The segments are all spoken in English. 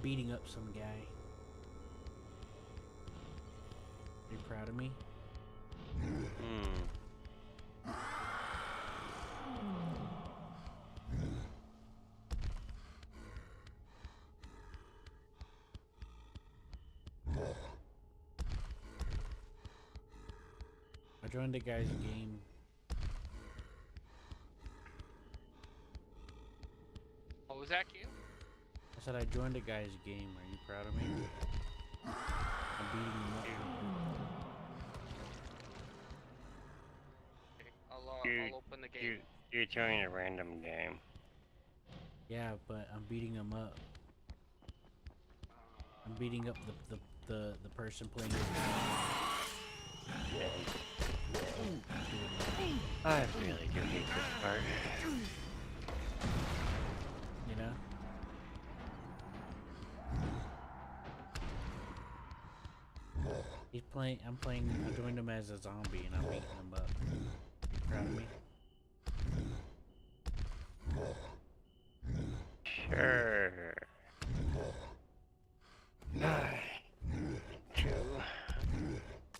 I'm beating up some guy. Are you proud of me? Hmm. I joined the guy's game. What was that, Q? I said I joined the guy's game. Are you proud of me? I'm beating him up. Okay, You, I'll open the you, game. you joined a random game. Yeah, but I'm beating him up. I'm beating up the person playing his I really do hate this part. you know? He's playing, I joined him as a zombie and I'm beating him up. You proud of me? Sure. Two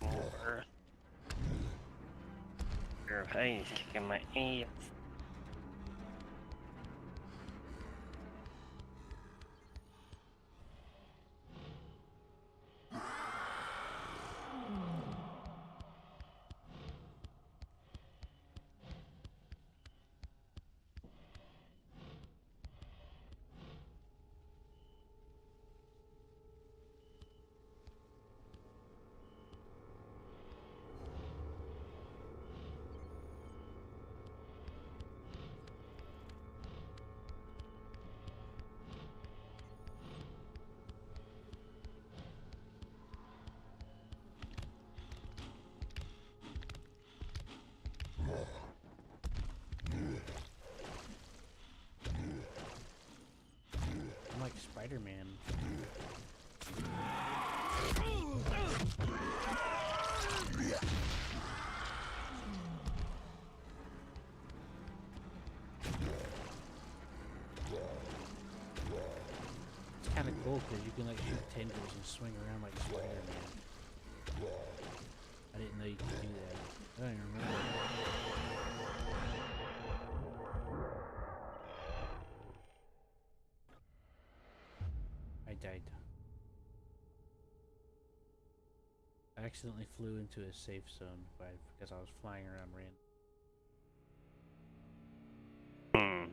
more. Your face kicking my ass. I'm like Spider-Man. It's kind of cool because you can like shoot tendrils and swing around like Spider-Man. I didn't know you could do that. I don't even remember. I died. I accidentally flew into a safe zone because I was flying around random. Hmm.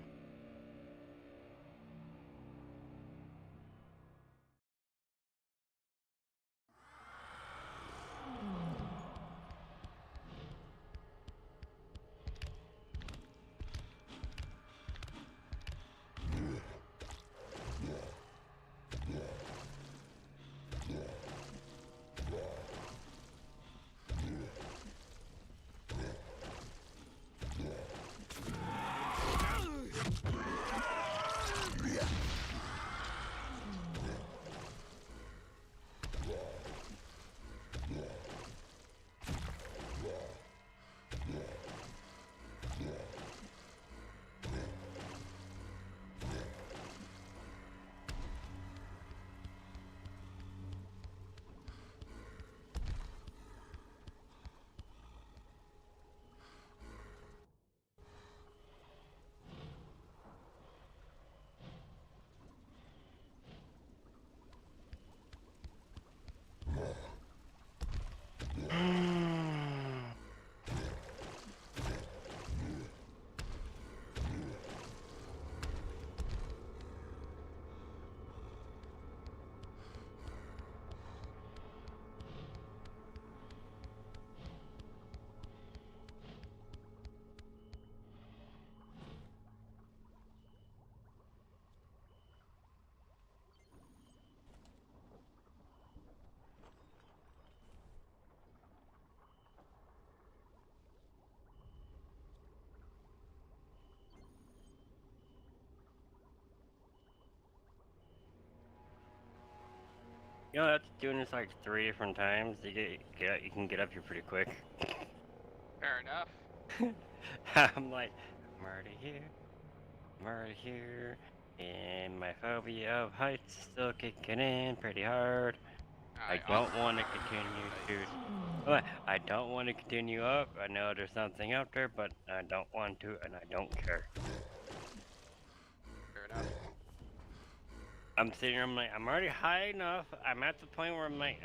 You know, after doing this like 3 different times, you can get up here pretty quick. Fair enough. I'm like, I'm already here. I'm already here. And my phobia of heights is still kicking in pretty hard. I Alright, don't want to continue to. I don't want to continue up. I know there's something out there, but I don't want to, and I don't care. Fair enough. I'm sitting here, I'm like, I'm already high enough. I'm at the point where I'm like,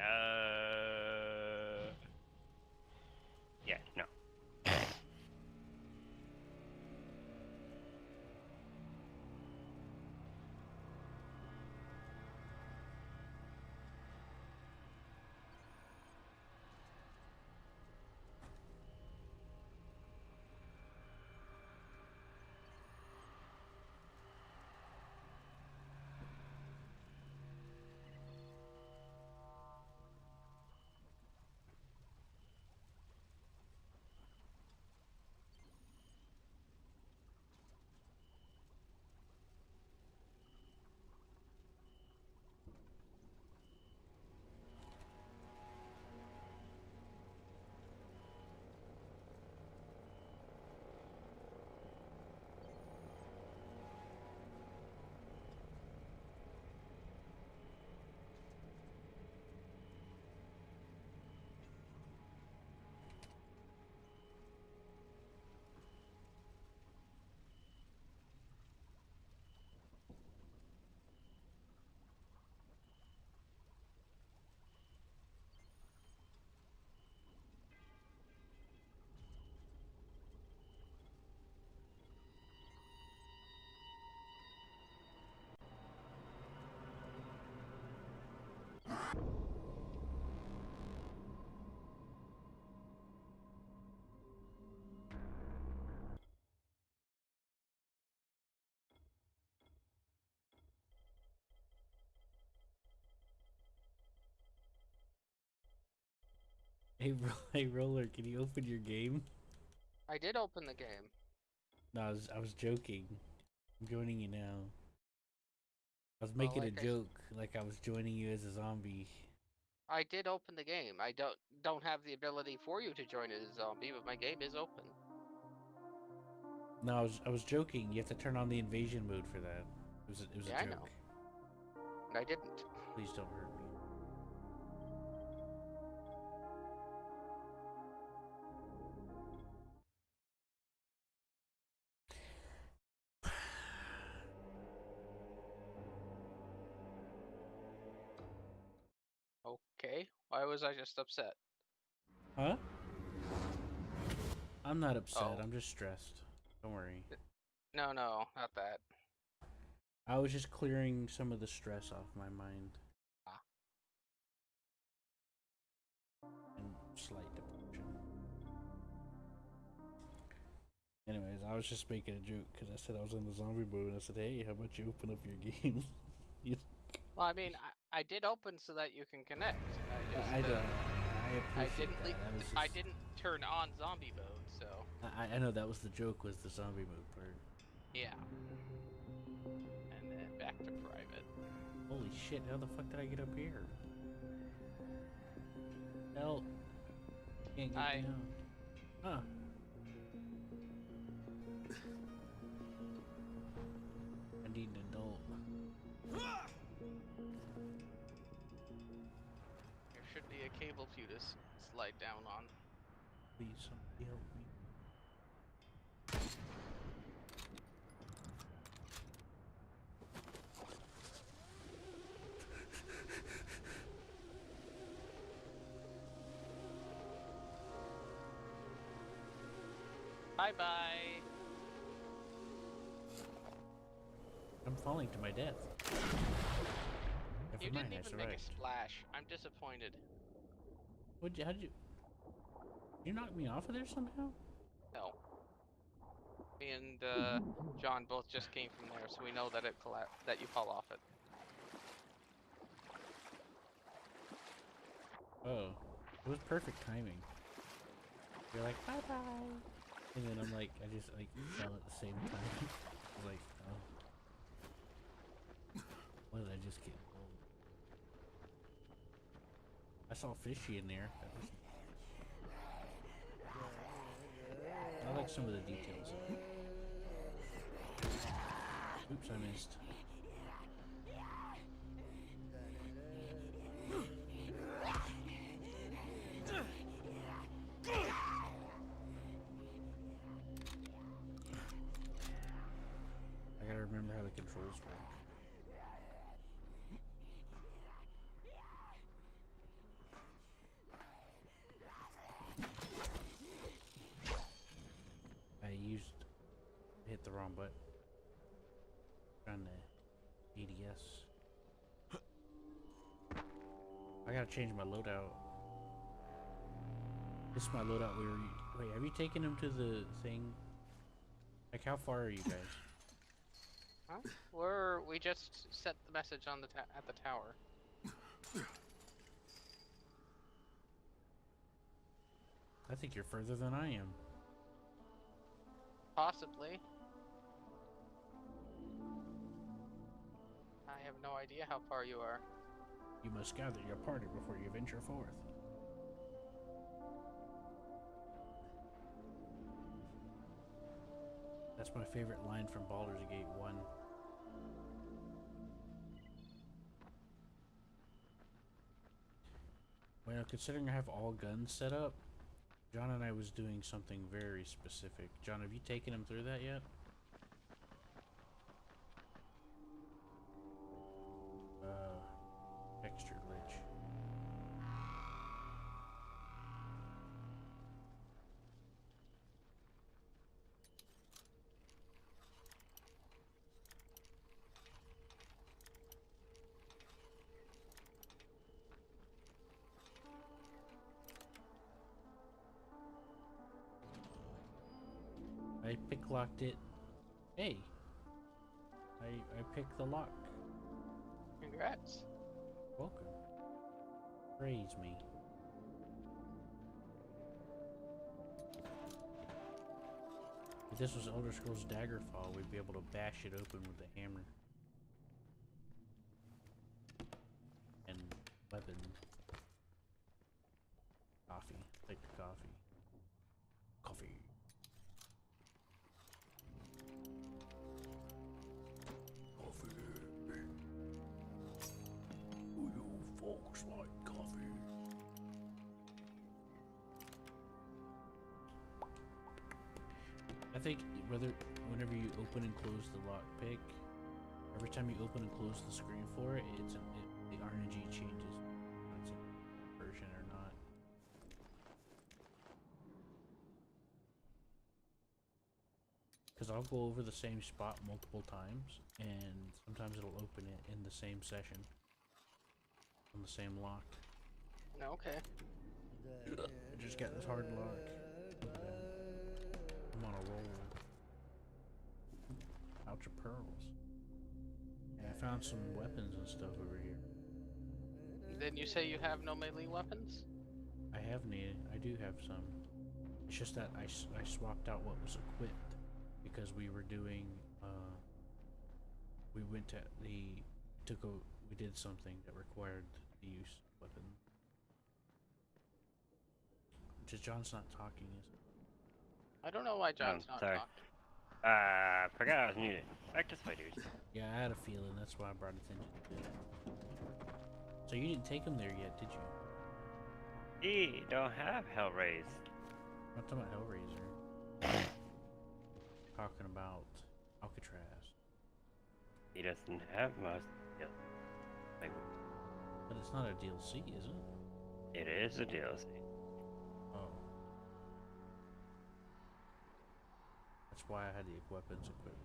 yeah, no. Hey, Roller, can you open your game? I did open the game. No, I was joking. I'm joining you now. I was Well, making a like joke, like I was joining you as a zombie. I did open the game. I don't have the ability for you to join as a zombie, but my game is open. No, I was joking. You have to turn on the invasion mode for that. It was Yeah, a I joke. know. And I didn't. Please don't hurt me. Okay. Why was I just upset? Huh? I'm not upset. Oh. I'm just stressed. Don't worry. No, not that. I was just clearing some of the stress off my mind Ah. and slight depression. Anyways, I was just making a joke because I said I was in the zombie mode and I said, hey, how about you open up your game? You- Well, I mean, I did open so that you can connect. I don't. I appreciate that. I didn't turn on zombie mode, so I know that was the joke, was the zombie mode part. yeah. And then back to private. Holy shit, how the fuck did I get up here? Help. Can't get down. Huh. I need an adult. There should be a cable for you to slide down on. Please, somebody help me. Bye bye. I'm falling to my death. You Never mind, didn't I even make a survived. splash. I'm disappointed. How'd you knock me off of there somehow? No. Me and John both just came from there, so we know that that you fall off it. Oh, it was perfect timing. You're like, bye bye. And then I'm like, I just like fell at the same time. I was like, oh. What did I just get? I saw fishy in there. I like some of the details. Oops, I missed. controls work. Hit the wrong button. Trying to ADS. I gotta change my loadout. This is my loadout. Wait, have you taken him to the thing? Like, how far are you guys? Huh? We just sent the message on the at the tower. I think you're further than I am. Possibly. I have no idea how far you are. You must gather your party before you venture forth. That's my favorite line from Baldur's Gate 1. Well, considering I have all guns set up, John and I was doing something very specific. John, have you taken him through that yet? Texture glitch. I pick-locked it. Hey! I picked the lock. Congrats. Welcome. Praise me. If this was Elder Scrolls Daggerfall, we'd be able to bash it open with a hammer. And weapon. Coffee. Take the coffee. Coffee. Folks like coffee. I think whenever you open and close the lockpick, every time you open and close the screen for it, the RNG changes. If it's a version or not. Because I'll go over the same spot multiple times, and sometimes it'll open it in the same session. On the same lock. Okay. I just got this hard lock. I'm on a roll. Pouch of pearls. And I found some weapons and stuff over here. Didn't you say you have no melee weapons? I do have some. It's just that I swapped out what was equipped because we were doing, we went to we did something that required the use of weapon. Just John's not talking, is it? I don't know why John's not sorry. talking. Forgot I was muted. Back this way, dude. Yeah, I had a feeling. That's why I brought attention to it. So you didn't take him there yet, did you? He don't have Hellraise. I'm not talking about Hellraiser. Talking about Alcatraz. He doesn't have most. Like, But it's not a DLC, is it? it is a DLC. Oh. That's why I had the weapons equipped.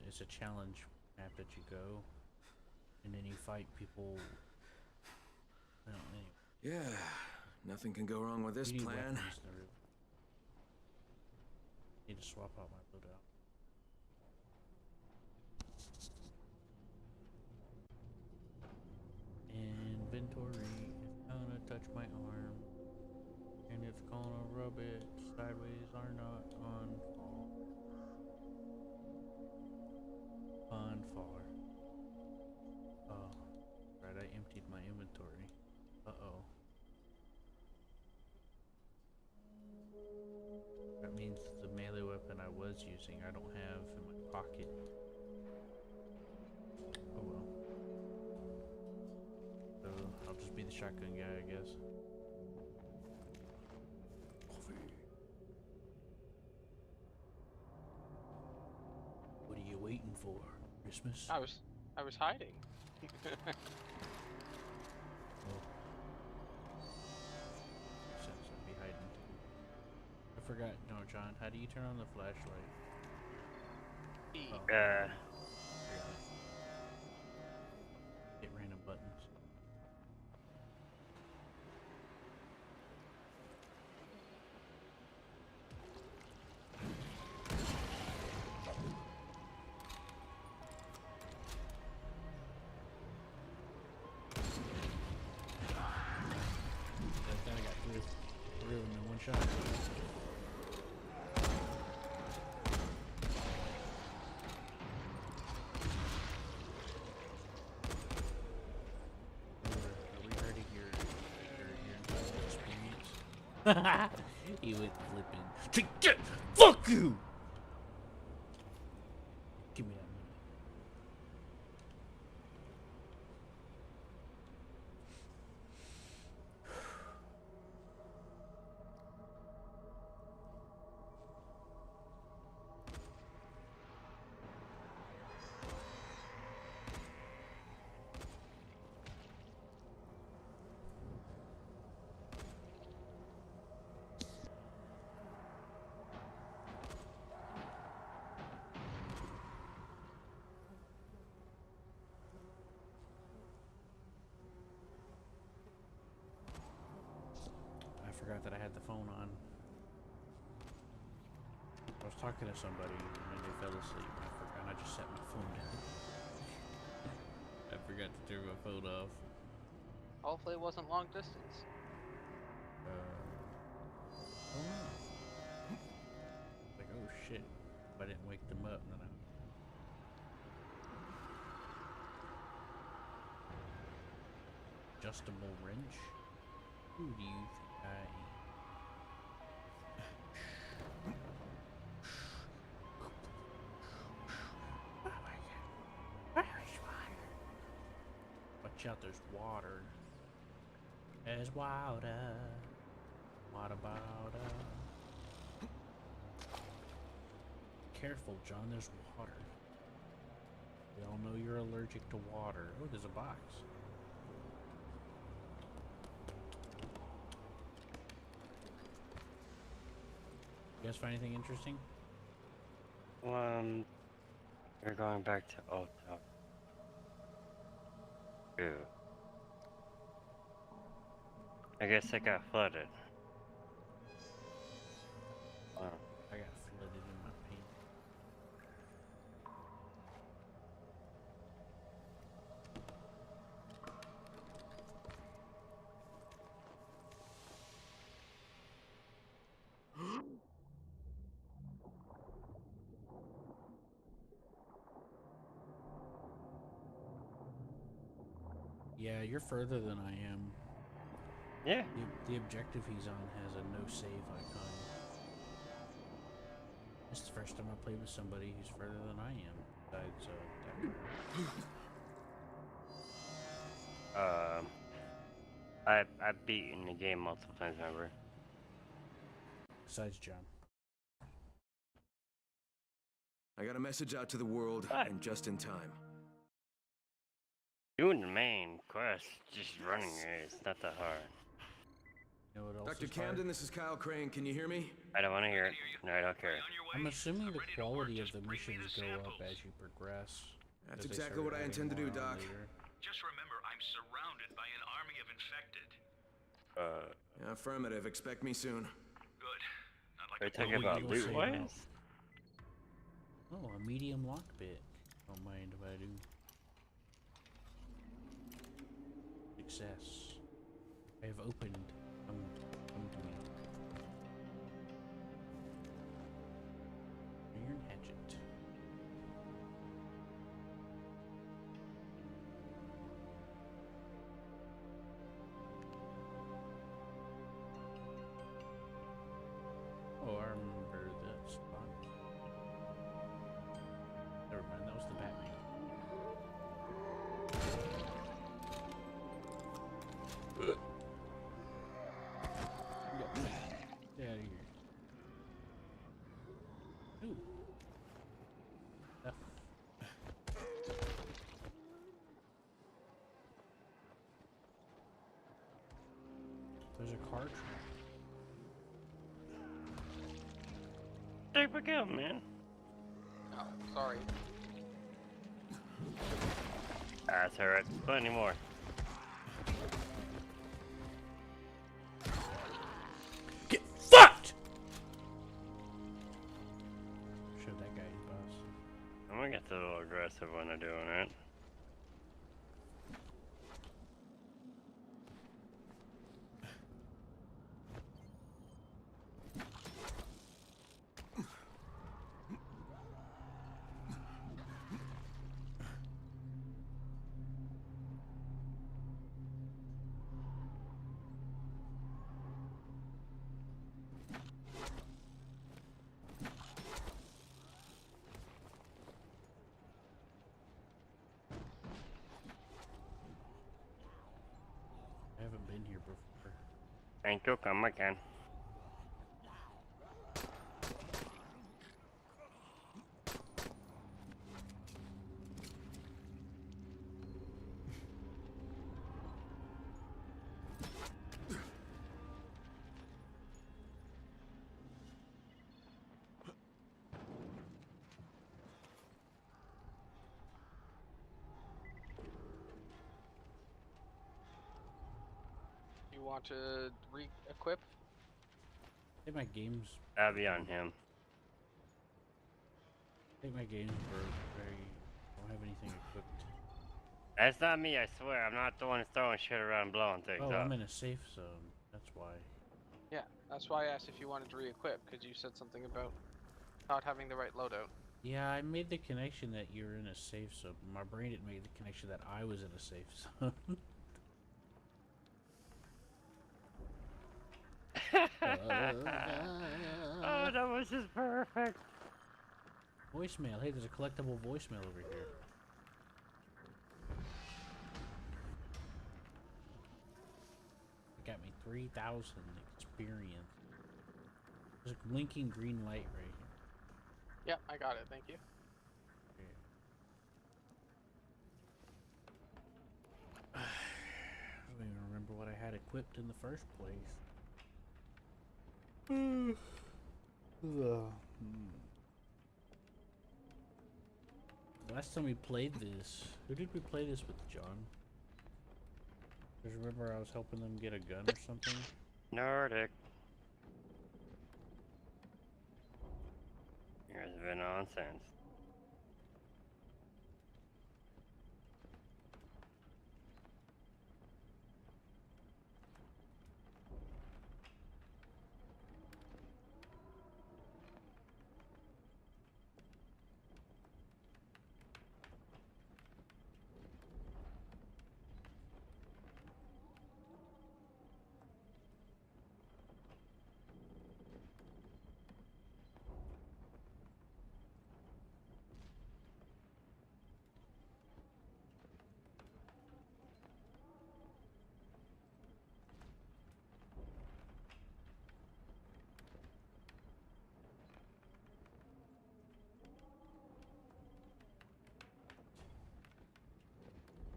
It's a challenge map that you go, and then you fight people. Well, anyway. Yeah, nothing can go wrong with this You need plan. weapons to need to swap out my loadout. Inventory is gonna touch my arm, and it's gonna rub it sideways or not on far. Oh, right, I emptied my inventory. Uh-oh. That means the melee weapon I was using I don't have in my pocket. Oh well. So I'll just be the shotgun guy, I guess. Coffee. What do hiding for? Christmas? I was hiding. Oh. Since I'd be hiding too. I forgot. No, John. How do you turn on the flashlight? E. Oh. Uh, Hit random buttons. That guy got through him in one shot. Are we hurting your entire experience? He went flipping. Fuck you! Give me that money. I forgot that I had the phone on. I was talking to somebody and then they fell asleep. I forgot, and I just set my phone down. I forgot to turn my phone off. Hopefully it wasn't long distance. Oh no. Like, oh shit. If I didn't wake them up, then I... Adjustable wrench? Who do you think I am? Watch out, there's water. There's water. What about Careful, John, there's water. We all know you're allergic to water. Oh, there's a box. You guys find anything interesting? we're going back to Old Town. Ew. I guess it got flooded. Oh. I got flooded in my paint. Yeah, you're further than I am. Yeah. The objective he's on has a no save icon. It's the first time I played with somebody who's further than I am. Besides, I've beaten the game multiple times, remember? besides John. I got a message out to the world, What? and just in time. Doing the main quest, just running it, it's not that hard. You know what else Dr. is hard? Camden, this is Kyle Crane. Can you hear me? I don't want to hear it. No, I don't care. I'm assuming the quality of the missions go up as you progress. That's as they exactly start what I adding intend to do, more on Doc. later. Just remember, I'm surrounded by an army of infected. Affirmative. Expect me soon. Good. Not like Are you a talking Well, about you loot say wise? no. Oh, a medium lockpick. Don't mind if I do. Success. I have opened. Come to me. Iron hatchet. Oh, I remember that spot. Never mind, that was the Batman. There's a car track. There we go, man. Oh, sorry. That's alright. Plenty more. Get fucked! Show that guy his boss. I'm gonna get a little aggressive when I'm doing it. I haven't been here before. Thank you, come again. You want to re-equip? I think my games. That'll be on him. I think my games were very. I don't have anything equipped. That's not me, I swear. I'm not the one throwing shit around blowing things Oh, up. I'm in a safe zone. That's why. Yeah, that's why I asked if you wanted to re-equip, because you said something about not having the right loadout. Yeah, I made the connection that you're in a safe zone. My brain didn't make the connection that I was in a safe zone. Oh, that was just perfect. Voicemail. Hey, there's a collectible voicemail over here. It got me 3,000 experience. There's a blinking green light right here. Yep, I got it, thank you. I don't even remember what I had equipped in the first place. Last time we played this, who did we play this with, John? Because remember I was helping them get a gun or something? Nordic. Here's the nonsense.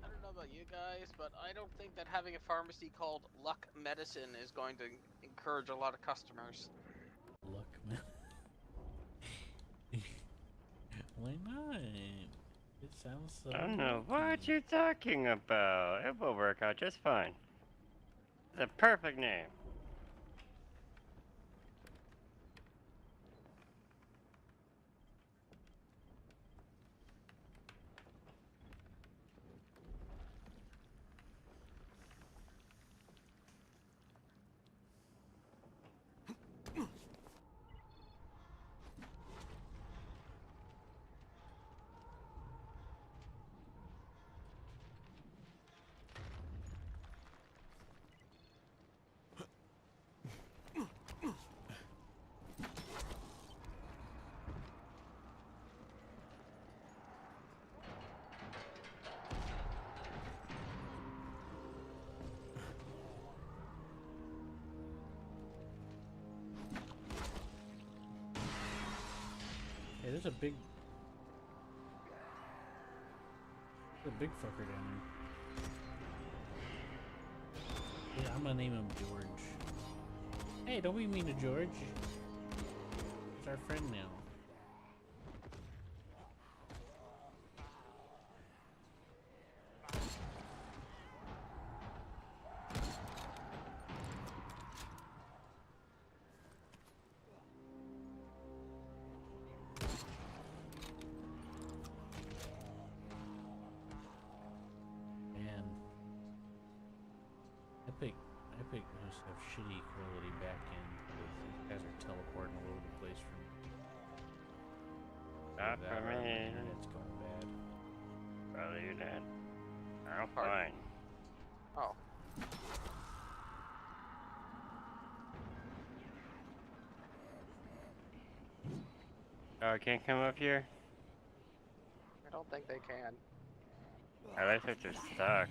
I don't know about you guys, but I don't think that having a pharmacy called Luck Medicine is going to encourage a lot of customers. Luck, man. Why not? It sounds so. I don't know what lucky. you're talking about. It will work out just fine. It's a perfect name. Hey, there's a big fucker down there. Yeah, I'm gonna name him George. Hey, don't be mean to George. He's our friend now. Man, Epic must have shitty quality back end because these guys are teleporting all over the place from Not that for or my me. internet's going bad. Brother, you dead. I'm Pardon? fine. Oh. Oh, I can't come up here? I don't think they can. I like that they're stuck.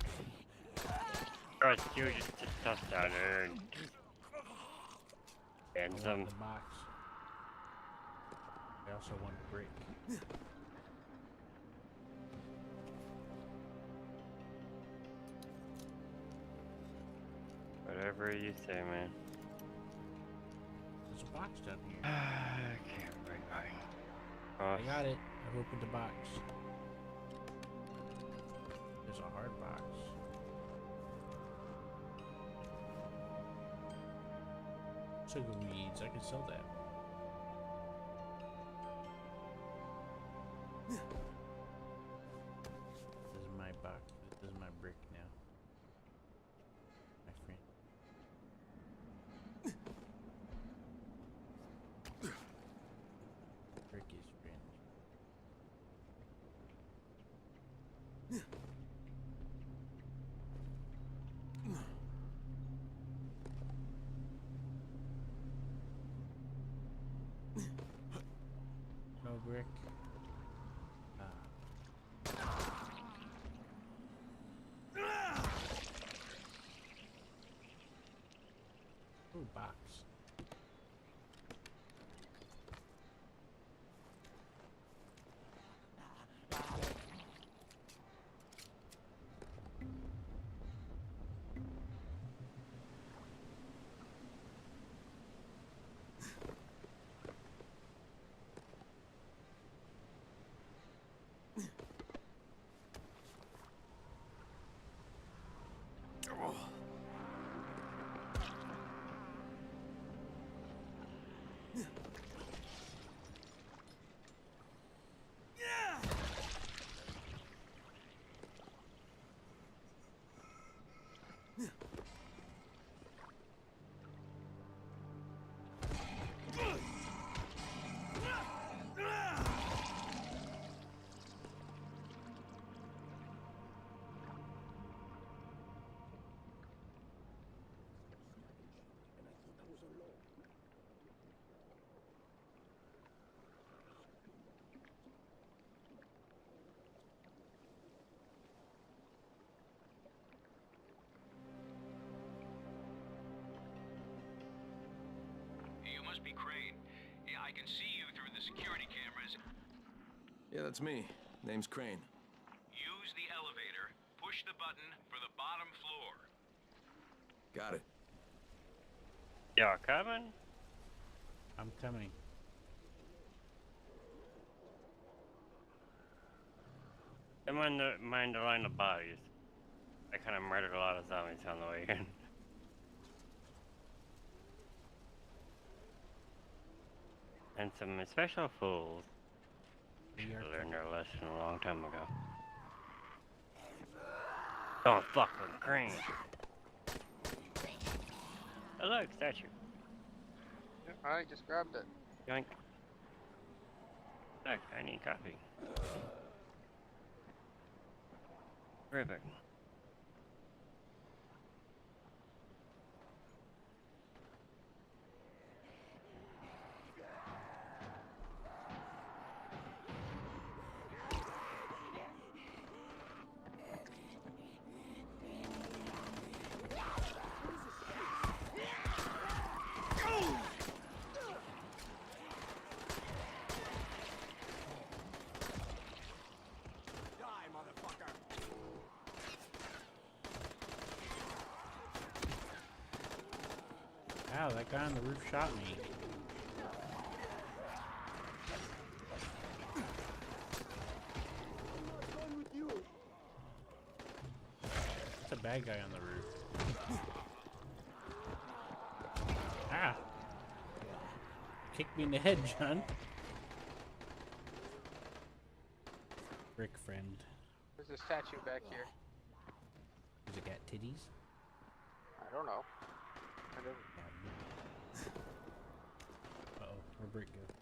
Trust you just toss down there and I bend want them. the box. I also want brick. Whatever you say, man. There's a box down here. Okay, right. I got it. I've opened the box. There's a hard box. Sugar weeds. I can sell that. This is my box. This is my brick now. My friend. Brick is friend. No brick. Ooh, box. You must be Crane. Yeah, I can see you through the security cameras. Yeah, that's me. Name's Crane. Use the elevator. Push the button for the bottom floor. Got it. Y'all coming? I'm coming. I'm on the mind the line of bodies. I kind of murdered a lot of zombies on the way in. And some special fools. We Should are have learned their lesson a long time ago. Don't fuck with Crane. Oh look, statue. I just grabbed it. Yoink. Look, I need coffee. Terrific. Wow, that guy on the roof shot me. That's a bad guy on the roof. Ah! Kick me in the head, John. Brick friend. There's a statue back here. Does it got titties? I don't know. I don't. Uh oh, where'd Brick go?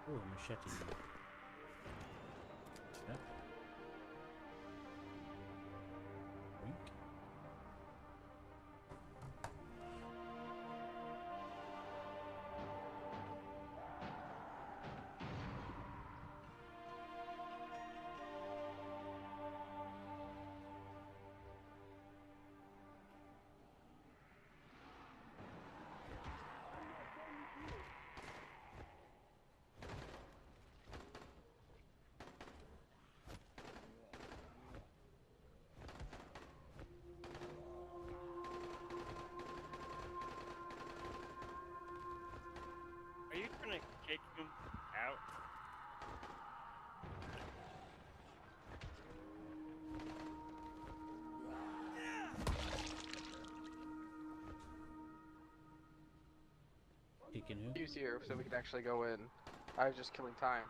Oh, machete. Yep. Wink. Are you trying to kick him out? Kicking who? He's here, so we can actually go in. I was just killing time.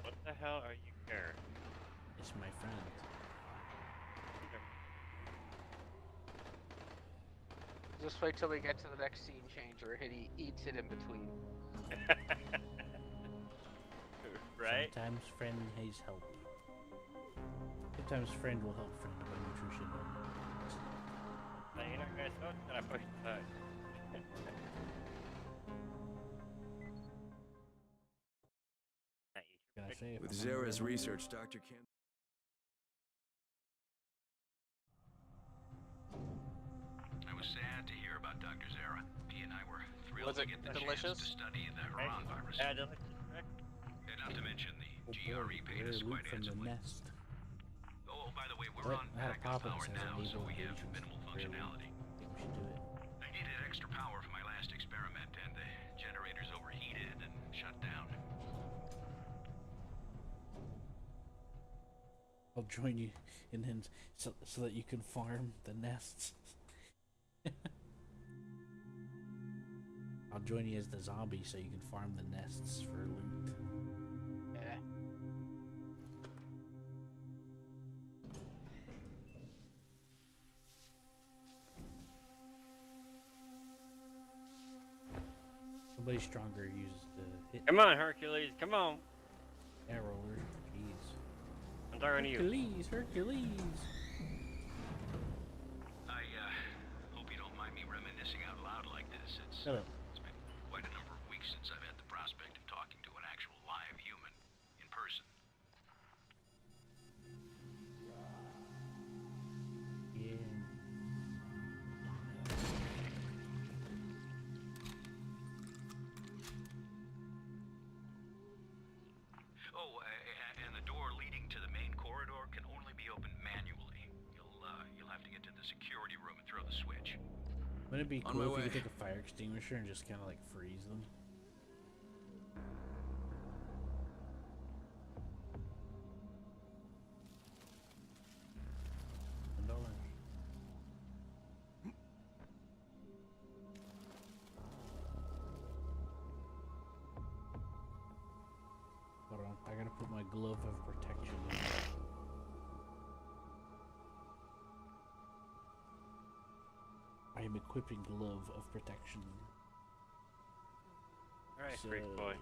What the hell are you here? It's my friend. Just wait till we get to the next scene change where he eats it in between. Right? Sometimes friend needs help. Sometimes friend will help friend with nutrition. Now, you know, guys, what? Can I push the button? Can I say it? With Zara's research, Dr. Kim. I was sad to hear about Dr. Zara. He and I were thrilled Was to it get the delicious? chance to study the Haran virus. Delicious, correct? And not to mention the Oh, GRE boy, paid rare us loot quite from the handsomely. nest. Oh, by the way, we're What? on I had a backup pop-up power that says now, so enable we have engagements. minimal Rare loot. functionality. I think we should do it. I needed extra power for my last experiment, and the generators overheated and shut down. I'll join you, and then so that you can farm the nests. I'll join you as the zombie so you can farm the nests for loot. Yeah. Somebody stronger uses the hit Come on, Hercules, come on. roller. Jeez. I'm talking to you. Hercules, Hercules. I hope you don't mind me reminiscing out loud like this. Shut up. It's been quite a number of weeks since I've had the prospect of talking to an actual live human in person. Yeah. Oh, and the door leading to the main corridor can only be opened manually. You'll have to get to the security room and throw the switch. Wouldn't it be On cool my if you way. could take a fire extinguisher and just kind of like freeze them? $1. Hold on, I gotta put my glove of protection on. I am equipping glove of protection. Alright, freak boy.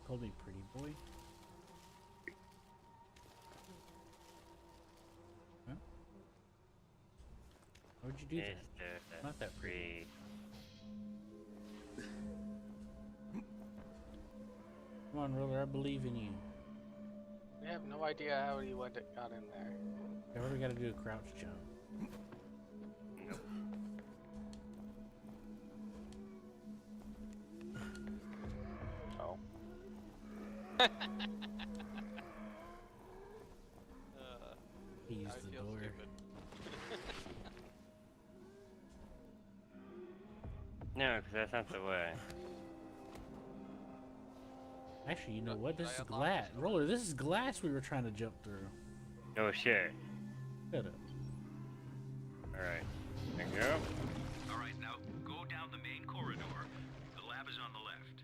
Called me pretty boy. Huh? Why would you do that? Not that pretty. Come on, Roller, I believe in you. Yeah, No idea how he got in there. Yeah, what do we gotta do a crouch jump? Oh. He used I the feel door. stupid. No, because that's not the way. Actually, you know Look, what? This I is unlocked glass. this door. Roller, this is glass we were trying to jump through. Oh shit. Shut up. Alright. There you go. Alright, now go down the main corridor. The lab is on the left.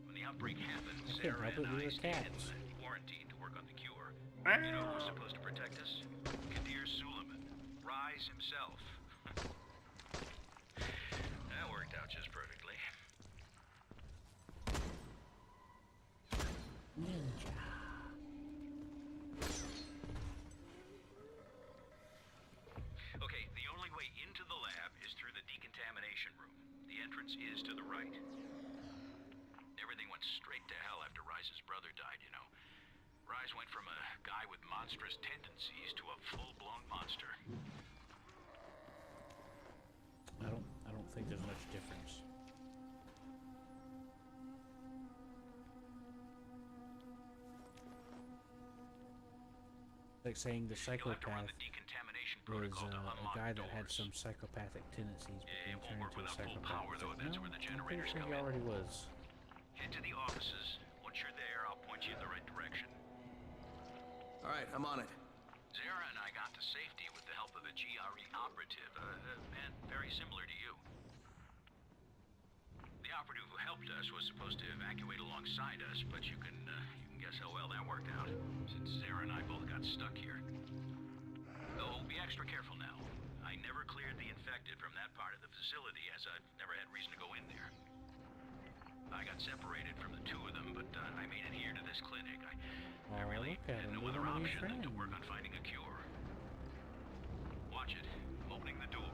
When the outbreak happened, I couldn't Sarah help it, and we I were stayed cats. in quarantine to work on the cure. You know who's supposed to protect us? Kadir Suleiman. Rise himself. That worked out just perfectly. Ninja. Okay, the only way into the lab is through the decontamination room. The entrance is to the right. Everything went straight to hell after Rise's brother died, you know. Rise went from a guy with monstrous tendencies to a full-blown monster. I don't think there's much difference. Like saying the You'll have to run psychopath the decontamination was protocol to a unlock guy that had doors. some psychopathic tendencies, but It then won't turned work into a without full psychopath. power, It's though. like, That's no, where the I'm pretty generators sure come he in. already was. Head to the offices. Once you're there, I'll point you in the right direction. All right, I'm on it. Zara and I got to safety with the help of a GRE operative, a man very similar to you. The operative who helped us was supposed to evacuate alongside us, but you can guess how well that worked out, since Zara and I both got stuck here. Though, be extra careful now. I never cleared the infected from that part of the facility, as I've never had reason to go in there. I got separated from the two of them, but I made it here to this clinic. I really look at had him, no we other wanna be option than to friends. work on finding a cure. Watch it. I'm opening the door.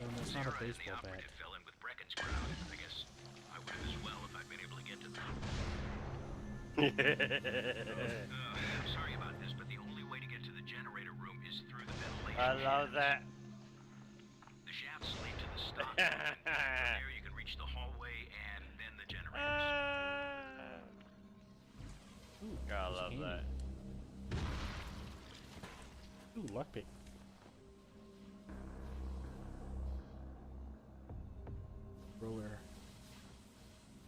And it's not a Zara and the baseball bat. operative fell in with Brecken's crowd. I guess I would have as well if I'd been able to get to them. I'm sorry about this, but the only way to get to the generator room is through the ventilation I love shafts. that. The shafts lead to the stock room, and from there you can reach the hallway and then the generators. Ooh, I this love candy. that. Ooh, lockpick. Roller.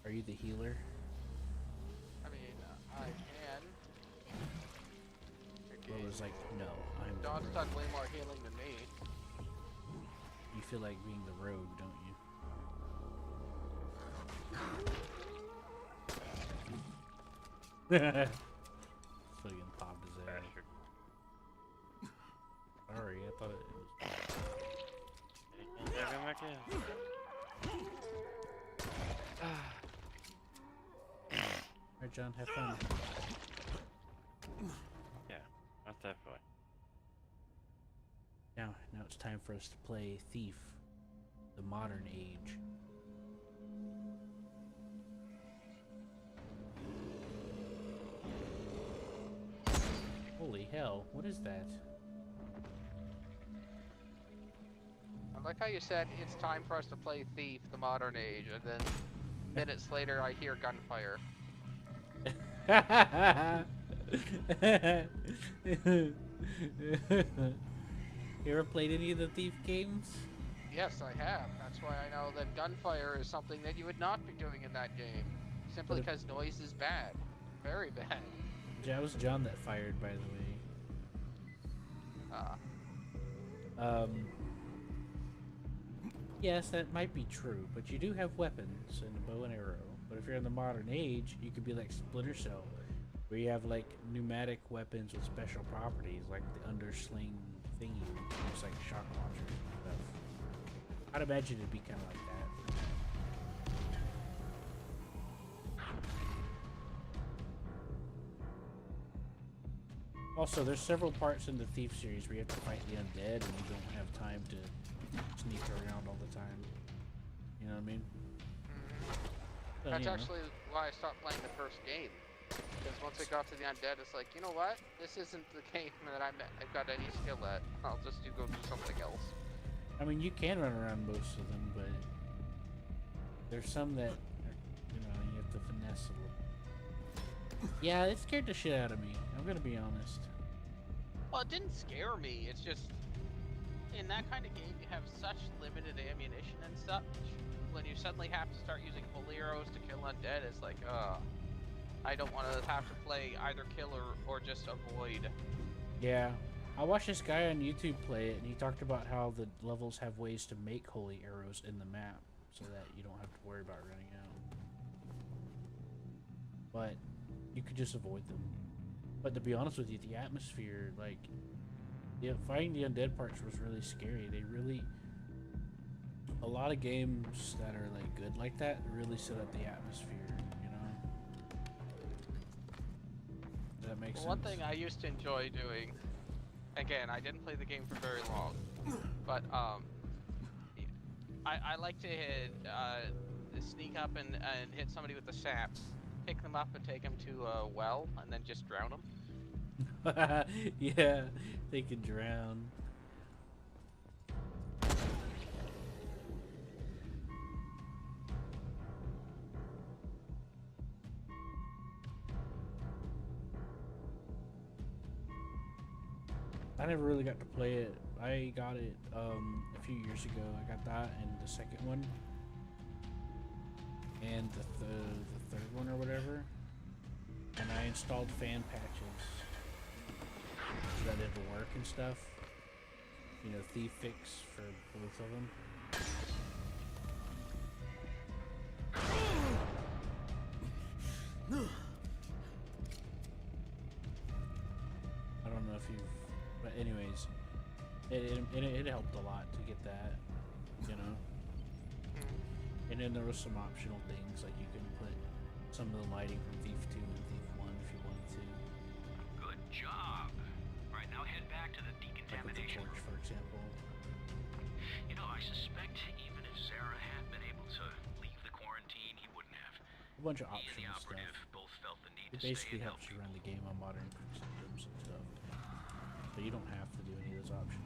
Are you the healer? I mean, I can. Roller's like, no, I'm the John's rogue. done way more healing than me. You feel like being the rogue, don't you? Fucking popped his ass. Bastard. Sorry, I thought it was. Can't come back in. Alright, John, have fun. Yeah, not that fun. Now it's time for us to play Thief, the modern age. Holy hell, what is that? I like how you said it's time for us to play Thief, the modern age, and then minutes later I hear gunfire. You ever played any of the Thief games? Yes, I have. That's why I know that gunfire is something that you would not be doing in that game. Simply But if- because noise is bad. Very bad. That was John that fired, by the way. Yes, that might be true, but you do have weapons and a bow and arrow. But if you're in the modern age, you could be like Splinter Cell, where you have like pneumatic weapons with special properties, like the undersling thingy, it's like shock launchers and stuff. I'd imagine it'd be kind of like that. Also, there's several parts in the Thief series where you have to fight the undead and you don't have time to sneak around all the time. You know what I mean? So, That's you know. actually why I stopped playing the first game. Because once it got to the undead, it's like, you know what? This isn't the game that I've got any skill at. I'll just go do something else. I mean, you can run around most of them, but there's some that, you know, you have to finesse a little. Yeah, it scared the shit out of me. I'm gonna be honest. Well, it didn't scare me. It's just, in that kind of game, you have such limited ammunition and such. When you suddenly have to start using holy arrows to kill undead, it's like, I don't want to have to play either kill or just avoid. Yeah. I watched this guy on YouTube play it, and he talked about how the levels have ways to make holy arrows in the map, so that you don't have to worry about running out. But you could just avoid them. But to be honest with you, the atmosphere, like, yeah, fighting the undead parts was really scary. They really, a lot of games that are like good like that really set up the atmosphere. You know. Does that make sense? One thing I used to enjoy doing, again, I didn't play the game for very long, but I like to sneak up and hit somebody with the saps, pick them up and take them to a well, and then just drown them. Yeah, they can drown. I never really got to play it. I got it a few years ago. I got that and the second one, and the third one or whatever. And I installed fan patches so that it'll work and stuff. You know, Thief Fix for both of them. I don't know if you've, but anyways, it helped a lot to get that, you know. And then there was some optional things, like you can put some of the lighting from Thief 2 and Thief 1 if you wanted to. Good job. All right, now head back to the Like with the decontamination torch, for example. You know, I suspect even if Zara had been able to leave the quarantine, he wouldn't have. A bunch of He and the optional operative stuff. both felt the need It to stay basically and help helps you people. run the game on modern systems and stuff. So you don't have to do any of those options.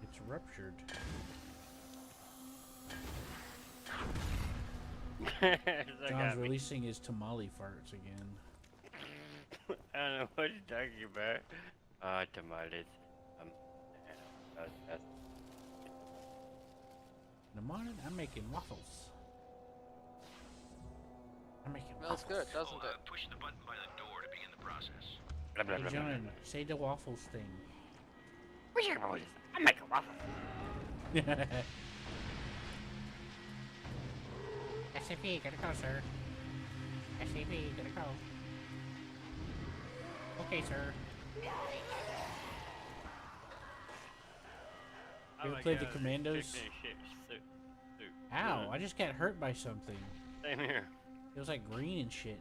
It's ruptured. That John's got me. releasing his tamale farts again. I don't know what you're talking about. Tamales. That's In the morning, I'm making waffles. I'm making Smells waffles. good, doesn't it? Push the button by the door to begin the process. blah, blah, Hey, blah, blah. John, say the waffles thing. I'm making waffles. SCP, gotta go, sir. SCP, gotta go. Okay, sir. Oh You my ever played the God, Commandos? chicken and shit, soup. Ow, I just got hurt by something. Same here. It was like green and shit.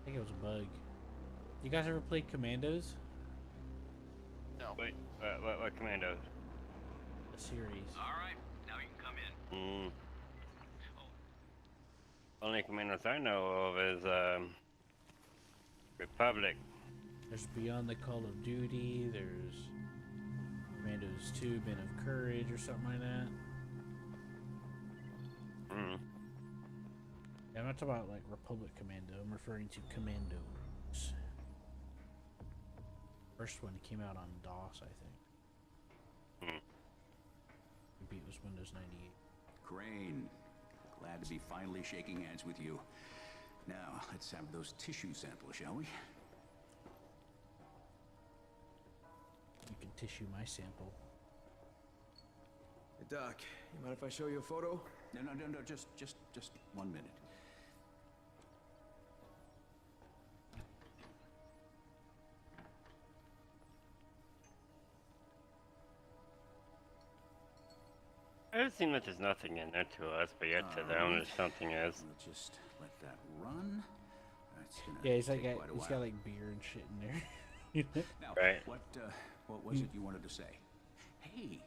I think it was a bug. You guys ever played Commandos? No. Wait, what commandos? The series. All right, now you can come in. Only commandos I know of is Republic. There's Beyond the Call of Duty, there's Commandos 2, Men of Courage, or something like that. Yeah, I'm not talking about like Republic Commando, I'm referring to Commandos. First one came out on DOS, I think. Maybe it was Windows 98. Crane, glad to be finally shaking hands with you. Now, let's have those tissue samples, shall we? You can tissue my sample. Doc, you mind if I show you a photo? No, just 1 minute. It would seem that there's nothing in there to us, but yet to them there's something is. Let's just let that run. That's gonna Yeah, he's like take quite a he's while. got like beer and shit in there. Now, Right. what was it you wanted to say? Hey,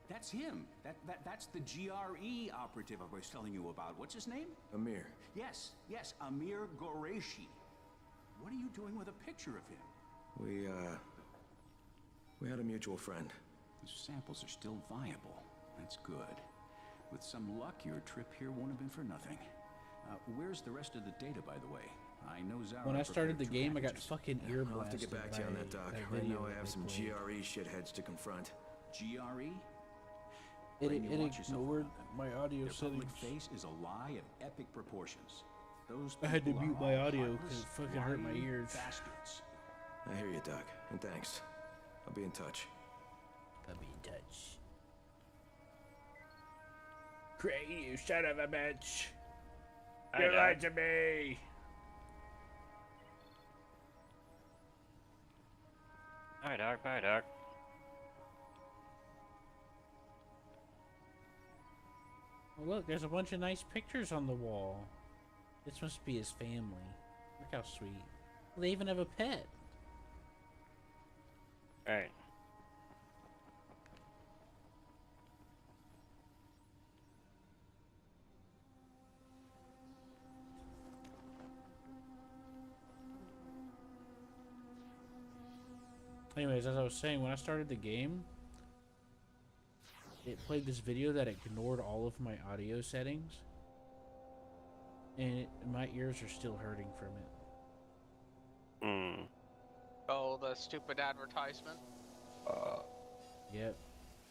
that's him. That's the GRE operative I was telling you about. What's his name? Amir. Yes, Amir Qureshi. What are you doing with a picture of him? We had a mutual friend. These samples are still viable. That's good. With some luck, your trip here won't have been for nothing. Where's the rest of the data, by the way? I know Zara. When I started the prepared two game, I got packages. fucking ear I'll have to blasted get back to you on that, by Doc. that Right video now I that have they some played. GRE shitheads to confront. GRE? It Brain, you watch yourself ignored around them. my audio Their public settings. face is a lie of epic proportions. Those I had to people are mute my all audio 'cause heartless, it fucking hurt my lying ears. Bastards. I hear you, Doc, and thanks. I'll be in touch. I'll be in touch. Craig, you son of a bitch! Hi, You Doc. lied to me! Hi, Doc. Bye, Doc. Oh, look, there's a bunch of nice pictures on the wall. This must be his family. Look how sweet. They even have a pet. Alright. Anyways, as I was saying, when I started the game, it played this video that ignored all of my audio settings. And my ears are still hurting from it. Hmm. Oh, the stupid advertisement. Yep.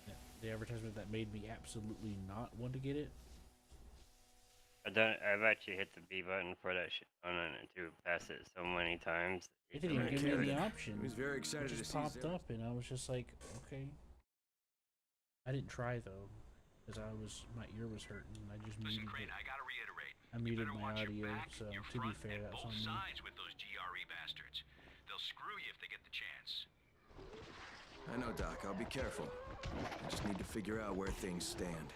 Yeah, the advertisement that made me absolutely not want to get it. I've actually hit the B button for that shit on it to pass it so many times. It didn't even Right, give me the Canada. option. He was very It excited to just see popped Zara. up, and I was just like, okay. I didn't try though, because my ear was hurting. And I just Listen, muted Crane, it. I gotta reiterate. I You muted better my watch your audio, back, so your to be front, fair, and that was both on me. sides with those GRE bastards. They'll screw you if they get the chance. I know, Doc. I'll be careful. I just need to figure out where things stand.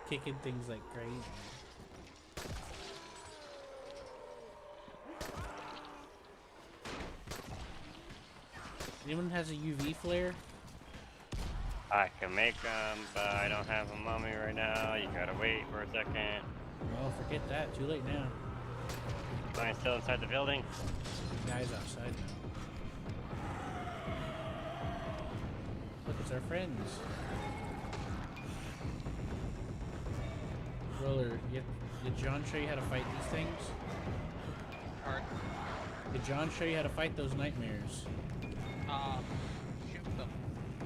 Kicking things like crazy. Anyone has a UV flare? I can make them, but I don't have them on me right now. You gotta wait for a second. Well, forget that. Too late now. Am I still inside the building? The guy's outside now. Look, it's our friends. Roller, did John show you how to fight these things? Or, Did John show you how to fight those nightmares? shoot them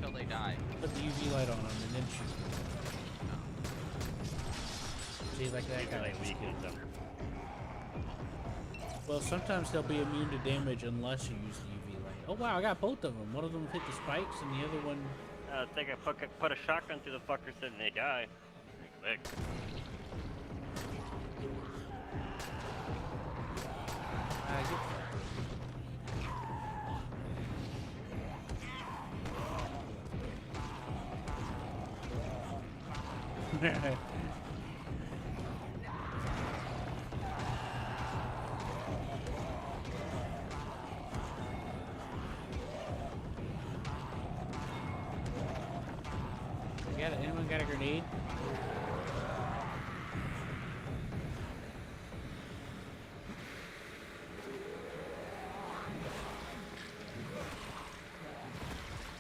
till they die. Put the UV light on them and then shoot them. See, like that These are guy. like weakens them. Well, sometimes they'll be immune to damage unless you use the UV light. Oh wow, I got both of them. One of them hit the spikes and the other one... I think I put a shotgun through the fuckers and they die. Pretty quick. Get it? Anyone got a grenade?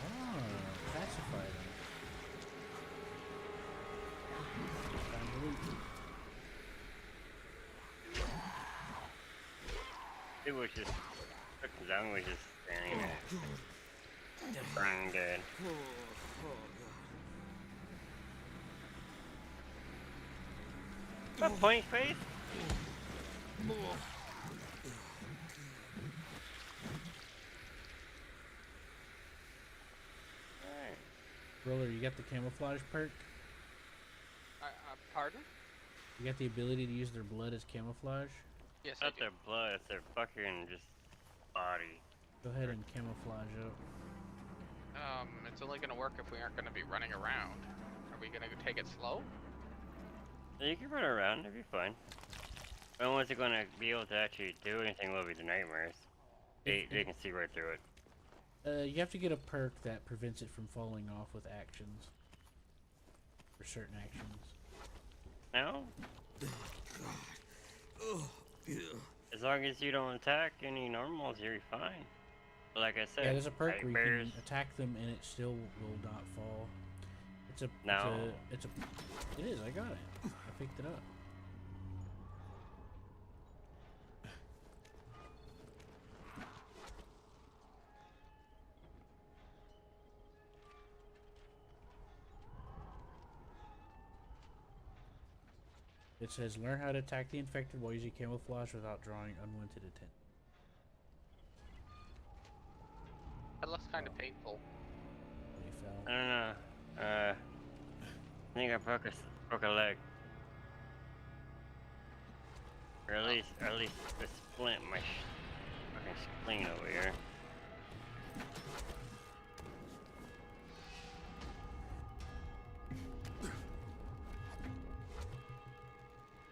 Oh, pacified. Time to loot. It was just, Zhang was just standing there. Burning dead. What point, face? Roller, you got the camouflage perk? Pardon? You got the ability to use their blood as camouflage? Yes, It's I not do. their blood, it's their fucking just body. Go ahead and camouflage up. It's only gonna work if we aren't gonna be running around. Are we gonna take it slow? You can run around, it'll be fine. But once they're gonna be able to actually do anything will be the nightmares. They can see right through it. You have to get a perk that prevents it from falling off with actions. For certain actions. No? As long as you don't attack any normals, you're fine. But like I said, Yeah, there's a perk where you nightmares. can attack them and it still will not fall. No. It is, I got it. I picked it up. It says, learn how to attack the infected while using camouflage without drawing unwanted attention. That looks kind of painful. They fell. I don't know. I think I broke a leg. Or at least a splint in my fucking spleen over here.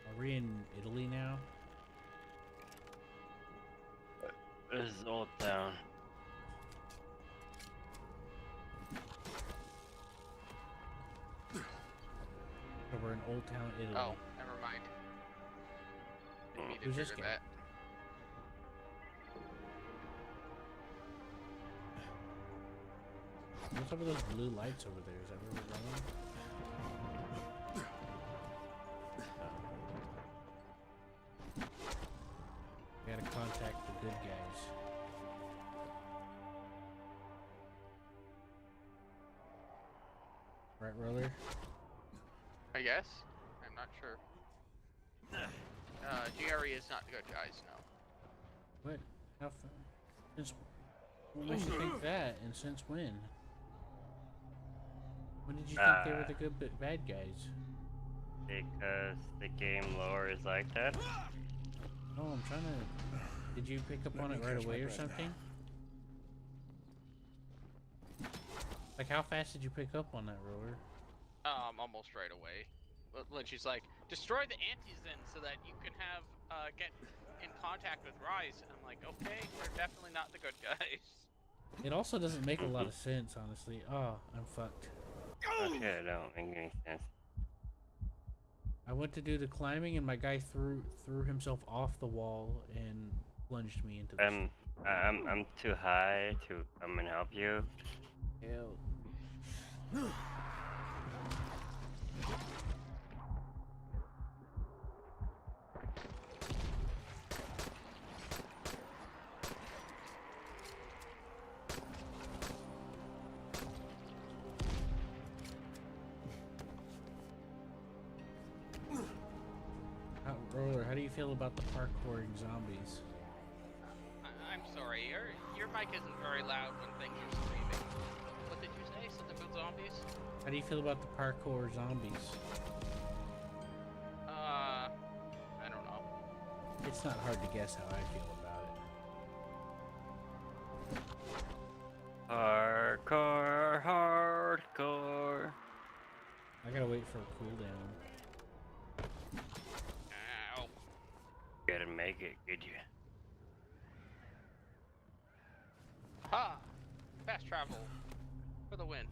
Are we in Italy now? This is Old Town. So we're in Old Town, Italy. Oh, never mind. Didn't mean to Who's this trigger guy? that. What's up with those blue lights over there? Is that where we're going? We gotta contact the good guys. Right, Roller? I guess? I'm not sure. GRE is not good, guys, no. What? How since what makes you think that, and since when? When did you think they were the good bad guys? Because the game lore is like that. Oh, I'm trying to... Did you pick up on it right away or something? Like, how fast did you pick up on that, Roller? Almost right away. When she's like, destroy the anti-zen so that you can have, get in contact with Rise. I'm like, okay, they're definitely not the good guys. It also doesn't make a lot of sense, honestly. Oh, I'm fucked. Okay, it don't make any sense. I went to do the climbing and my guy threw himself off the wall and plunged me into the I'm too high to come and help you. hell. Roller, how do you feel about the parkouring zombies? I'm sorry, your mic isn't very loud when things are screaming. What did you say? Something about zombies? How do you feel about the parkour zombies? I don't know. It's not hard to guess how I feel about it. Hardcore. I gotta wait for a cooldown. Ow. Gotta make it, could you? Ha! Fast travel. For the win.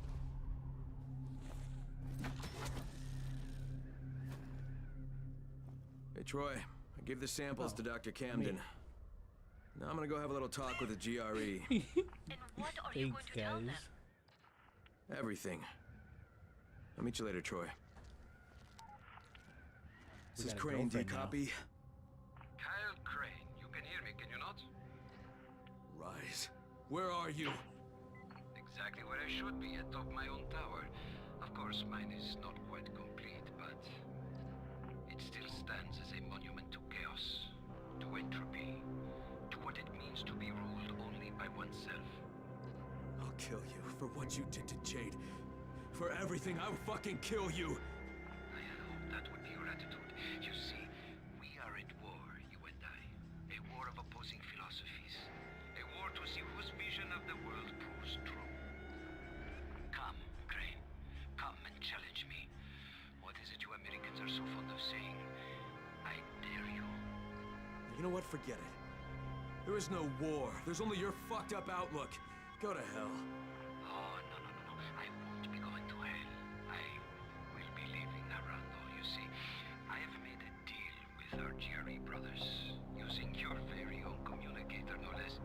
Hey, Troy. I gave the samples to Dr. Camden. Now I'm gonna go have a little talk with the GRE. And what are you Thanks, going to tell guys. them? Everything. I'll meet you later, Troy. We This is got a Crane, do you girlfriend now. copy? Kyle Crane, you can hear me, can you not? Rise. Where are you? Exactly where I should be, atop my own tower. Of course, mine is not quite complete, but it still stands as a monument to chaos, to entropy, to what it means to be ruled only by oneself. I'll kill you for what you did to Jade. for everything, I would fucking kill you. I hope that would be your attitude. You see, we are at war, you and I. A war of opposing philosophies. A war to see whose vision of the world proves true. Come, Crane. Come and challenge me. What is it you Americans are so fond of saying? I dare you. You know what? Forget it. There is no war. There's only your fucked up outlook. Go to hell. Oh, no. I won't be going to hell. I will be leaving Arando, you see. I have made a deal with our GRE brothers, using your very own communicator, no less.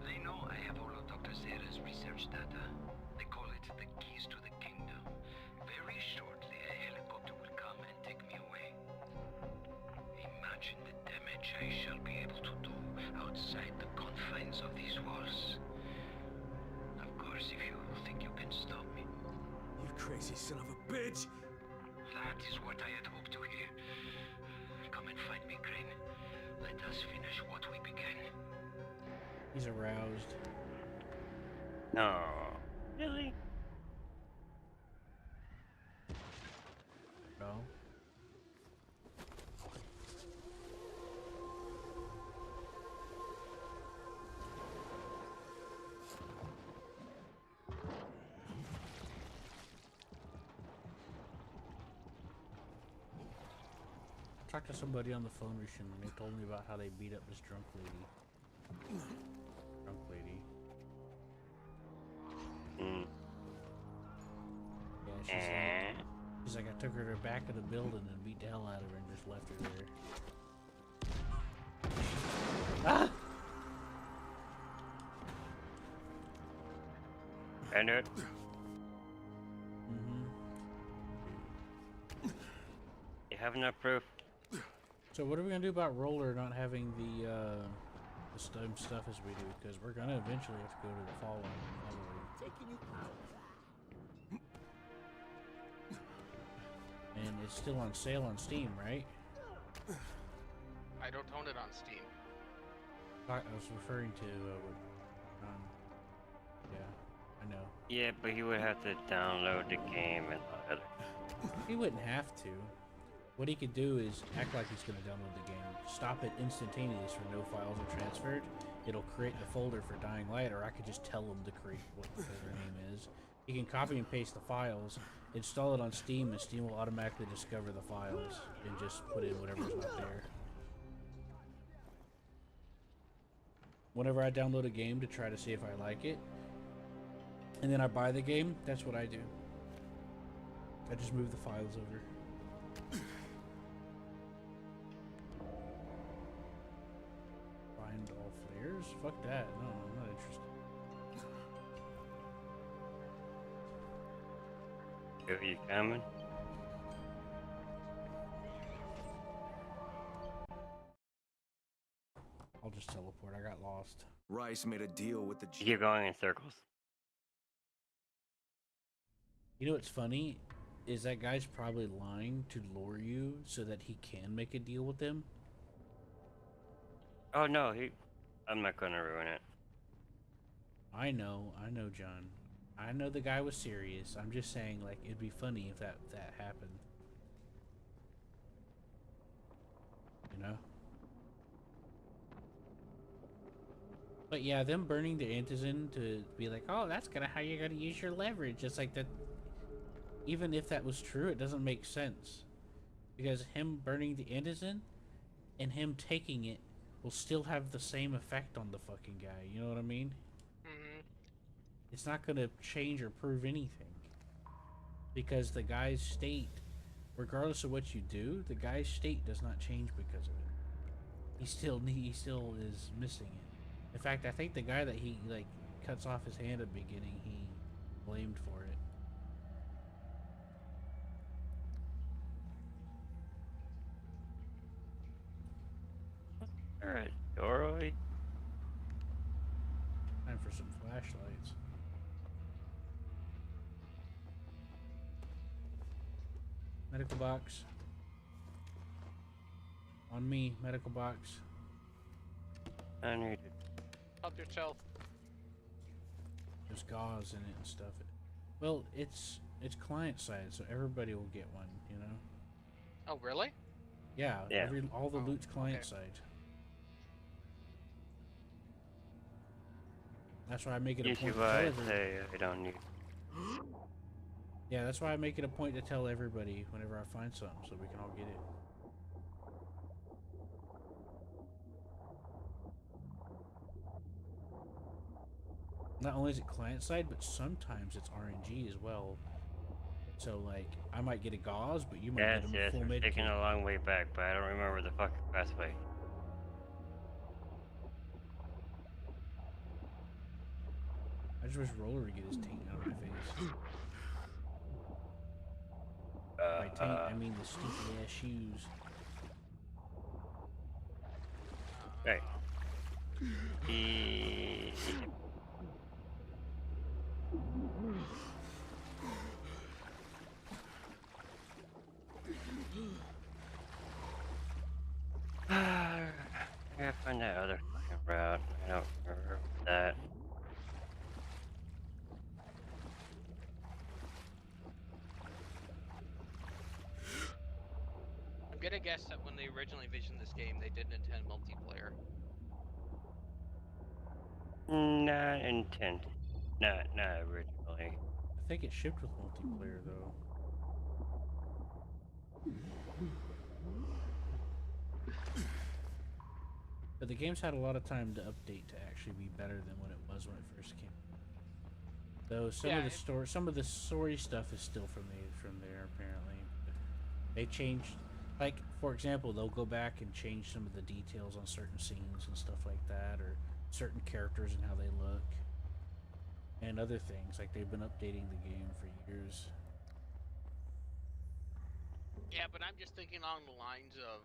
They know I have all of Dr. Zera's research data. They call it the keys to the kingdom. Very shortly, a helicopter will come and take me away. Imagine the damage I shall be able to do outside the confines of these walls. Of course, if you think you can stop me. You crazy son of a bitch! That is what I had hoped to hear. Come and find me, Crane. Let us finish what we began. He's aroused. No. Really? No. I talked to somebody on the phone recently and they told me about how they beat up this drunk lady. Drunk lady. Mm. Yeah, she's like, I took her to the back of the building and beat the hell out of her and just left her there. Ah! And it. You have enough proof. So what are we gonna do about Roller not having the same stuff as we do? Because we're gonna eventually have to go to the fall one. And it's still on sale on Steam, right? I don't own it on Steam. I was referring to yeah, I know. Yeah, but he would have to download the game and all that. He wouldn't have to. What he could do is act like he's going to download the game, stop it instantaneous for no files are transferred. It'll create the folder for Dying Light, or I could just tell him to create what the name is. He can copy and paste the files, install it on Steam, and Steam will automatically discover the files and just put in whatever's not there. Whenever I download a game to try to see if I like it, and then I buy the game, that's what I do. I just move the files over. Find all flares? Fuck that. No, I'm not interested. Are you coming? I'll just teleport. I got lost. Rice made a deal with the You keep going in circles. You know what's funny? Is that guy's probably lying to lure you so that he can make a deal with them? Oh no, I'm not gonna ruin it. I know, John. I know the guy was serious. I'm just saying, like, it'd be funny if that happened. You know? But yeah, them burning the antizen to be like, oh, that's how you're gonna use your leverage. It's like that. Even if that was true, it doesn't make sense. Because him burning the antizen and him taking it will still have the same effect on the fucking guy. You know what I mean? Mm-hmm. It's not gonna change or prove anything. Because the guy's state, regardless of what you do, the guy's state does not change because of it. He still is missing it. In fact, I think the guy that he like cuts off his hand at the beginning, he blamed for it. Alright, Doroid. Time for some flashlights. Medical box. On me, medical box. I need it. Help yourself. There's gauze in it and stuff. Well, it's client side, so everybody will get one. You know. Oh, really? Yeah. Yeah. All the Oh, loot's client okay. side. That's why I make it a Usually point to tell why I everybody. say I don't need. Yeah, that's why I make it a point to tell everybody whenever I find something, so we can all get it. Not only is it client side, but sometimes it's RNG as well. So like, I might get a gauze, but you might Yes, get a yes, full we're med taking kit. a long way back, but I don't remember the fucking pathway. I just wish Roller would get his taint out of my face. By taint, I mean the stinky ass shoes. Right. E- I gotta find that other fucking route. I don't remember that. I'm gonna guess that when they originally visioned this game, they didn't intend multiplayer. Not intent. Not originally. I think it shipped with multiplayer though. But the game's had a lot of time to update to actually be better than what it was when it first came. Though some of the story stuff is still from there apparently. But they changed, like for example, they'll go back and change some of the details on certain scenes and stuff like that, or certain characters and how they look, and other things. Like they've been updating the game for years. Yeah, but I'm just thinking along the lines of,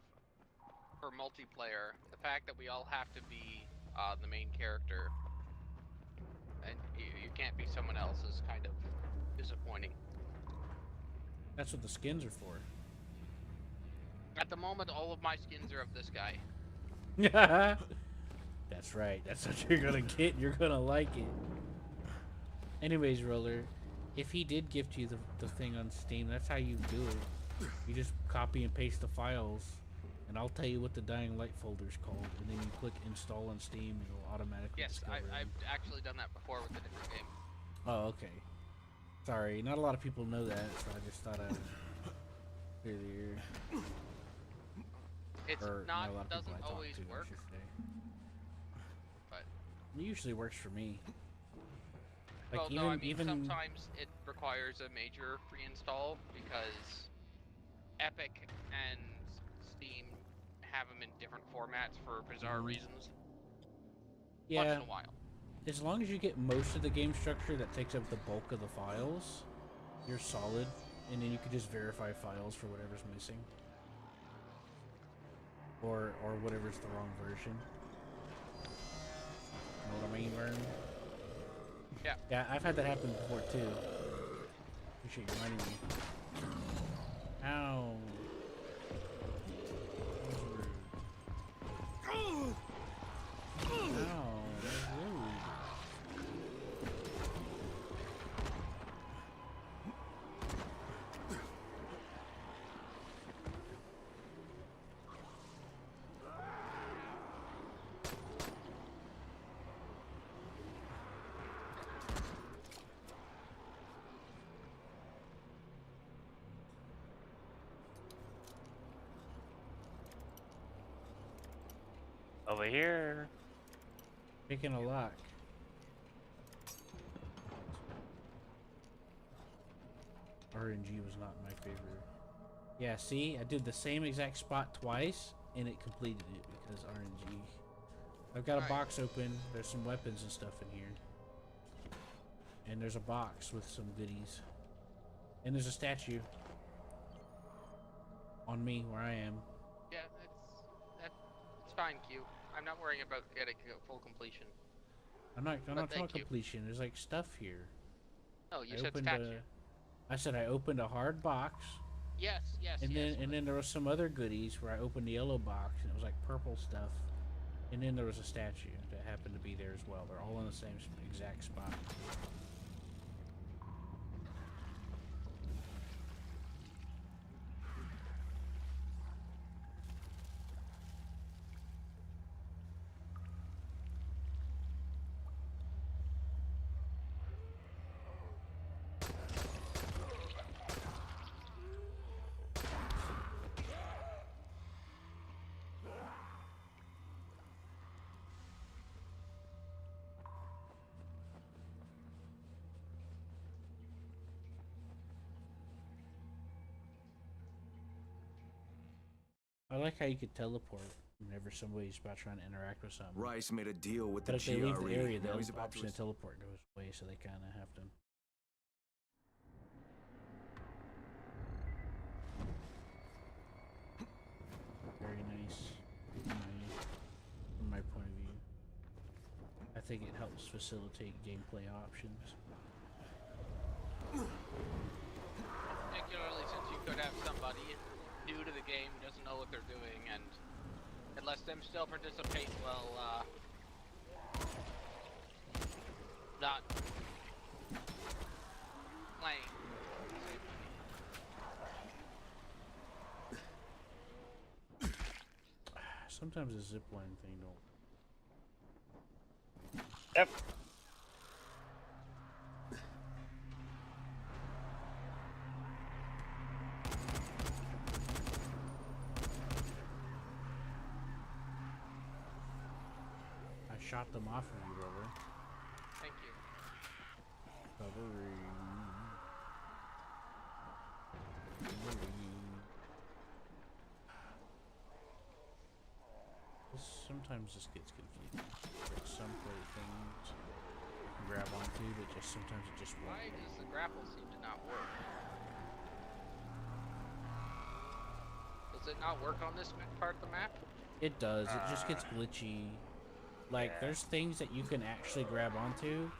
for multiplayer, the fact that we all have to be the main character, and you can't be someone else is kind of disappointing. That's what the skins are for. At the moment, all of my skins are of this guy. That's right. That's what you're gonna get. You're gonna like it. Anyways, Roller, if he did gift you the thing on Steam, that's how you do it. You just copy and paste the files, and I'll tell you what the Dying Light folder's called, and then you click install on Steam, and it'll automatically Yes, discover I've them. actually done that before with a different game. Oh, okay. Sorry, not a lot of people know that, so I just thought I would clear the air. It's Or not a lot of people doesn't I talk always to, I work, should say. but It usually works for me. Like well, even no, I mean even sometimes it requires a major reinstall because Epic and Steam have them in different formats for bizarre reasons. Once yeah, in a while. as long as you get most of the game structure that takes up the bulk of the files, you're solid, and then you can just verify files for whatever's missing. Or whatever's the wrong version. You know what I mean, Vern? Yeah. Yeah, I've had that happen before too. Appreciate you reminding me. Ow. That was rude. Ow, that was rude. Over here. Picking a lock. RNG was not my favorite. Yeah, see, I did the same exact spot twice, and it completed it because RNG. I've got a Nice. box open. There's some weapons and stuff in here. And there's a box with some goodies. And there's a statue. On me, where I am. Yeah, it's fine, Q. I'm not worrying about getting full completion. I'm not But talking thank about you. completion. There's like stuff here. No, you I said opened statue. I said I opened a hard box. Yes, yes, And yes. then there was some other goodies where I opened the yellow box and it was like purple stuff. And then there was a statue that happened to be there as well. They're all in the same exact spot. I like how you could teleport whenever somebody's about trying to interact with something. Rice made a deal with the But if they leave the GRE. area, Now the he's about option to to teleport goes away, so they kind of have to. Very nice, from my point of view. I think it helps facilitate gameplay options. Particularly since you could have somebody new to the game who doesn't know what they're doing, and it lets them still participate while not playing. Sometimes the zipline thing don't. Yep. I shot them off of you, brother. Thank you. Covering. Sometimes this gets confusing. Like some play things you can grab onto, but just sometimes it just won't. Why does the grapple seem to not work? Does it not work on this part of the map? It does. It just gets glitchy. Like there's things that you can actually grab onto,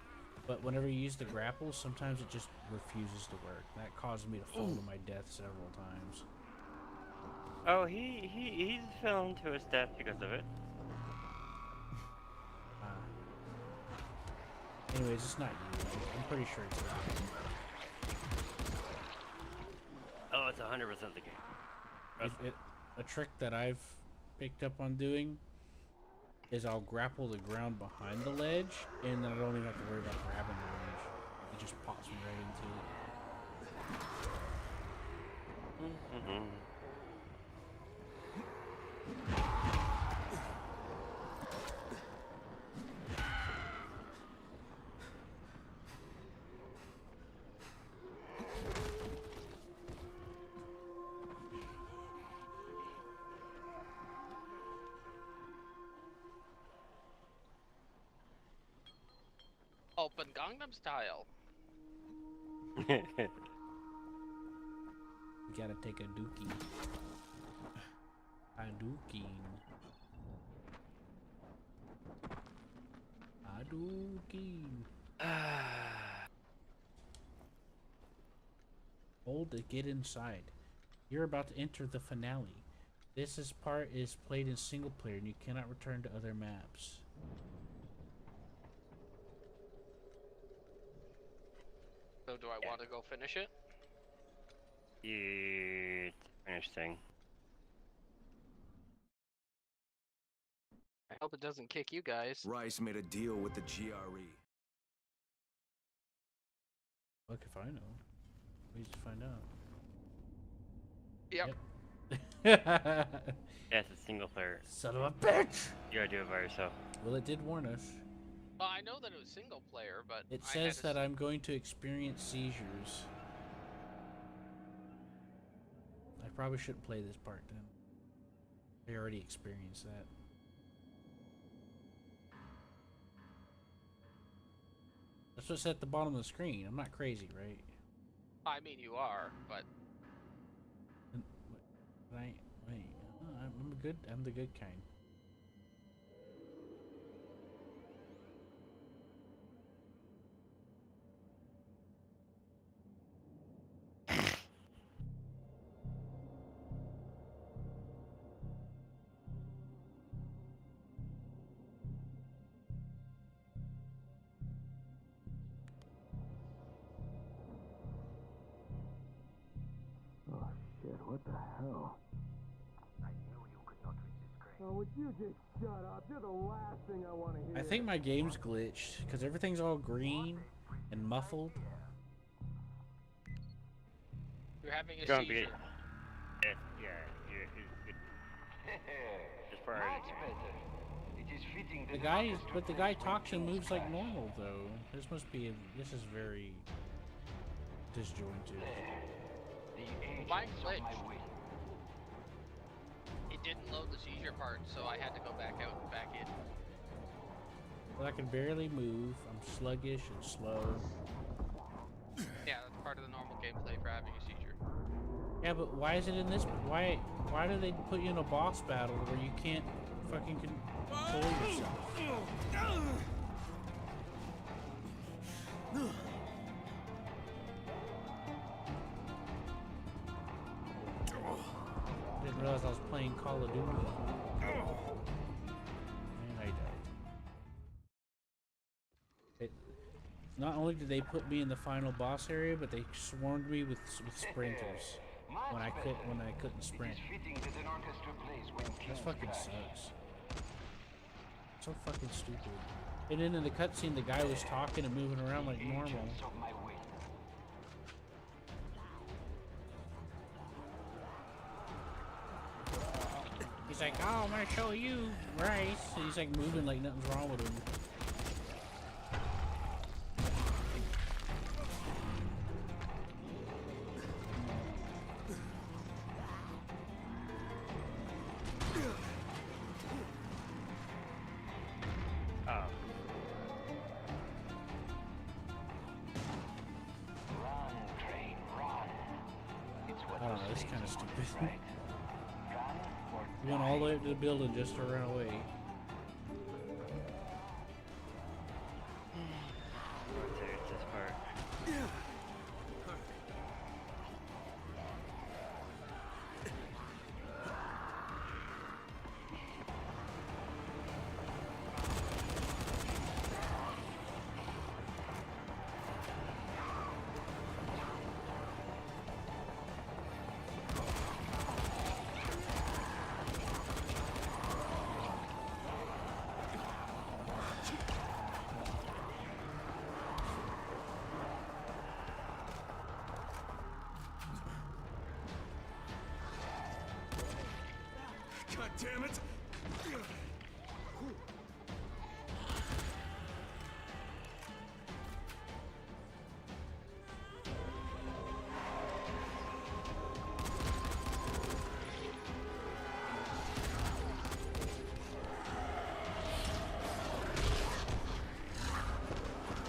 but whenever you use the grapple, sometimes it just refuses to work. That caused me to fall to my death several times. Oh, he's fallen to his death because of it. Anyways, it's not you. I'm pretty sure it's not. Oh, it's 100% the game. A trick that I've picked up on doing is I'll grapple the ground behind the ledge, and then I don't even have to worry about grabbing the ledge. It just pops me right into it. Mm-hmm. Open Gangnam Style. You gotta take a dookie. A dookie. A dookie. Hold to get inside. You're about to enter the finale. Part is played in single player and you cannot return to other maps. So do I want to go finish it? It's interesting. I hope it doesn't kick you guys. Rice made a deal with the GRE. Look if I know. Ways to find out. Yep. Yeah, it's a single player. Son of a bitch! You gotta do it by yourself. Well, it did warn us. Well, I know that it was single player, but It I says had that I'm going to experience seizures. I probably shouldn't play this part then. I already experienced that. That's what's at the bottom of the screen. I'm not crazy, right? I mean, you are, but Right? Wait. Oh, I'm good. I'm the good kind. Oh shit, what the hell? I knew you could not reach this crane. Oh, would you just shut up? You're the last thing I want to hear. I think my game's glitched because everything's all green and muffled. you're having a Don't be. seizure. It's priority. Much better. It is fitting The guy talks and moves like normal though. This is very disjointed. The Mine agents of my glitched. will. It didn't load the seizure part, so I had to go back out and back in. Well, I can barely move. I'm sluggish and slow. Yeah, that's part of the normal gameplay for having a seizure. Yeah, but why is it in this? Why do they put you in a boss battle where you can't fucking control yourself? Didn't realize I was playing Call of Duty. And I died. Not only did they put me in the final boss area, but they swarmed me with sprinters when I couldn't sprint. That fucking sucks. So fucking stupid. And then in the cutscene, the guy was talking and moving around like normal. He's like, "Oh, I'm gonna show you, Bryce." And he's like moving like nothing's wrong with him. I don't know, it's kind of stupid. We went all the way up to the building just to run away. Rotate this part. God damn it!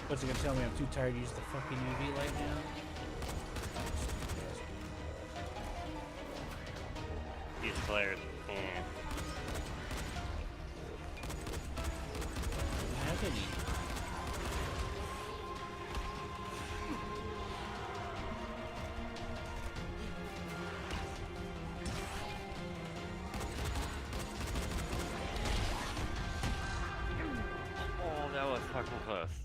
What's he gonna tell me? I'm too tired to use the fucking UV light now? These players can. Have any? Oh, that was fucking close.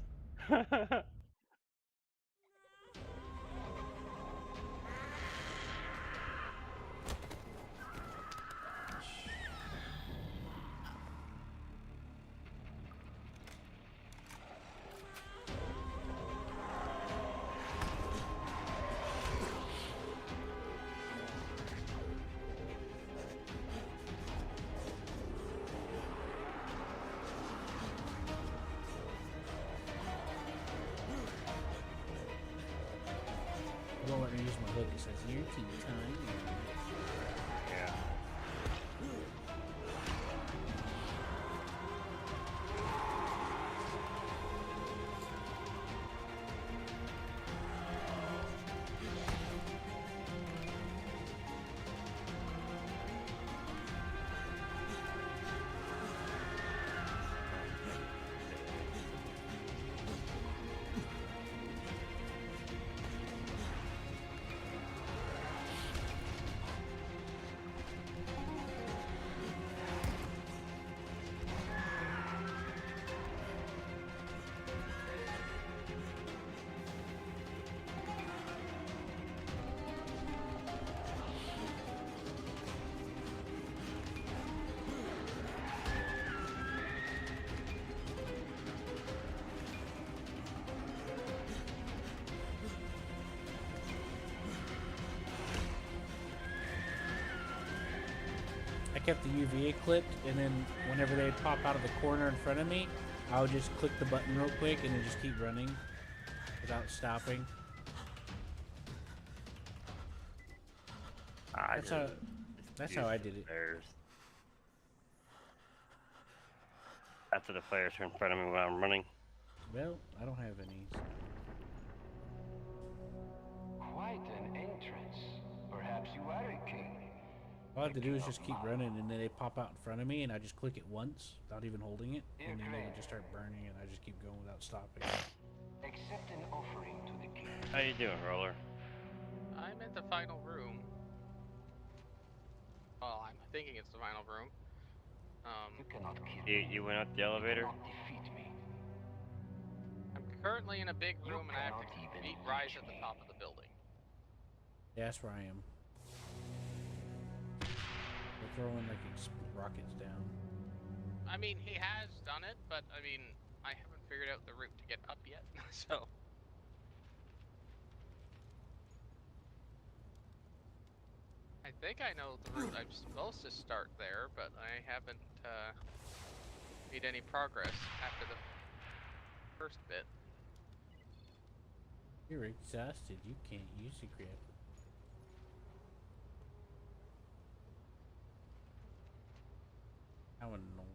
I won't let me use my hook. It says your tea time. Yeah. I kept the UVA clipped, and then whenever they pop out of the corner in front of me, I would just click the button real quick and then just keep running without stopping. That's how I did it. There's after the players are in front of me while I'm running. Well, I don't have any. So. Quite an entrance. Perhaps you are a king. All I have to do is just keep running, and then they pop out in front of me, and I just click it once without even holding it, and then they would just start burning, and I just keep going without stopping. Accept an offering to the king. How you doing, Roller? I'm in the final room. Well, I'm thinking it's the final room. You cannot kill me. You went up the You elevator? cannot defeat me. I'm currently in a big You room, and I have to cannot even beat Rise reach at the me. top of the building. Yeah, that's where I am. They're throwing like rockets down. I mean, he has done it, but I mean, I haven't figured out the route to get up yet, so. I think I know the route I'm supposed to start there, but I haven't made any progress after the first bit. You're exhausted. You can't use the grip. How annoying.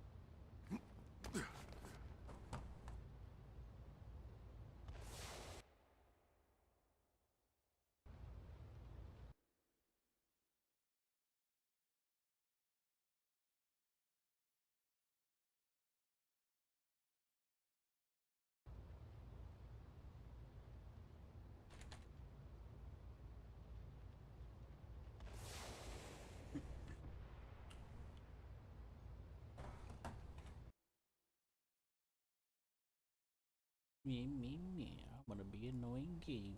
Me. I'm gonna be annoying game.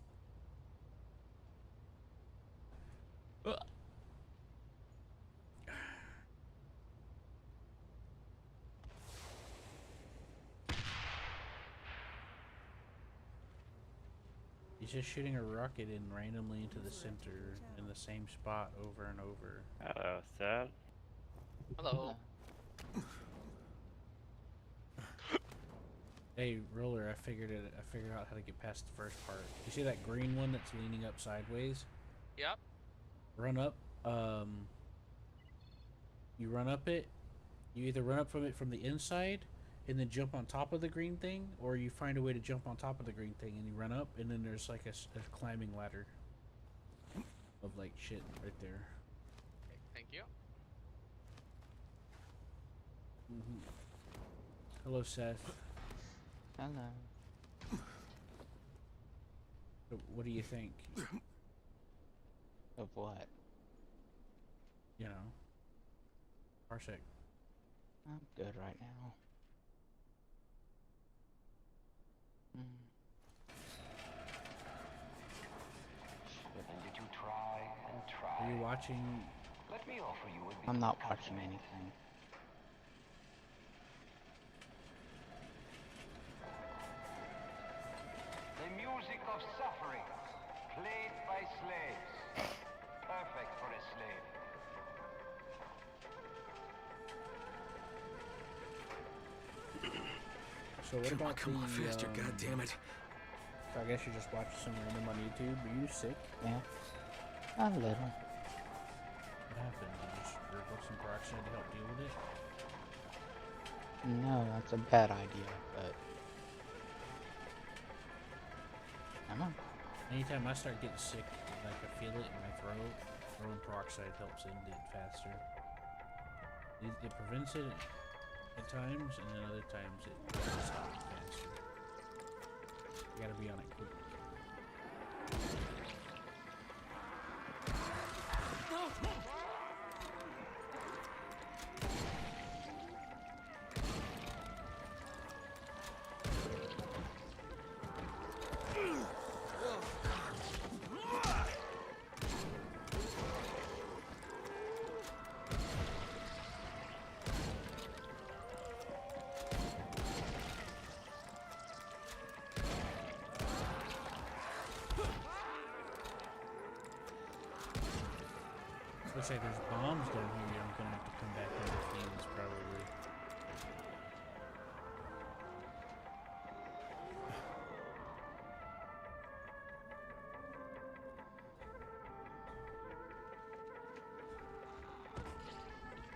He's just shooting a rocket in randomly into the center in the same spot over and over. Hello, Seth. Hello. Hey, Roller, I figured out how to get past the first part. You see that green one that's leaning up sideways? Yep. Run up. You run up it. You either run up from it from the inside and then jump on top of the green thing, or you find a way to jump on top of the green thing and you run up, and then there's like a climbing ladder of like shit right there. Okay, thank you. Hello, Seth. Hello. So what do you think? Of what? You know, Parsec. I'm good right now. And did you try and try? Are you watching? Let me offer you a bit I'm of not a watching compliment. anything. The music of suffering, played by slaves. Perfect for a slave. So what about Come on, faster, goddammit. So I guess you're just watching some random on YouTube. Are you sick? Yeah. A little. What happened? Did you just gurgle some peroxide to help deal with it? No, that's a bad idea, but... Come on. Anytime I start getting sick, like I feel it in my throat, throwing peroxide helps end it faster. It prevents it at times, and then other times it stops it faster. You gotta be on it quick. Looks like there's bombs down here. I'm gonna have to come back and defend this probably.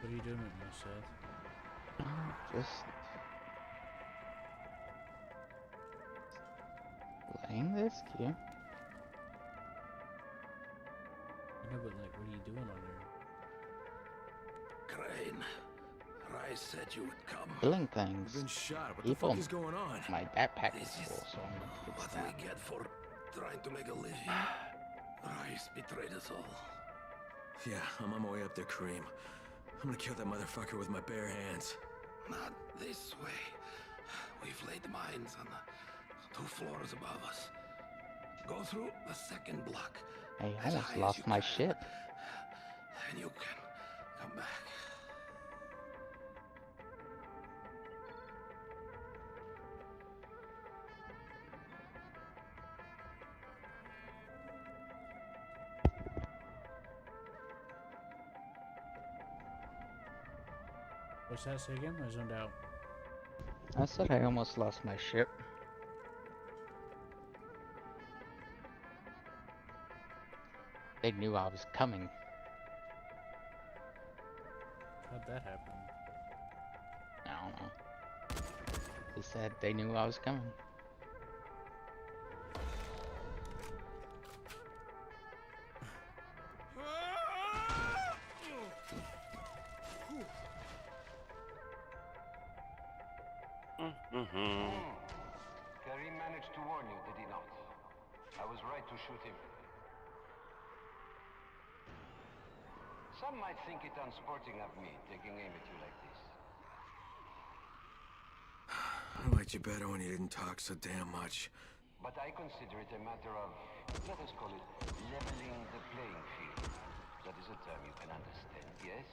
What are you doing with me, Seth? Just Crane, that's cute. I know, but like, what are you doing on there? Crane, Rice said you would come. Killing You've things. been shot. What People. the fuck is going on? My backpack is This is full, so I'm gonna get what that. we get for trying to make a living. Rice betrayed us all. Yeah, I'm on my way up there, Kareem. I'm gonna kill that motherfucker with my bare hands. Not this way. We've laid mines on the 2 floors above us. Go through the 2nd block. I as almost high as lost you my can, ship. and you can come back. What's that say again? I zoned out. I said I almost lost my ship. They knew I was coming. How'd that happen? I don't know. They said they knew I was coming. Karim managed to warn you, did he not? I was right to shoot him. Some might think it unsporting of me, taking aim at you like this. I liked you better when you didn't talk so damn much. But I consider it a matter of, let us call it, leveling the playing field. That is a term you can understand, yes?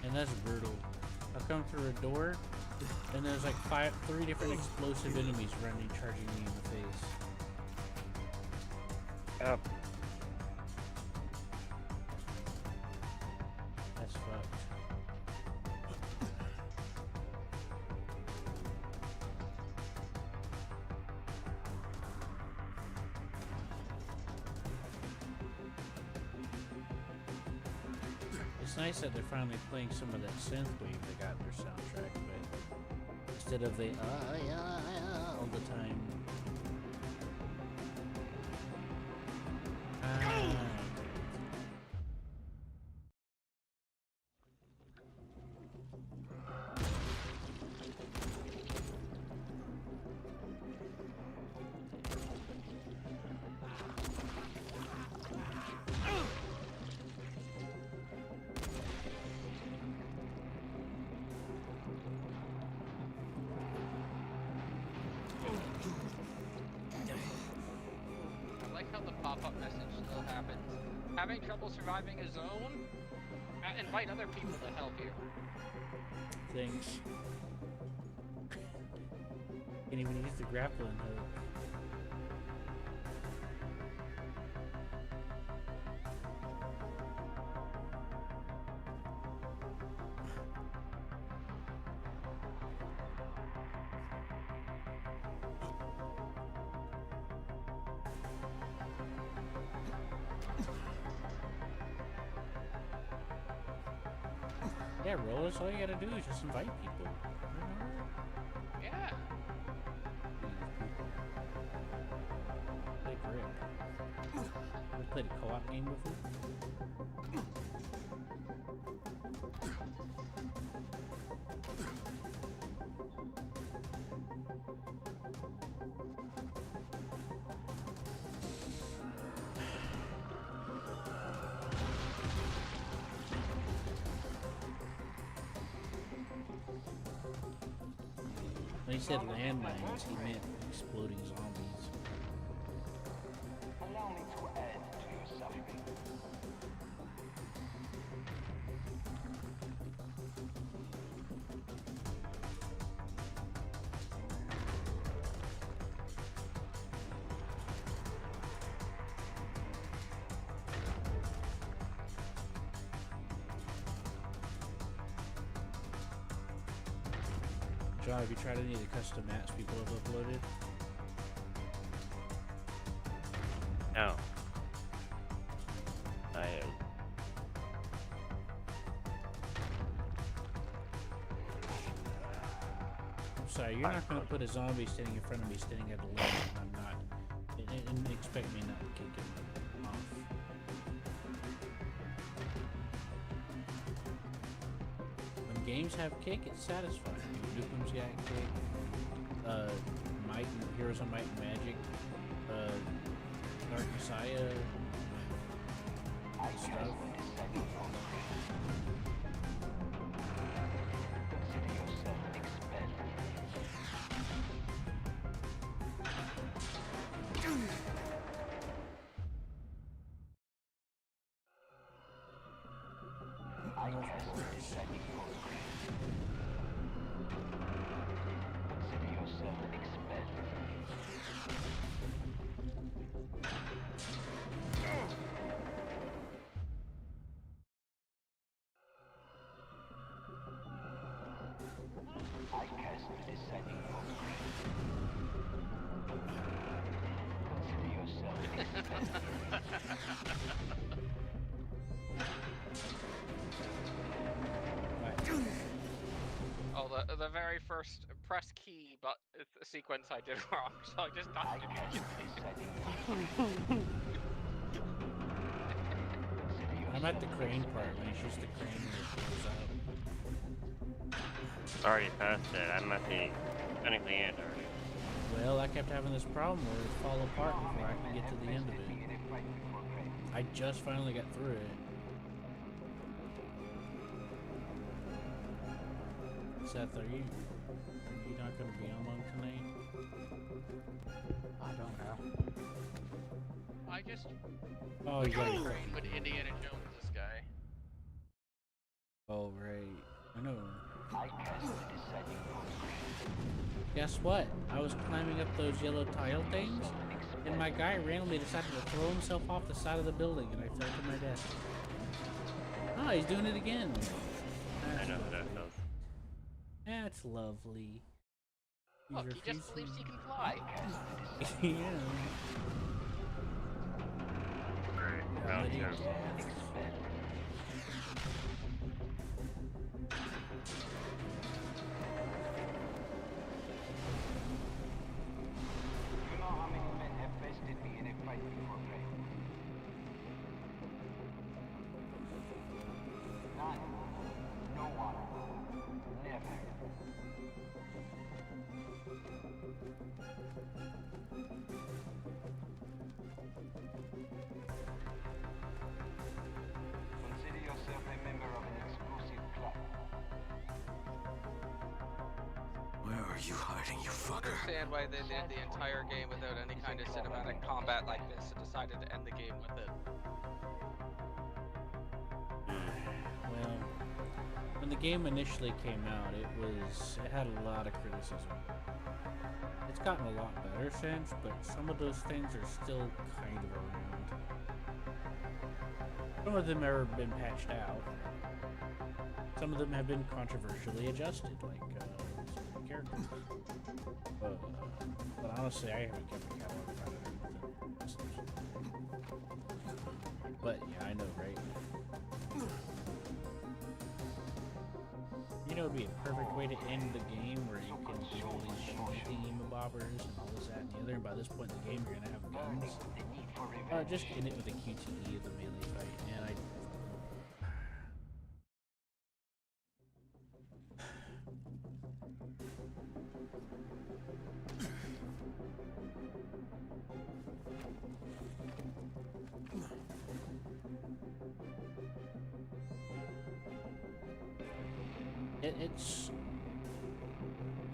And that's brutal. I come through a door, and there's like 3 different explosive enemies running, charging me in the face. Up. That's fucked. It's nice that they're finally playing some of that synth wave they got in their soundtrack, but instead of the all the time. happens. Having trouble surviving a zone? Invite other people to help you. Thanks. Can't even use the grappling hook. Yeah, Rollers, all you gotta do is just invite people. Yeah. Play grip. We played a co-op game before? When he said landmines, he meant exploding zombies. Allow me to add to your suffering. John, have you tried any of the custom maps people have uploaded? No. I'm sorry, you're not going to put a zombie standing in front of me standing at a limit and I'm not. And expect me not to kick him off. When games have kick, it's satisfying. Nukem's got kick. Heroes of Might and Magic. Dark Messiah. Stuff. Oh, the very first press key but sequence I did wrong, so I just died immediately. I'm at the crane part when it's just the crane when it blows up. Already past it. I'm at the technically end already. Well, I kept having this problem where it fall apart before I can get to the end of it. I just finally got through it. Seth, are you not going to be on long tonight? I don't know. I just Oh, you got it. with Indiana Jones, this guy. Oh, right. I know. Guess what? I was climbing up those yellow tile things, and my guy randomly decided to throw himself off the side of the building, and I fell to my death. Oh, he's doing it again. I know who that feels. That's lovely. He's Look, he just believes he can fly. Yeah. Great. Bloody Yeah. death. You know how many men have bested me in a fight before, Craig? None. No one. Never. you hiding, you fucker? Understand why they did the entire game without any kind of cinematic combat like this and decided to end the game with it. Well, when the game initially came out, it had a lot of criticism. It's gotten a lot better since, but some of those things are still kind of around. Some of them have been patched out. Some of them have been controversially adjusted, like certain characters. But honestly, I haven't kept a catalog of everything. But yeah, I know, right? You know, it'd be a perfect way to end the game where you can do all these thingamabobbers and all this, that, and the other, and by this point in the game you're gonna have guns. Just end it with a QTE of the melee fight, and it's,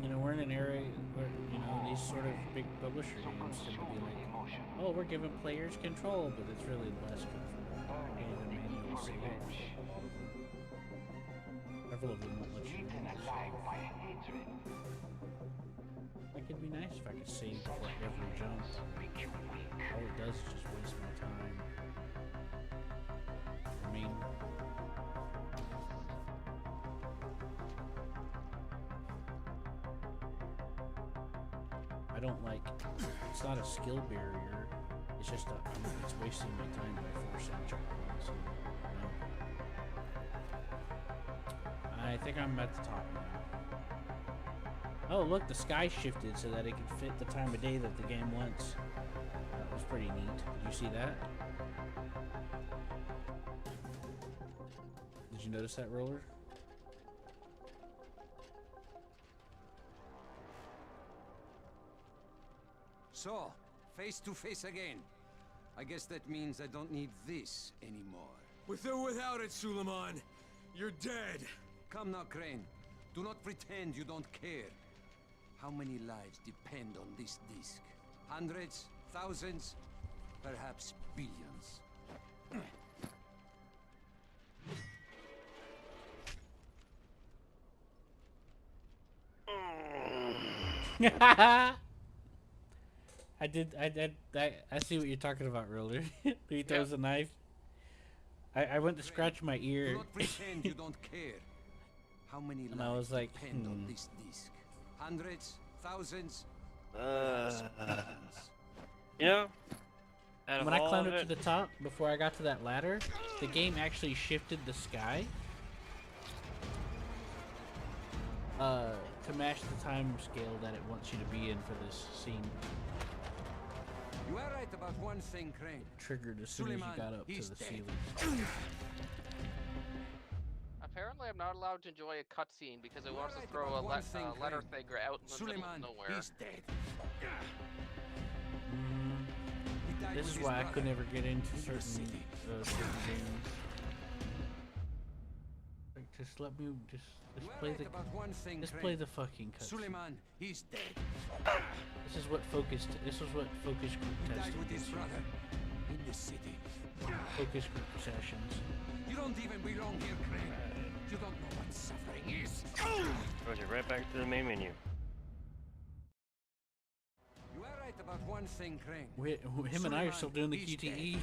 you know, we're in an area where, you know, these sort of big publisher games tend to be like, oh, we're giving players control, but it's really less control. You can't even manually see it. Several of them won't let you in. Like, it'd be nice if I could save before every jump. All it does is just waste my time. I mean, I don't like, it's not a skill barrier, it's just it's wasting my time by forcing checkpoints, you know? I think I'm at the top now. Oh look, the sky shifted so that it could fit the time of day that the game wants. That was pretty neat. Did you see that? Did you notice that, Roller? So, face to face again. I guess that means I don't need this anymore. With or without it, Suleiman, you're dead. Come now, Crane. Do not pretend you don't care. How many lives depend on this disc? Hundreds? Thousands? Perhaps billions. I see what you're talking about, Roller. He throws a knife. I went to scratch my ear. Do not pretend you don't care. How many And I was lives like, depend on this disc? Hundreds? Thousands? You know, When I climbed up to the top, before I got to that ladder, the game actually shifted the sky to match the time scale that it wants you to be in for this scene. You are right about one thing, Crane. Triggered as soon as you got up to the ceiling. Apparently, I'm not allowed to enjoy a cutscene because it wants to throw a letter figure out in the middle of nowhere. He's dead. This is why I could never get into certain games. Like, just let me just play the fucking cutscene. Suleiman, he's dead. This is what focus group testing is. In the city. Focus group sessions. You don't even belong here, Crane. You don't know what suffering is. Goes you right back to the main menu. You are right about one thing, Crane. Him and I are still doing the QTE.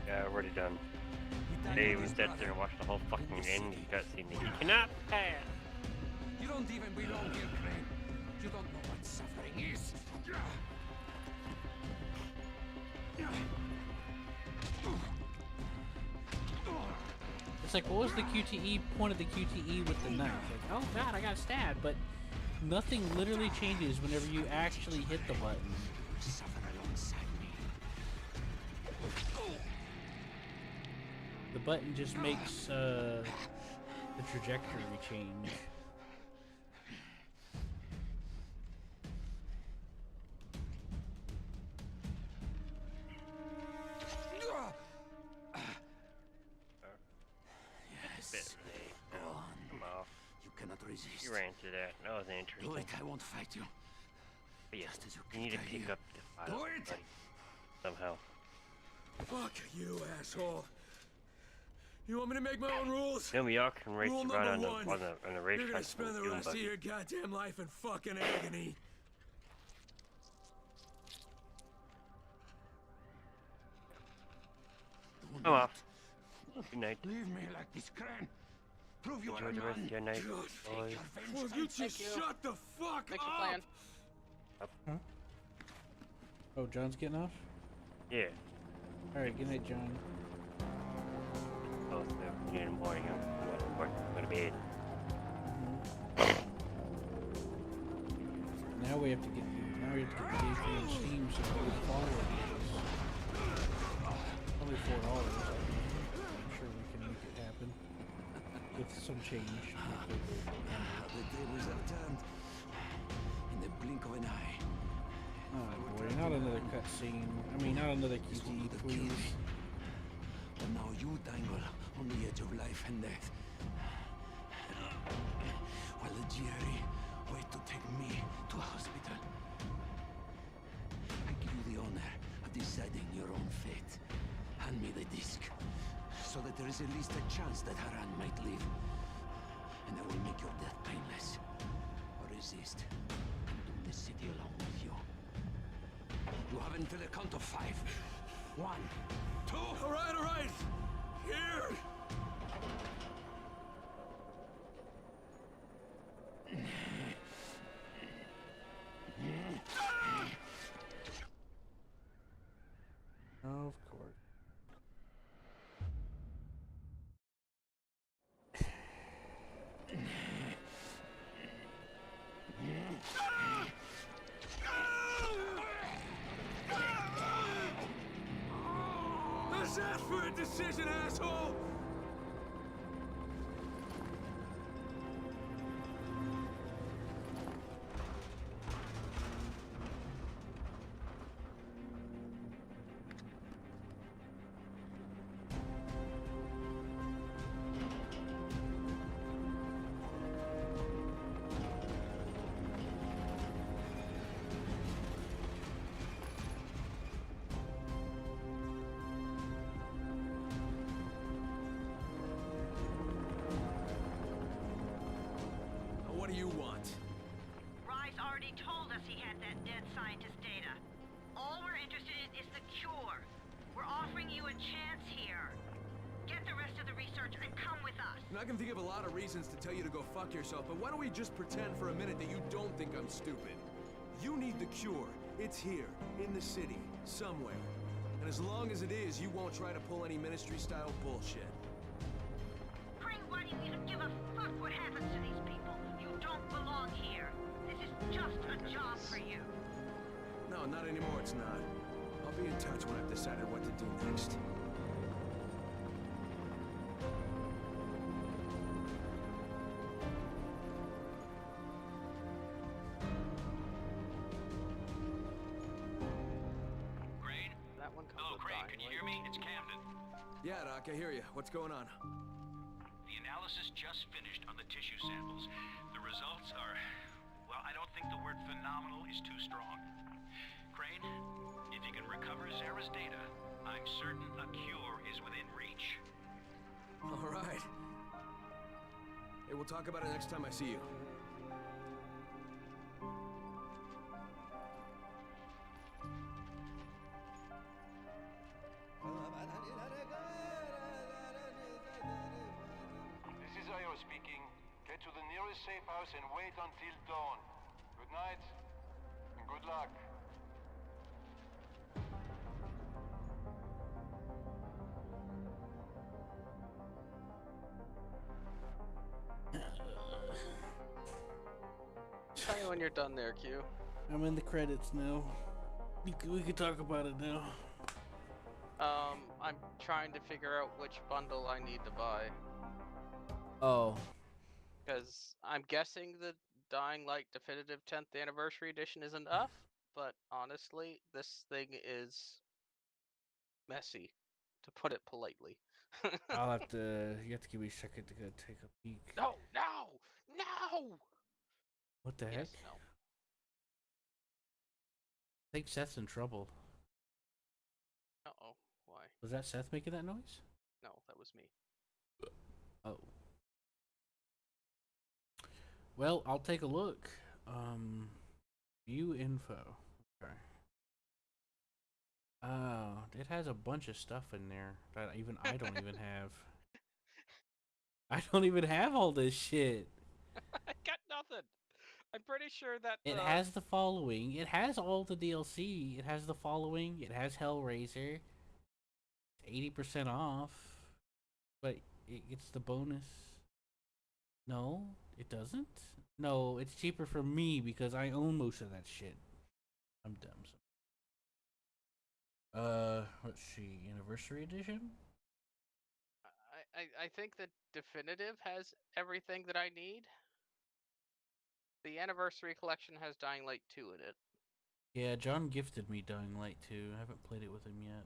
Yeah, already done. Dave was dead there and watched the whole fucking end cutscene. He cannot pass. You don't even belong here, Crane. You don't know what suffering is. It's like, what was the QTE point of the QTE with the knife? Like, oh god, I got stabbed, but nothing literally changes whenever you actually hit the button. The button just makes the trajectory change. resist. You ran through that. That was Do interesting. it, I won't fight you. But yeah, Just as you you need to clicked pick here. up the file, Do it! buddy. Somehow. Fuck you, asshole. You want me to make my own rules? No, y'all can race Rule around number on one. the You're racetrack gonna with spend the Doom rest of buggy. your goddamn life in fucking agony. I'm off. Good night. Leave me like this, Crane. Prove you are Enjoy a the rest man. of your night, God. boys. Will you just you. shut the fuck Makes a up? plan. Oh, John's getting off? Yeah. Alright, good night, John. Oh, so in the morning, I'm going to bed. Now we have to get the game on Steam so we can follow it. Probably $4. I'm sure we can make it happen. With some change. The tables are turned. In the blink of an eye. Oh boy, not another cutscene. I mean, not another QTE, please. But now you dangle on the edge of life and death. While the GRE wait to take me to a hospital. I give you the honor of deciding your own fate. Hand me the disc, so that there is at least a chance that Haran might live. And I will make your death painless. Or resist, and doom the city along with you. You have until the count of 5. 1, 2. All right. Here. Of course. Let's ask for a decision, asshole. What do you want? Rise already told us he had that dead scientist data. All we're interested in is the cure. We're offering you a chance here. Get the rest of the research and come with us. And I can think of a lot of reasons to tell you to go fuck yourself, but why don't we just pretend for a minute that you don't think I'm stupid? You need the cure. It's here, in the city, somewhere. And as long as it is, you won't try to pull any ministry-style bullshit. Pring, why do you even give a fuck what happens to these people? You don't belong here. This is just a job for you. No, not anymore, it's not. I'll be in touch when I've decided what to do next. Crane? That one comes Hello, with Crane. dying Can you light. hear me? It's Camden. Yeah, Doc, I hear you. What's going on? The analysis just finished on the tissue samples. The results are... well, I don't think the word phenomenal is too strong. Crane, if you can recover Zara's data, I'm certain a cure is within reach. All right. Hey, we'll talk about it next time I see you. This is Io speaking. Get to the nearest safe house and wait until dawn. Good night, and good luck. Tell me when you're done there, Q. I'm in the credits now. We could talk about it now. I'm trying to figure out which bundle I need to buy. Oh. Because I'm guessing the Dying Light Definitive 10th Anniversary Edition is enough, but honestly, this thing is messy, to put it politely. I'll have to. You have to give me a second to go take a peek. No, no, No! What the heck? Yes, no. I think Seth's in trouble. Uh-oh. Why? Was that Seth making that noise? No, that was me. Oh. Well, I'll take a look. View info. Okay. Oh, it has a bunch of stuff in there that even I don't even have. I don't even have all this shit. I got nothing. I'm pretty sure that It has the following. It has all the DLC. It has the following. It has Hellraiser. 80% off. But it gets the bonus. No, it doesn't. No, it's cheaper for me because I own most of that shit. I'm dumb. Let's see. Anniversary edition? I think the definitive has everything that I need. The anniversary collection has Dying Light 2 in it. Yeah, John gifted me Dying Light 2. I haven't played it with him yet.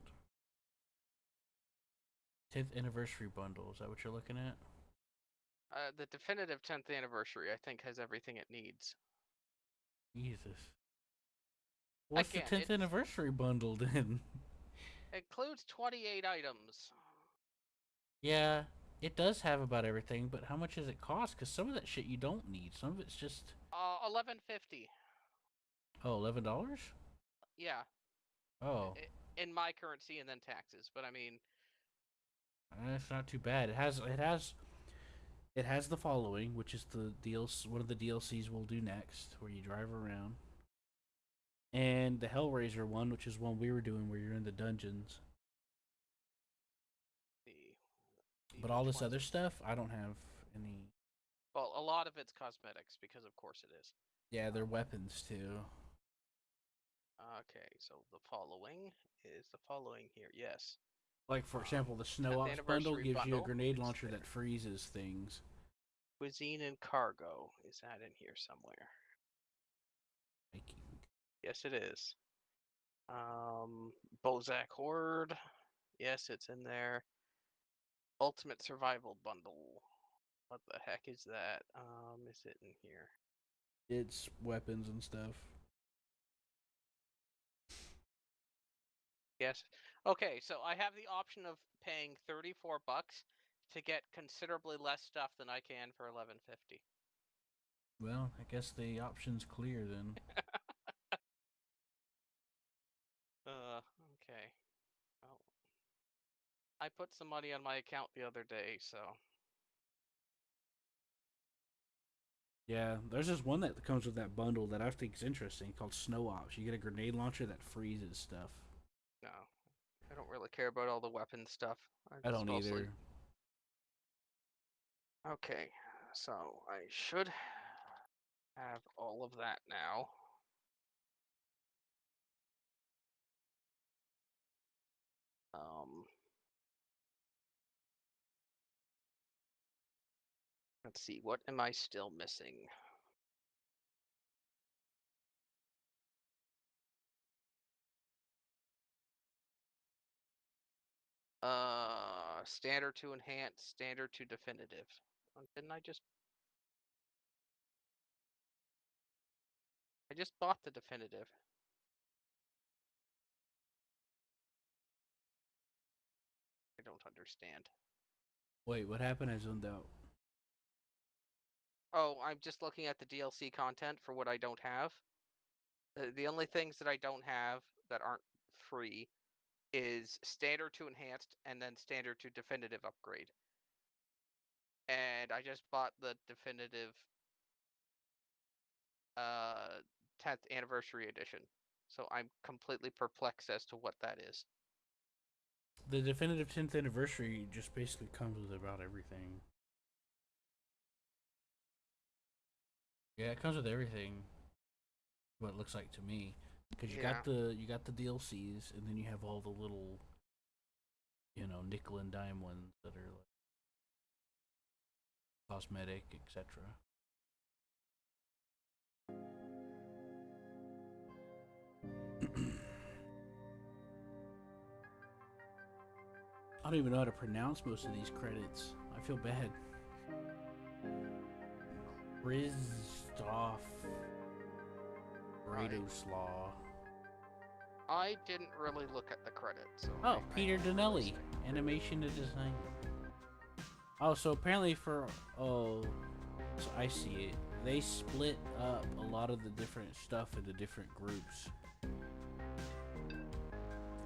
10th anniversary bundle. Is that what you're looking at? The definitive 10th anniversary, I think, has everything it needs. Jesus. What's Again, the 10th anniversary bundle then? It includes 28 items. Yeah, it does have about everything, but how much does it cost? Because some of that shit you don't need. Some of it's just... $11.50. Oh, $11? Yeah. Oh. In my currency and then taxes, but I mean... It's not too bad. It has the following, which is the DLC, one of the DLCs we'll do next, where you drive around. And the Hellraiser one, which is one we were doing where you're in the dungeons. But all this other stuff, I don't have any. Well, a lot of it's cosmetics, because of course it is. Yeah, they're weapons too. Okay, so the following is the following here, yes. Like, for example, the Snow Ops bundle gives you a grenade launcher that freezes things. Cuisine and cargo. Is that in here somewhere? Making. Yes, it is. Bozak Horde. Yes, it's in there. Ultimate Survival Bundle. What the heck is that? Is it in here? It's weapons and stuff. Yes. Okay, so I have the option of paying $34 to get considerably less stuff than I can for $11.50. Well, I guess the option's clear then. Okay. Well, I put some money on my account the other day, so... Yeah, there's this one that comes with that bundle that I think is interesting called Snow Ops. You get a grenade launcher that freezes stuff. No, I don't really care about all the weapon stuff. I don't either. Okay, so I should have all of that now. Let's see, what am I still missing? Standard to enhanced, standard to definitive. Didn't I just bought the definitive. I don't understand. Wait, what happened? I zoned out. Oh, I'm just looking at the DLC content for what I don't have. The only things that I don't have that aren't free is standard to enhanced and then standard to definitive upgrade. And I just bought the definitive 10th anniversary edition. So I'm completely perplexed as to what that is. The definitive 10th anniversary just basically comes with about everything. Yeah, it comes with everything. What it looks like to me, because you got the DLCs, and then you have all the little, nickel and dime ones that are like cosmetic, etc. I don't even know how to pronounce most of these credits. I feel bad. Christoph Radoslaw. I didn't really look at the credits. So Oh, Peter Donnelly, animation and design. Oh, so apparently so I see it. They split up a lot of the different stuff into different groups.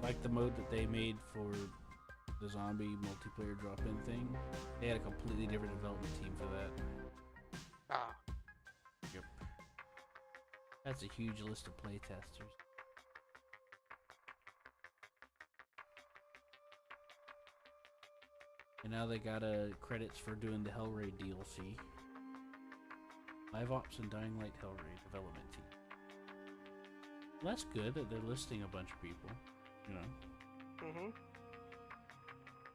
Like the mode that they made for the zombie multiplayer drop-in thing, they had a completely different development team for that. Ah. Yep. That's a huge list of playtesters. And now they got credits for doing the Hellraid DLC. Live Ops and Dying Light Hellraid development team. Well, that's good that they're listing a bunch of people, you know. Mm-hmm.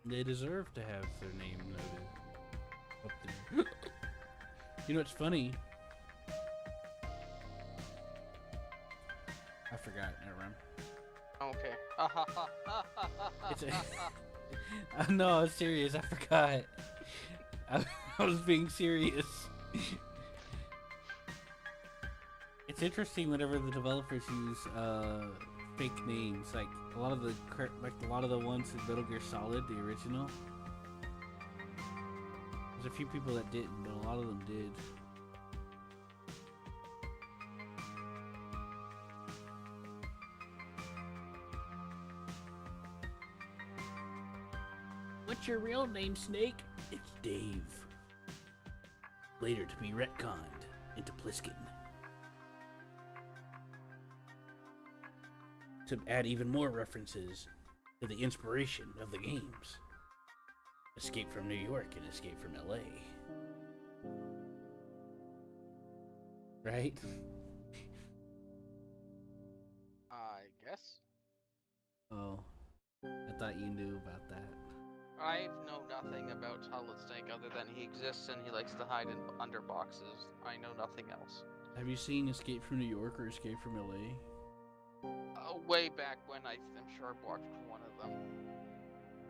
They deserve to have their name noted up there. You know what's funny? I forgot. Never mind. Okay. It's no, I was serious. I forgot. I was being serious. It's interesting whenever the developers use fake names. Like a lot of the ones in Metal Gear Solid, the original. There's a few people that didn't, but a lot of them did. What's your real name, Snake? It's Dave. Later to be retconned into Pliskin. To add even more references to the inspiration of the games. Escape from New York and Escape from LA. Right? I guess. Oh. I thought you knew about that. I know nothing about Solid Snake other than he exists and he likes to hide in under boxes. I know nothing else. Have you seen Escape from New York or Escape from LA? Way back when I'm sure I watched one of them.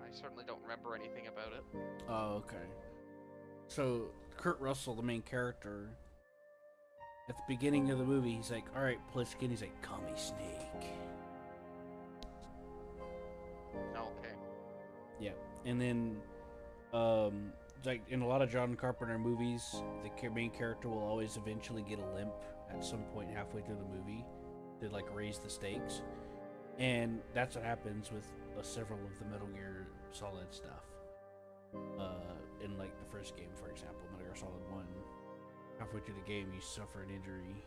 I certainly don't remember anything about it. Oh, okay. So, Kurt Russell, the main character, at the beginning of the movie, he's like, alright, Pliskin, he's like, call me Snake. Okay. Yeah, and then, like in a lot of John Carpenter movies, the main character will always eventually get a limp at some point halfway through the movie to like raise the stakes, and that's what happens with several of the Metal Gear Solid stuff. In like the first game, for example, Metal Gear Solid 1, halfway through the game, you suffer an injury.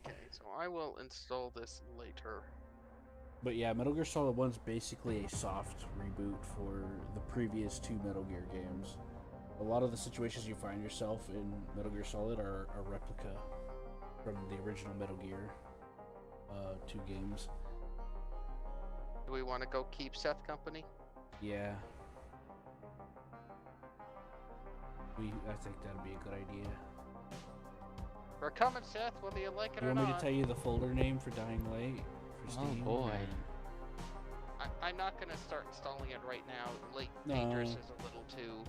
Okay, so I will install this later. But yeah, Metal Gear Solid 1's basically a soft reboot for the previous two Metal Gear games. A lot of the situations you find yourself in Metal Gear Solid are a replica from the original Metal Gear 2 games. Do we want to go keep Seth company? Yeah. I think that'd be a good idea. We're coming, Seth, whether you like it You or want me not. to tell you the folder name for Dying Light? For Steam? Oh boy. I'm not going to start installing it right now. Late No. Dangerous is a little too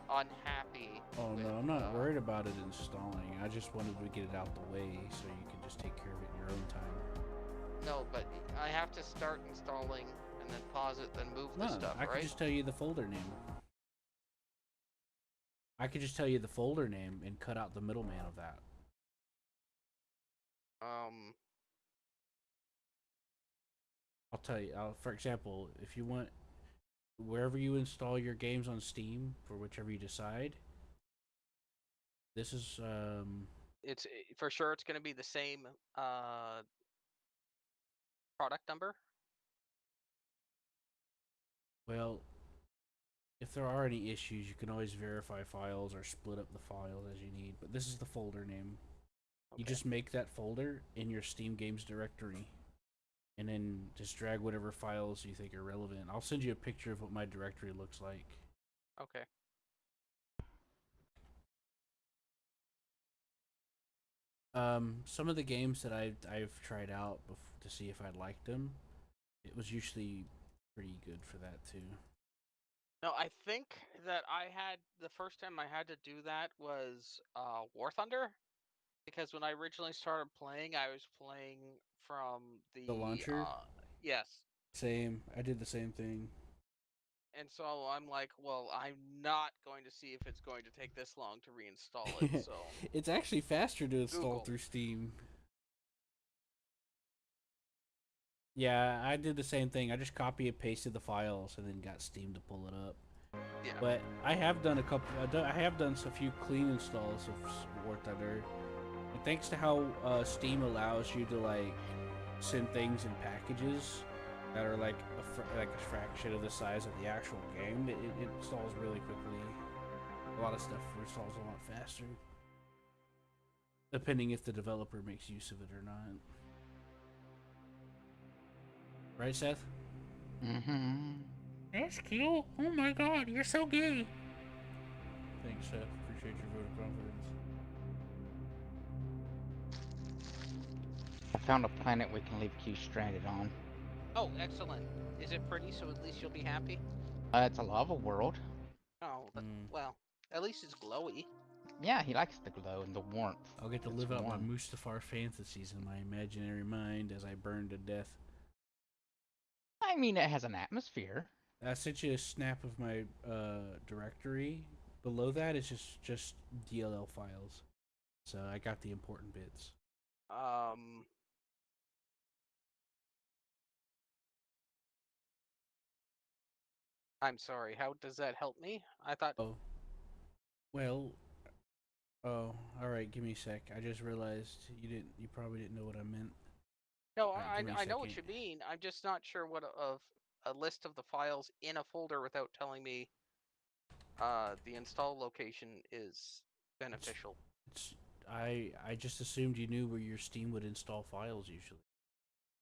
unhappy. Oh with, no, I'm not worried about it installing. I just wanted to get it out the way so you can just take care of it in your own time. No, but I have to start installing and then pause it, then move the stuff, I right? could just tell you the folder name. I could just tell you the folder name and cut out the middleman of that. I'll tell you. For example, if you want, wherever you install your games on Steam, for whichever you decide, this is It's for sure it's going to be the same product number. well, if there are any issues, you can always verify files or split up the files as you need. But this is the folder name. You just make that folder in your Steam Games directory, and then just drag whatever files you think are relevant. I'll send you a picture of what my directory looks like. Okay. Some of the games that I've tried out to see if I liked them, it was usually pretty good for that too. No, I think that the first time I had to do that was War Thunder, because when I originally started playing, I was playing from The the launcher. yes, Same. I did the same thing. and so I'm like, well, I'm not going to see if it's going to take this long to reinstall it. So It's actually faster to install Google. through Steam. Yeah, I did the same thing. I just copy and pasted the files and then got Steam to pull it up. Yeah. But I have done a couple. I have done a few clean installs of War Thunder, and thanks to how Steam allows you to like send things in packages that are like like a fraction of the size of the actual game, it installs really quickly. A lot of stuff installs a lot faster, depending if the developer makes use of it or not. Right, Seth? Mm-hmm. That's cute. Oh my god, you're so gay. Thanks, Seth. Appreciate your vote of confidence. I found a planet we can leave Q stranded on. Oh, excellent. Is it pretty? So at least you'll be happy. It's a lava world. Oh, well, at least it's glowy. Yeah, he likes the glow and the warmth. I'll get to It's live out my warm. Mustafar fantasies in my imaginary mind as I burn to death. I mean, it has an atmosphere. I sent you a snap of my directory. Below that is just DLL files. So I got the important bits. I'm sorry. How does that help me? I thought. Oh, well. Oh, all right. Give me a sec. I just realized you didn't. You probably didn't know what I meant. No, All right, give me a I know what second. you mean. I'm just not sure what of a list of the files in a folder without telling me the install location is beneficial. It's I just assumed you knew where your Steam would install files usually.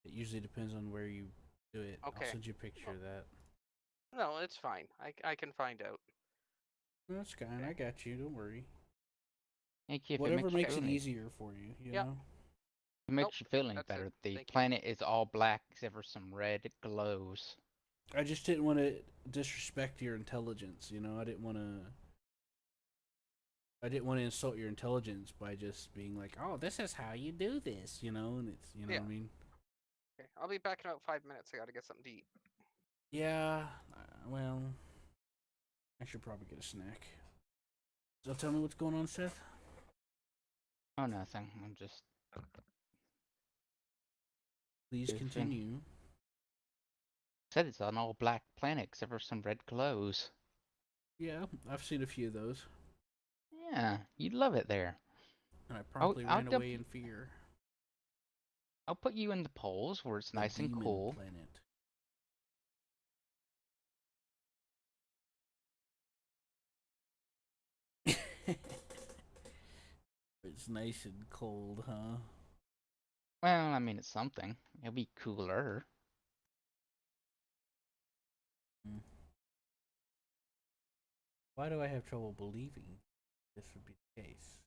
It usually depends on where you do it. I'll Okay. send you a picture of that. No, it's fine. I can find out. That's fine. Okay. I got you. Don't worry. If it Whatever makes you makes feel it any, easier for you, you Yep. know? it Nope. makes you feel any That's it. better. The Thank you. planet is all black except for some red glows. I just didn't want to disrespect your intelligence, you know? I didn't want to insult your intelligence by just being like, "Oh, this is how you do this," you know? And it's, you know Yeah. what I mean? Okay. I'll be back in about 5 minutes. I gotta get something to eat. Yeah, well, I should probably get a snack. So tell me what's going on, Seth? Oh, nothing. I'm just Please goofing. continue. Said it's an all black planet except for some red glows. Yeah, I've seen a few of those. Yeah, you'd love it there. And I promptly I'll ran dump away you. in fear. I'll put you in the poles where it's The nice and demon cool. planet. It's nice and cold, huh? Well, I mean, it's something. It'll be cooler. Why do I have trouble believing this would be the case?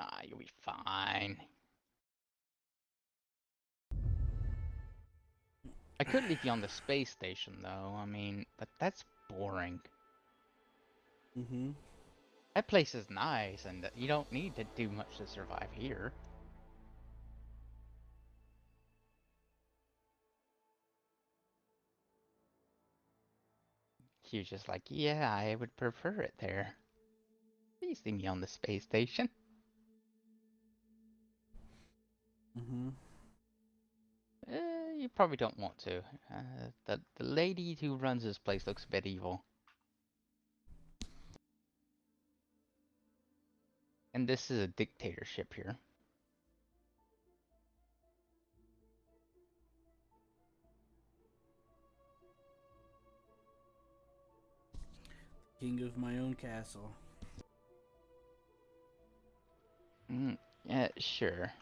Ah, you'll be fine. I could leave you on the space station, though. I mean, but that's boring. Mm-hmm. That place is nice, and you don't need to do much to survive here. He was just like, yeah, I would prefer it there. Please leave me on the space station. Mm-hmm. You probably don't want to. The lady who runs this place looks a bit evil. And this is a dictatorship here. King of my own castle. Yeah, sure.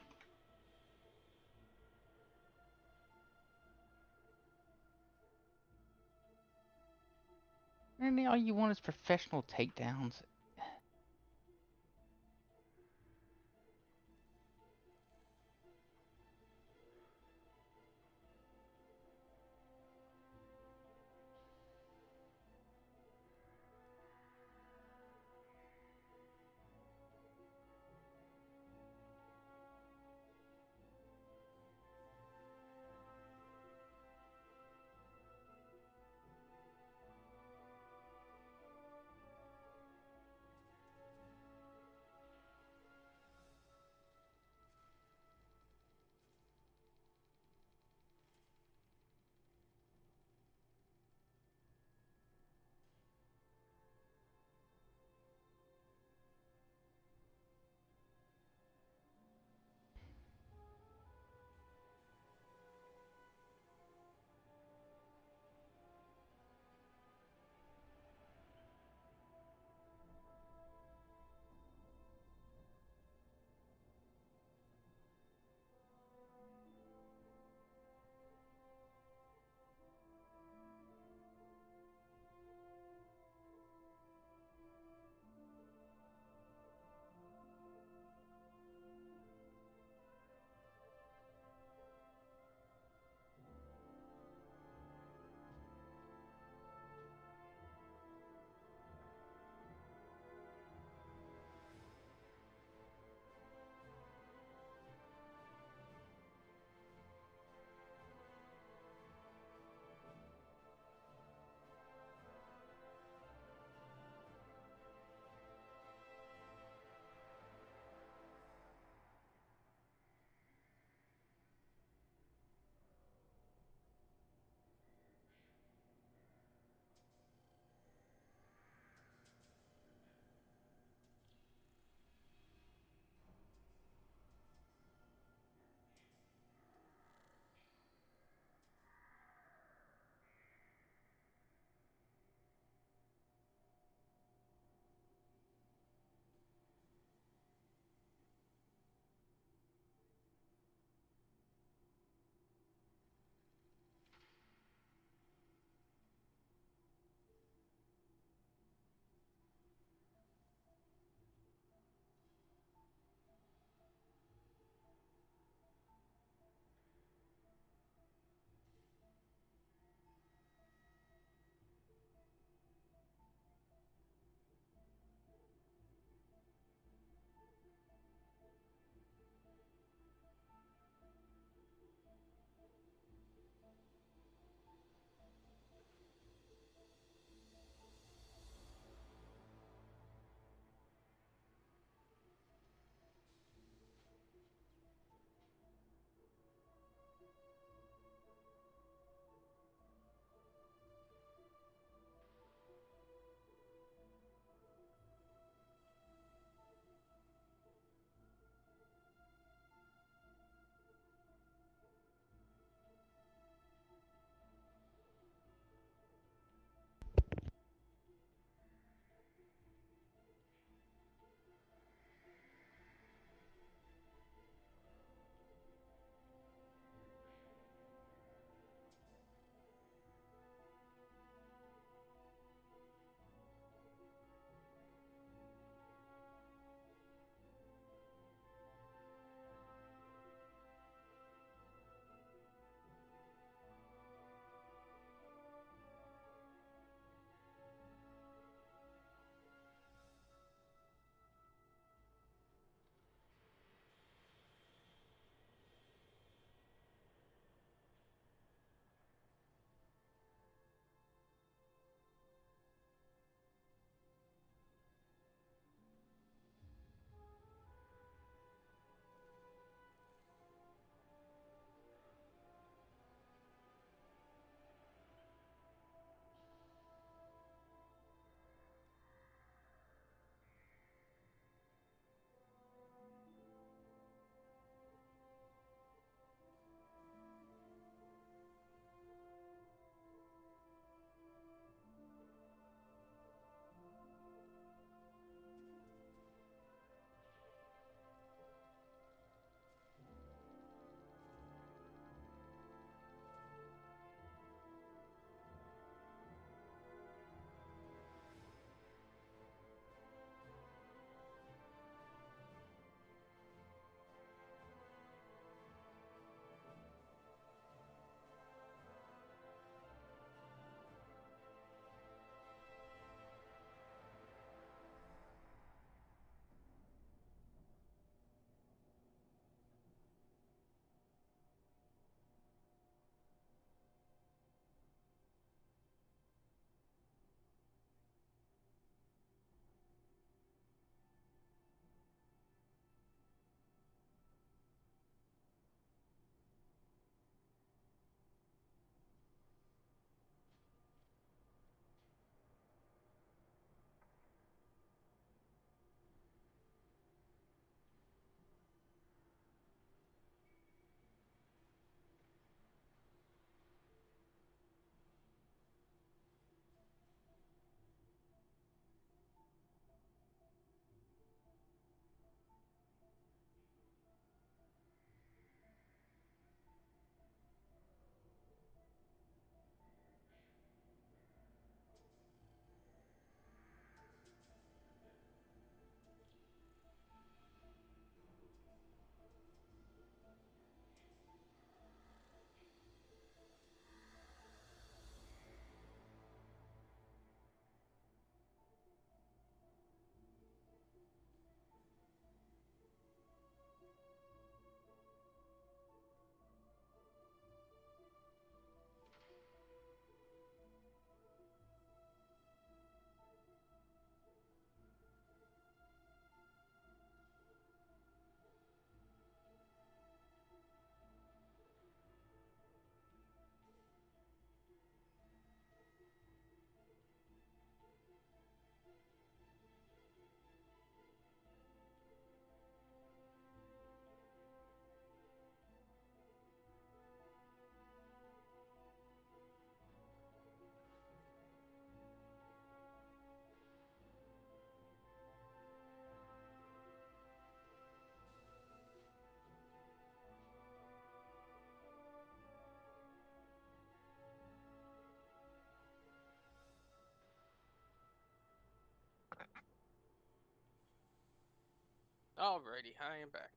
And all you want is professional takedowns. Alrighty, I am back.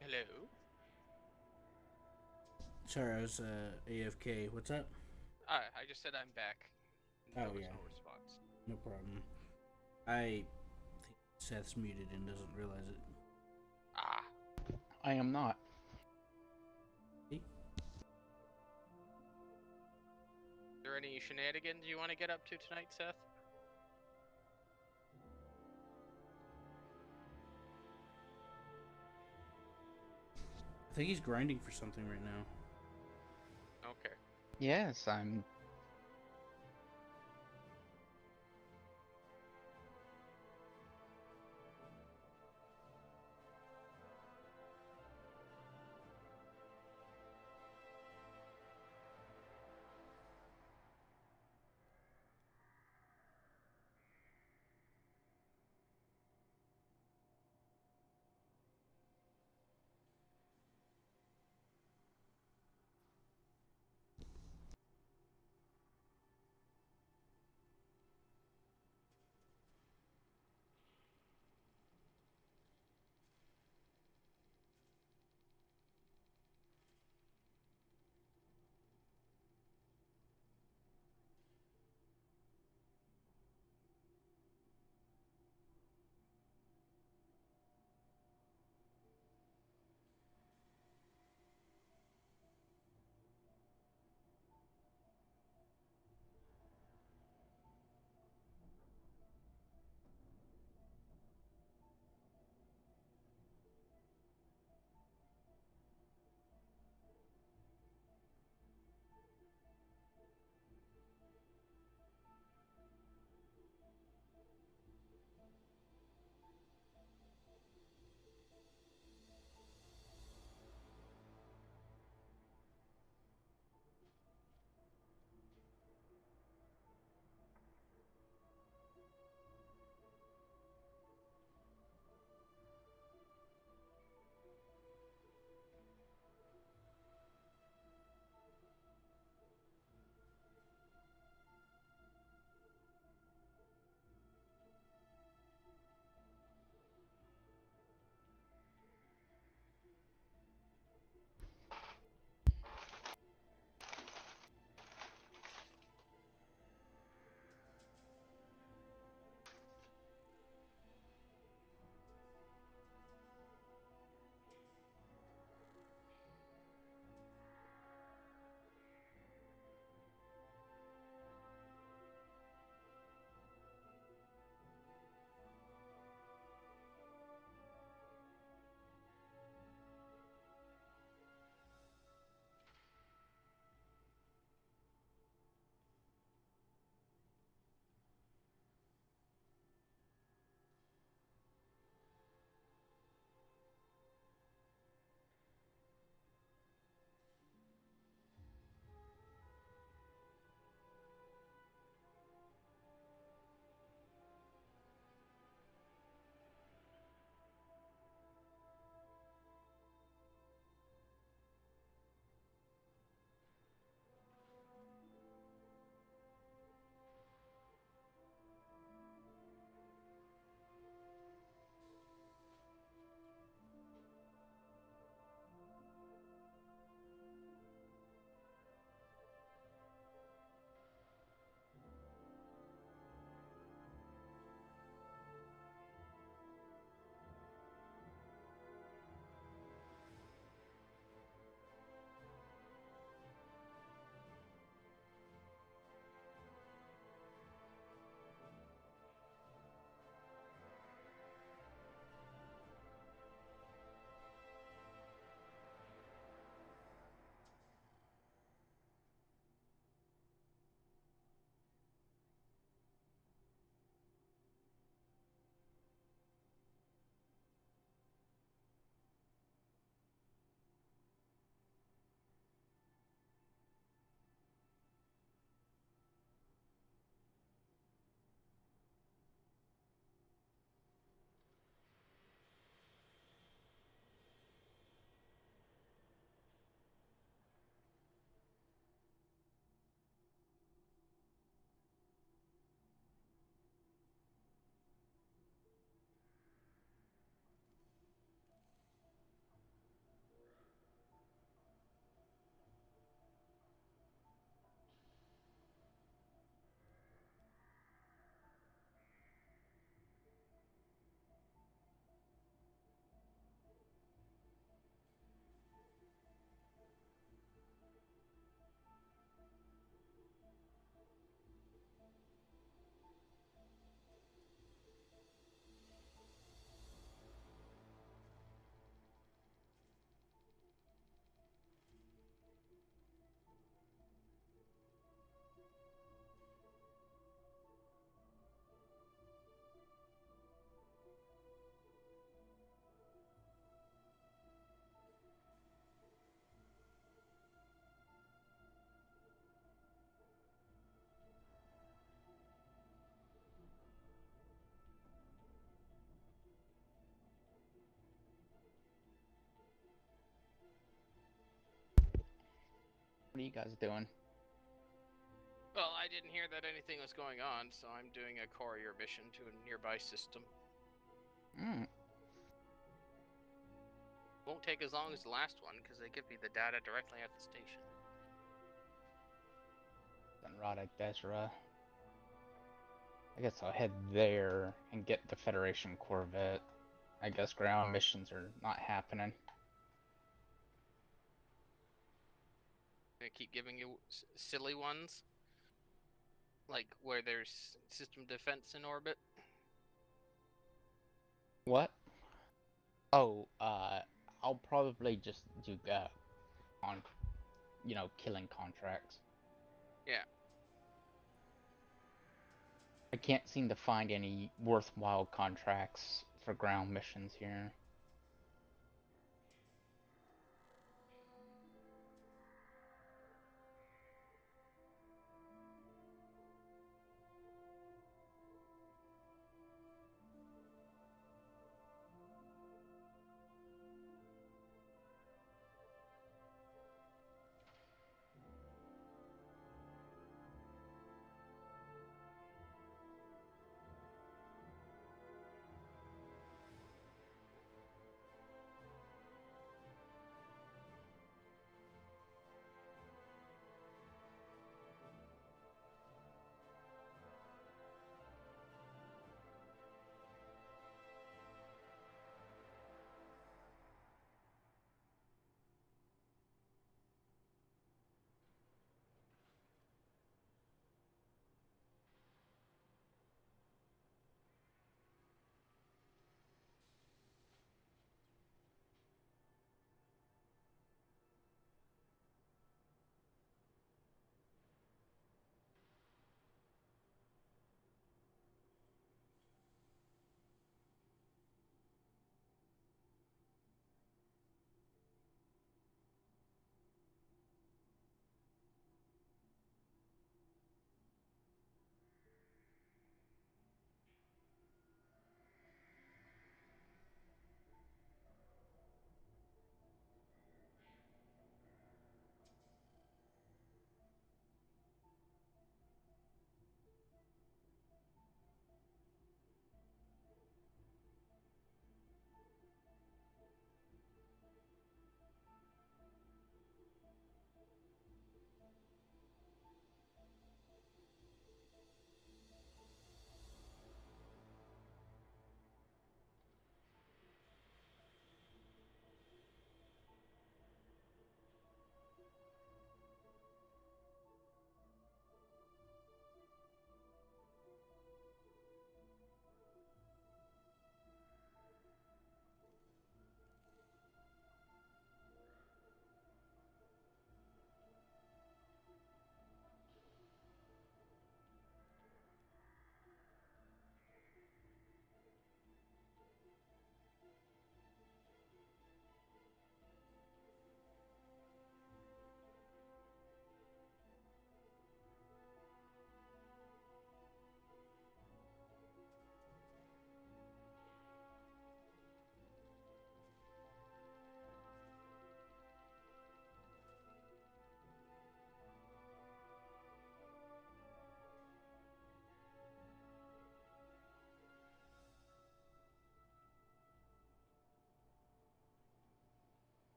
Hello? Sorry, I was AFK. What's up? I just said I'm back. There Oh, was yeah. no response. No problem. I think Seth's muted and doesn't realize it. Ah. I am not. See? Is there any shenanigans you want to get up to tonight, Seth? I think he's grinding for something right now. Okay. Yes, I'm. What are you guys doing? Well, I didn't hear that anything was going on, so I'm doing a courier mission to a nearby system. Hmm. Won't take as long as the last one, because they give me the data directly at the station. Then Rada Desra. I guess I'll head there and get the Federation Corvette. I guess ground missions are not happening. They keep giving you silly ones, like where there's system defense in orbit. What? Oh, I'll probably just do on, killing contracts. Yeah. I can't seem to find any worthwhile contracts for ground missions here.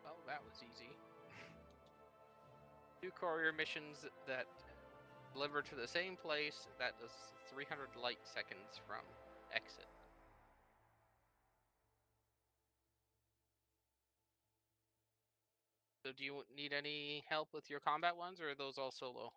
Well, that was easy. 2 courier missions that deliver to the same place. That is 300 light seconds from exit. So do you need any help with your combat ones, or are those all solo?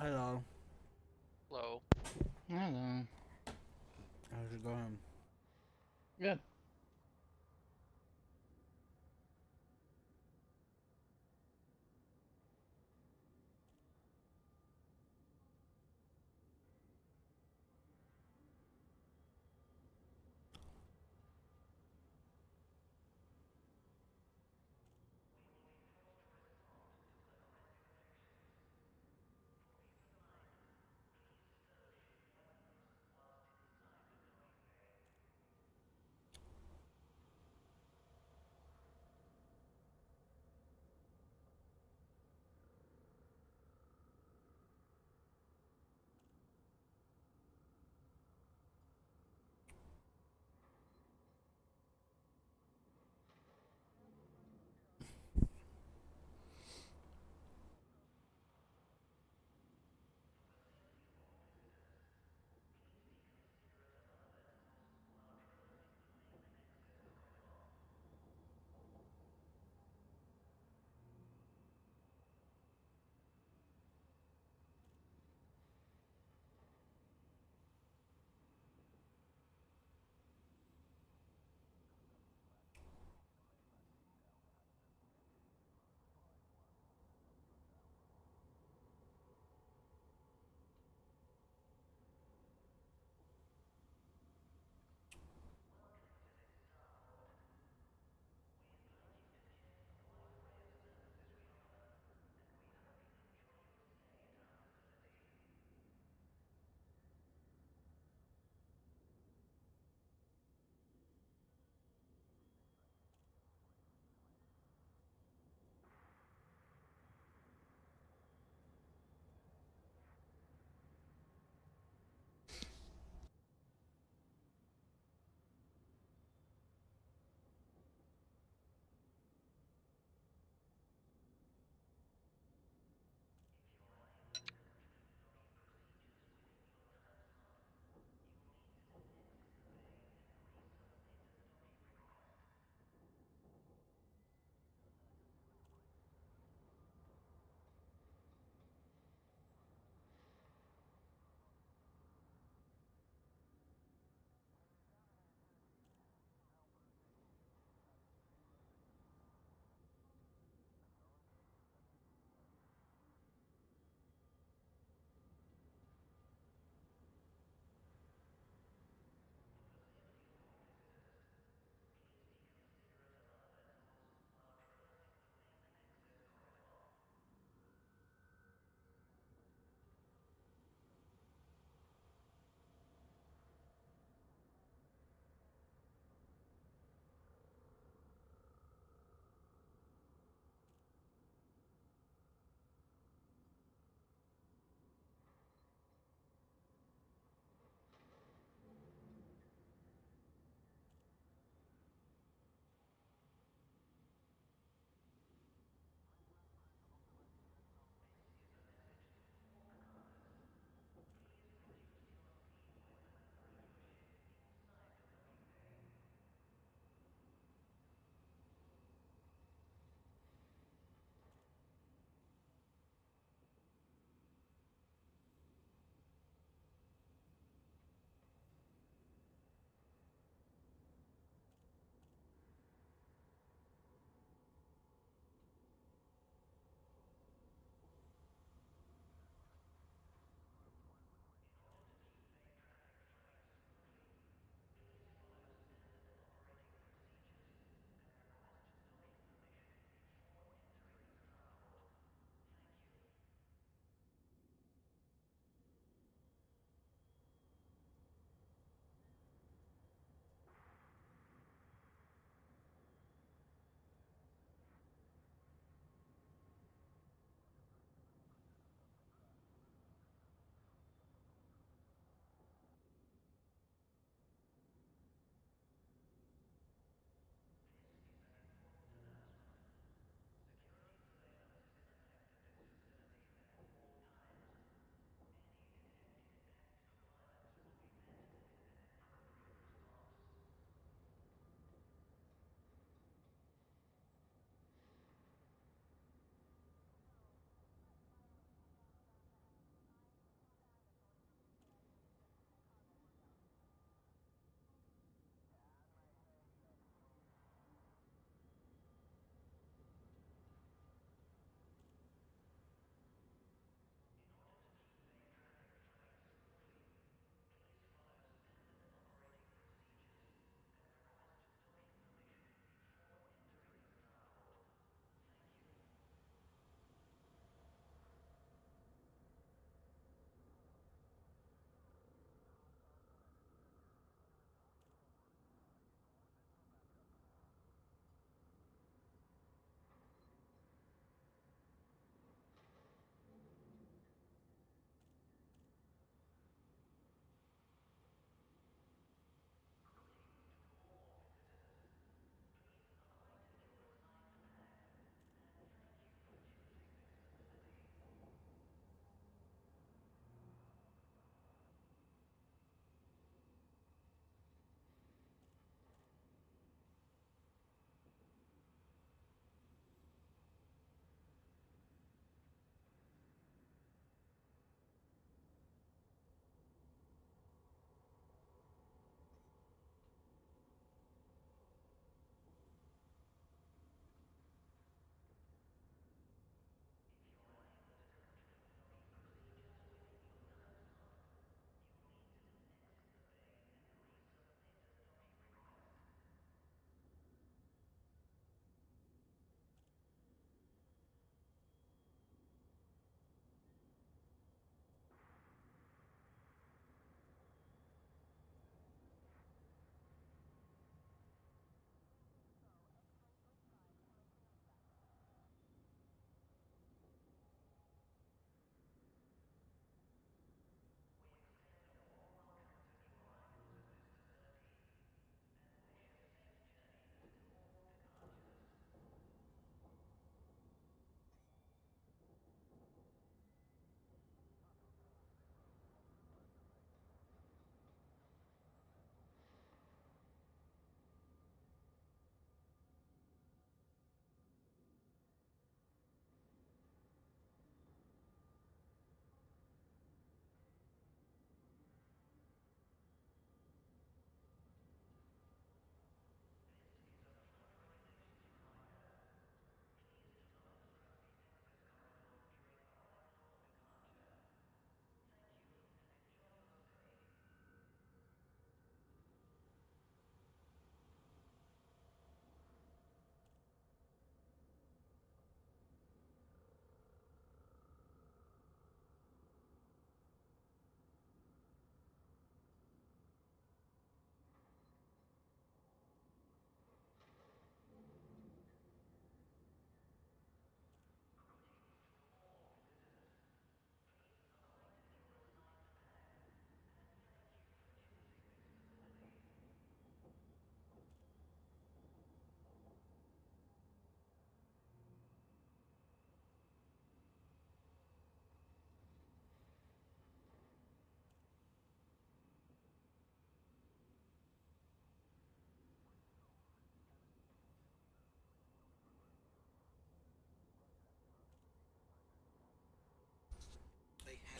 Hello. Hello. Hello. How's it going? Good.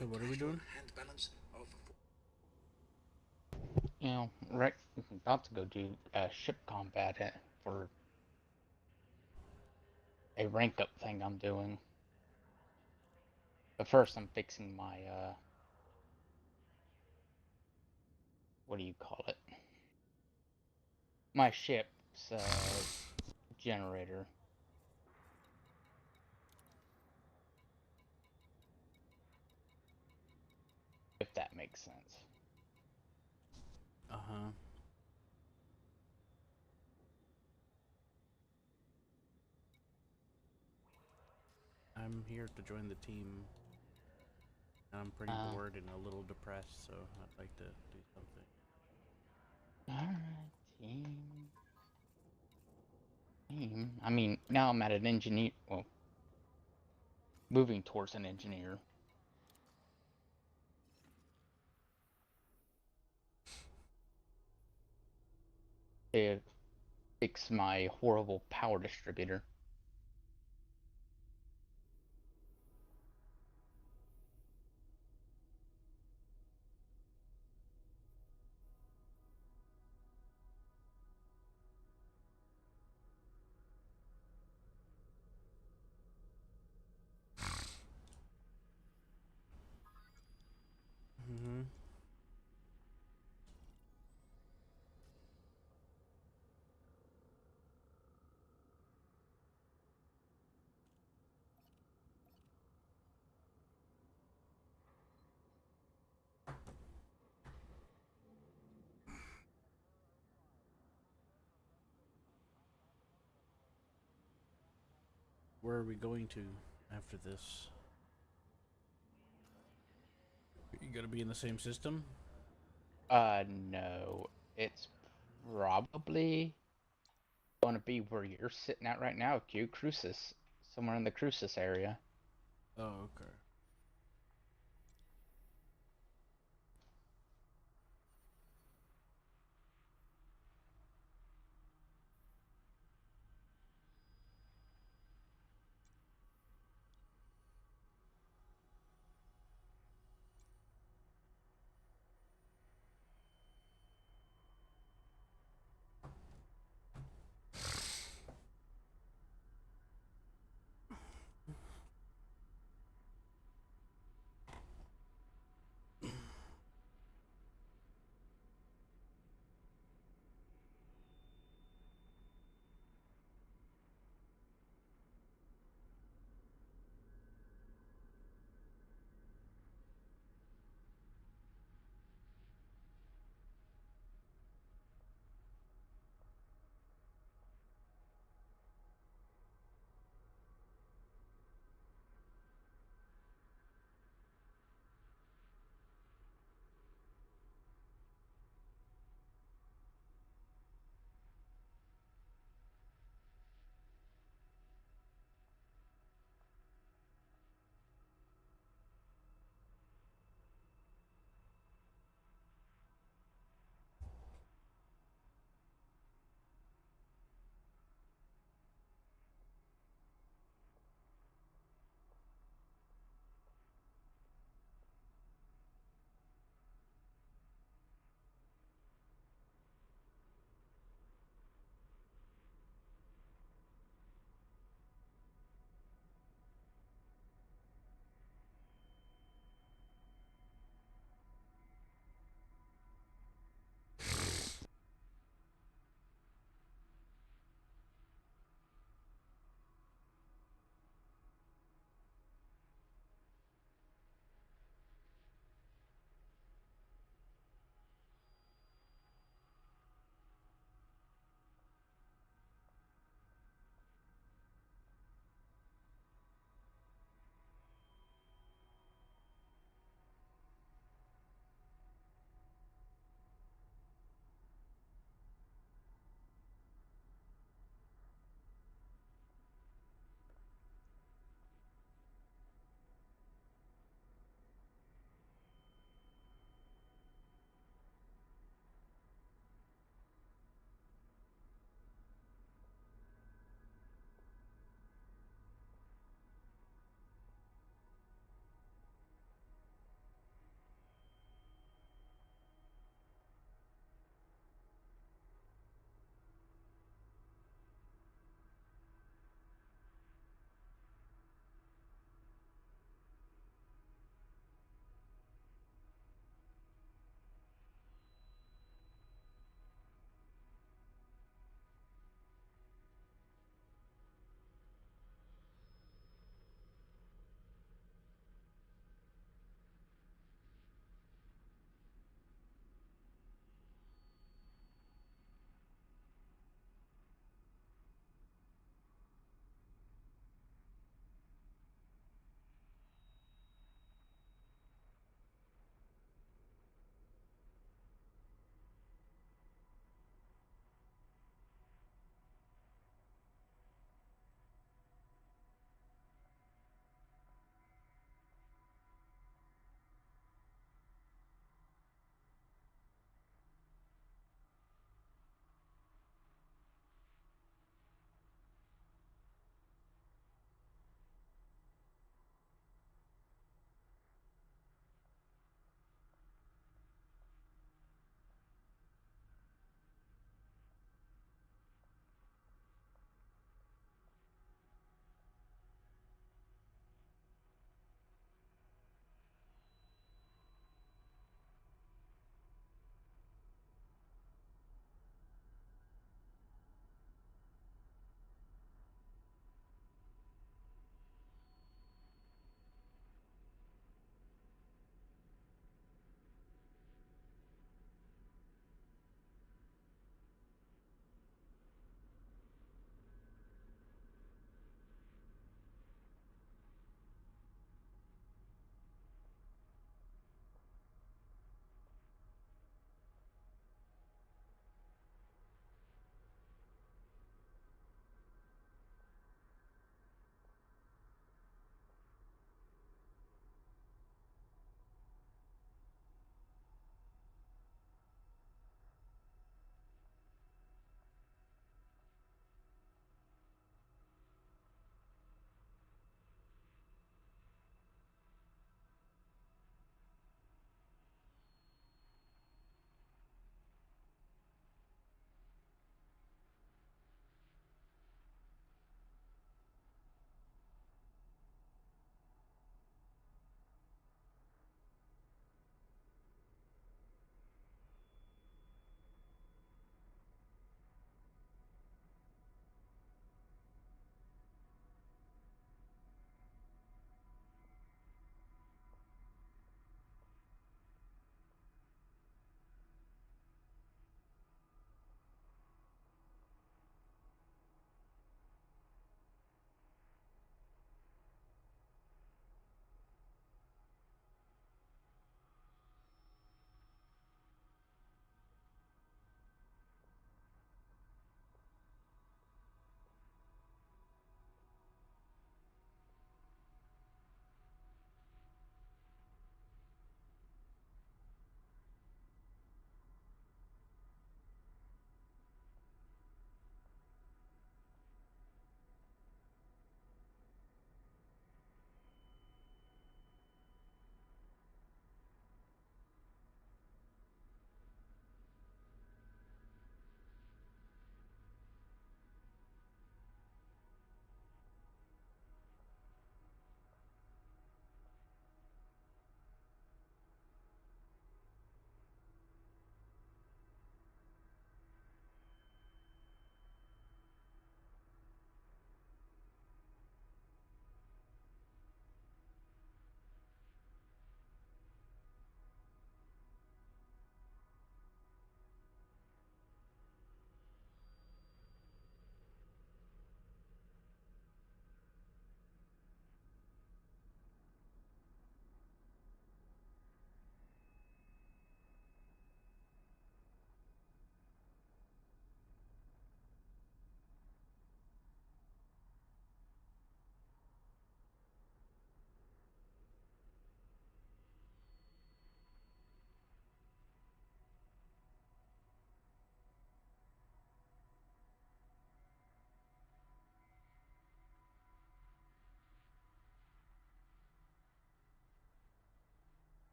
So what are we doing? Hand balance of You know, right, about to go do ship combat for a rank up thing I'm doing. But first, I'm fixing my what do you call it? My ship's generator. If that makes sense. Uh-huh. I'm here to join the team. I'm pretty bored and a little depressed, so I'd like to do something. Alright, team. I mean, now I'm at an engineer. Well, moving towards an engineer. To fix my horrible power distributor. Mm-hmm. Where are we going to after this? Are you gonna be in the same system? No. It's probably going to be where you're sitting at right now, Q. Crucis. Somewhere in the Crucis area. Oh, okay.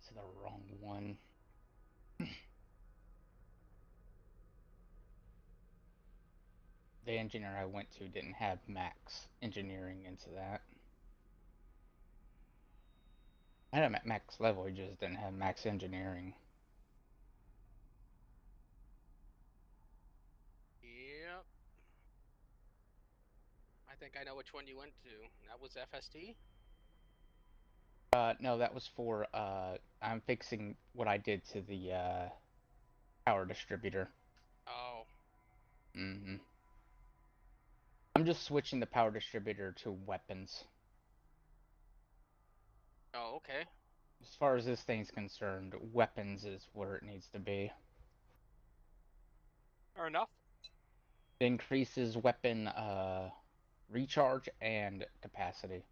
to the wrong one. The engineer I went to didn't have max engineering into that. I had him at max level, he just didn't have max engineering. Yep. I think I know which one you went to. That was FST? No, that was for, I'm fixing what I did to the, power distributor. Oh. Mm-hmm. I'm just switching the power distributor to weapons. Oh, okay. As far as this thing's concerned, weapons is where it needs to be. Fair enough. It increases weapon, recharge and capacity.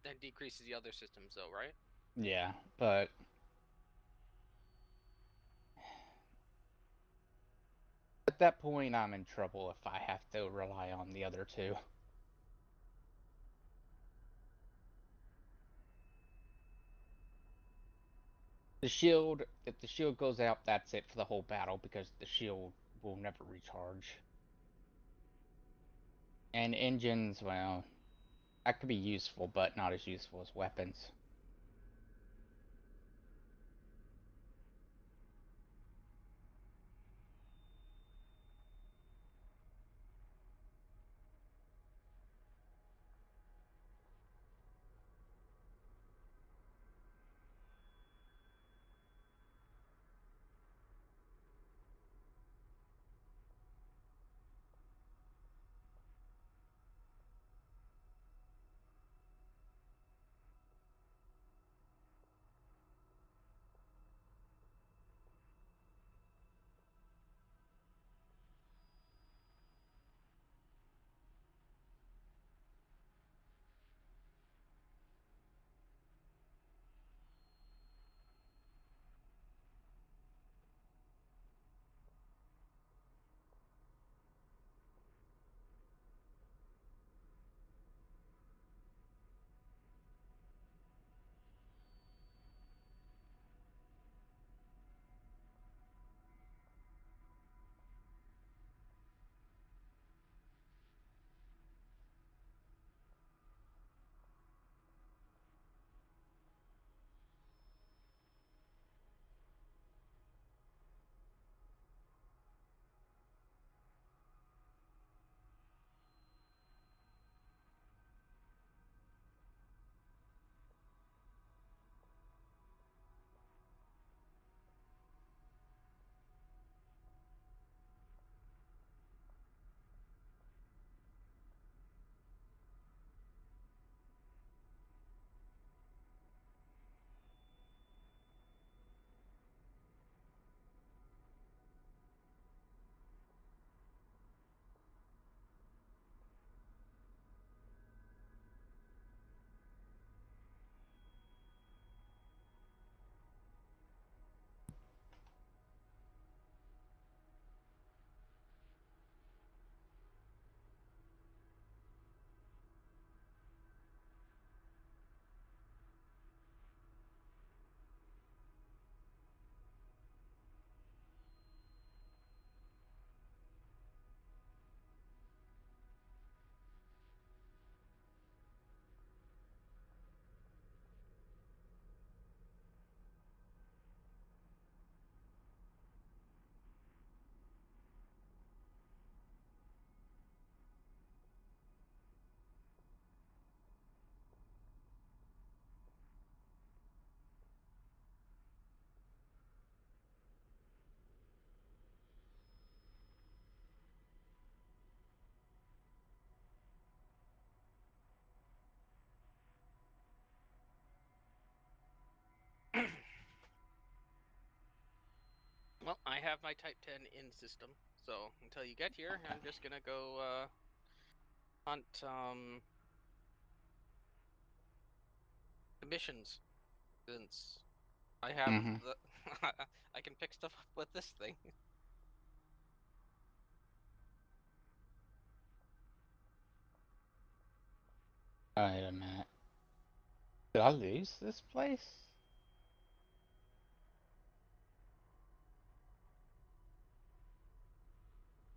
That decreases the other systems, though, right? Yeah, but at that point, I'm in trouble if I have to rely on the other two. The shield, if the shield goes out, that's it for the whole battle because the shield will never recharge. And engines, well, that could be useful, but not as useful as weapons. Well, I have my Type 10 in system, so until you get here, I'm just gonna go, hunt, the missions, since I have Mm-hmm. the... I can pick stuff up with this thing. Wait a minute. Did I lose this place?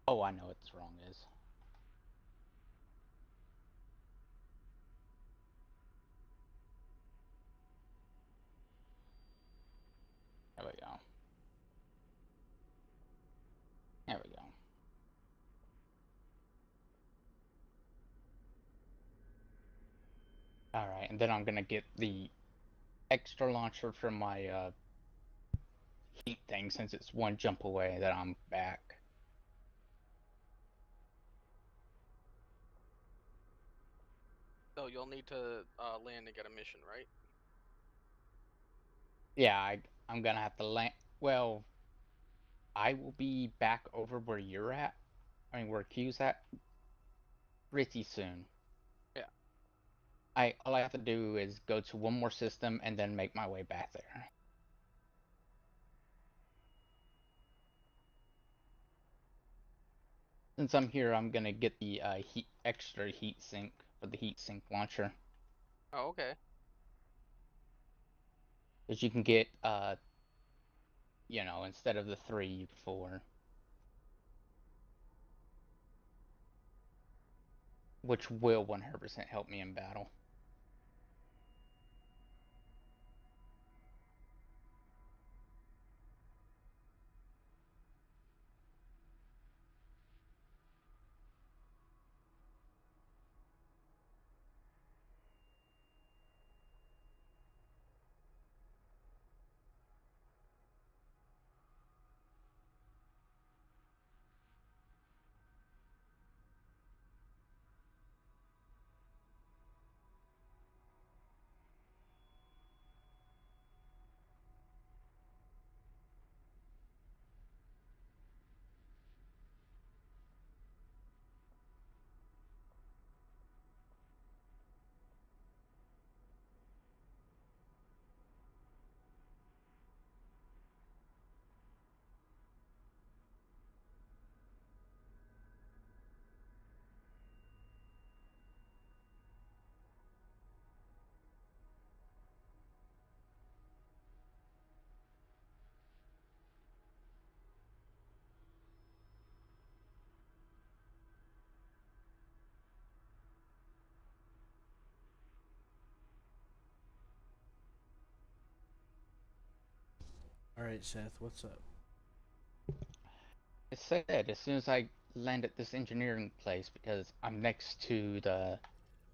Oh, I know what this wrong is. There we go. There we go. Alright, and then I'm gonna get the extra launcher from my heat thing since it's one jump away that I'm back. So you'll need to land and get a mission, right? Yeah, I'm gonna have to land. Well, I will be back over where you're at. I mean, where Q's at pretty soon. Yeah. All I have to do is go to one more system and then make my way back there. Since I'm here, I'm gonna get the extra heat sink for the heat sink launcher. Oh, okay. Because you can get you know, instead of the 3, you get 4. Which will 100% help me in battle. Alright, Seth, what's up? It said as soon as I land at this engineering place, because I'm next to the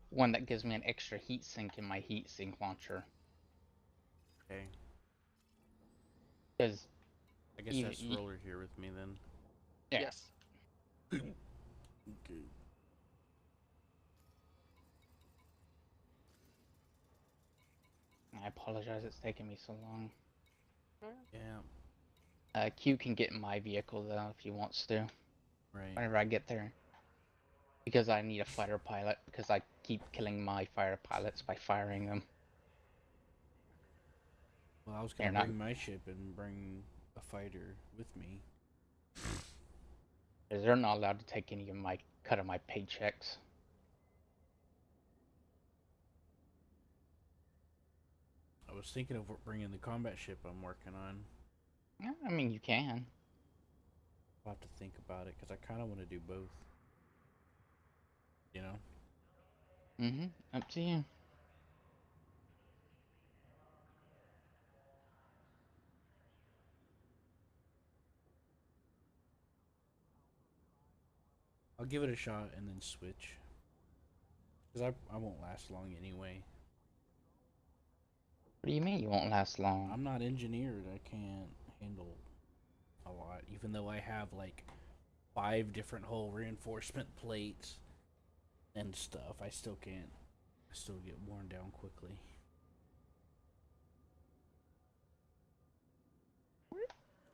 one that gives me an extra heat sink in my heat sink launcher. Okay. Because I guess that's Roller here with me then. Yeah. Yes. Okay. I apologize, it's taking me so long. Yeah. Q can get in my vehicle though if he wants to. Right. Whenever I get there. Because I need a fighter pilot, because I keep killing my fighter pilots by firing them. Well, I was gonna bring my ship and bring a fighter with me. Because they're not allowed to take any of my cut of my paychecks. I was thinking of bringing the combat ship I'm working on. Yeah, I mean, you can. I'll have to think about it, because I kind of want to do both. You know? Mm-hmm. Up to you. I'll give it a shot and then switch. Because I won't last long anyway. What do you mean you won't last long? I'm not engineered. I can't handle a lot. Even though I have like 5 different hull reinforcement plates and stuff, I still can't. I still get worn down quickly.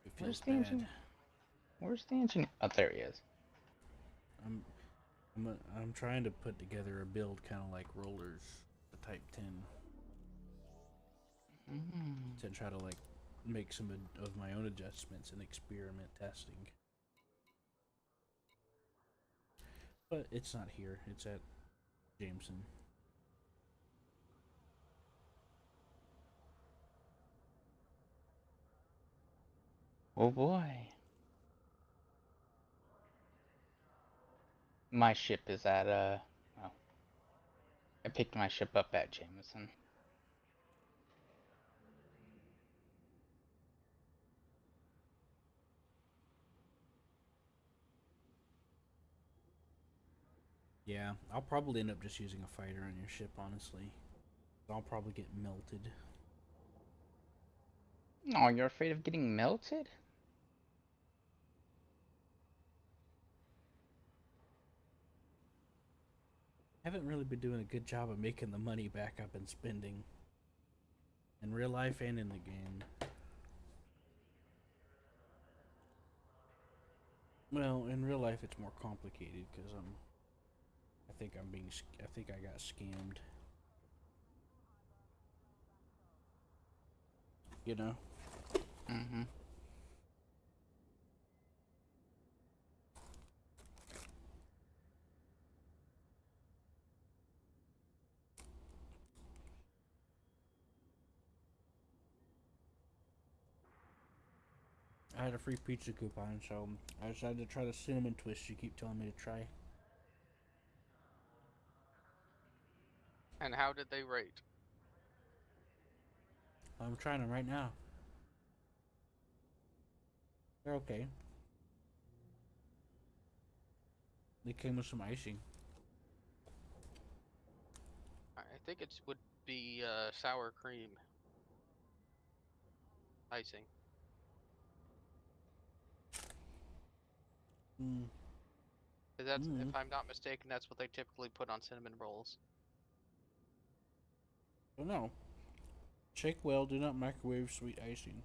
It feels bad. Engineer? Where's the engineer? Oh, there he is. I'm trying to put together a build kind of like Rollers, the Type 10. To try to like make some of my own adjustments and experiment testing. But it's not here. It's at Jameson. Oh boy. My ship is at, oh, I picked my ship up at Jameson. Yeah, I'll probably end up just using a fighter on your ship, honestly. I'll probably get melted. Oh, you're afraid of getting melted? Haven't really been doing a good job of making the money back up and spending. In real life and in the game. Well, in real life it's more complicated because I think I got scammed. You know? Mm-hmm. I had a free pizza coupon, so I decided to try the cinnamon twist you keep telling me to try. And how did they rate? I'm trying them right now. They're okay. They came with some icing. I think it would be sour cream icing. Mm. 'Cause that's, Mm. if I'm not mistaken, that's what they typically put on cinnamon rolls. Well, no. Shake well, do not microwave sweet icing.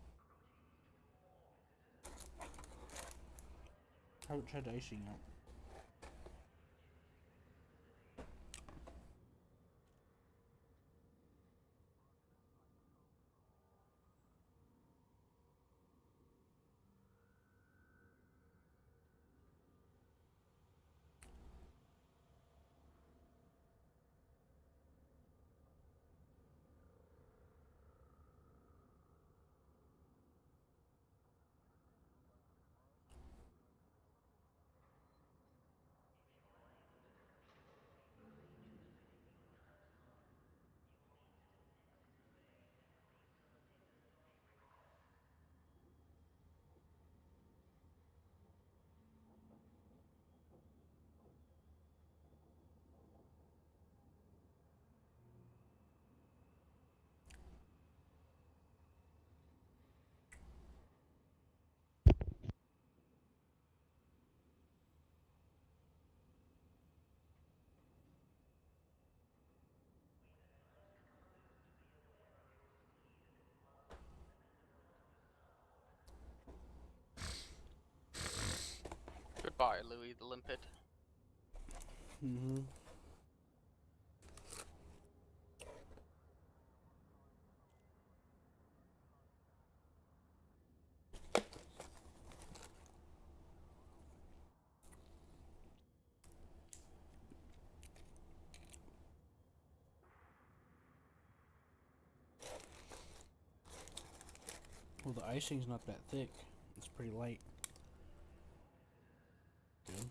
Haven't tried the icing yet. Goodbye, Louis the Limpet. Mm-hmm. Well, the icing's not that thick. It's pretty light. Good.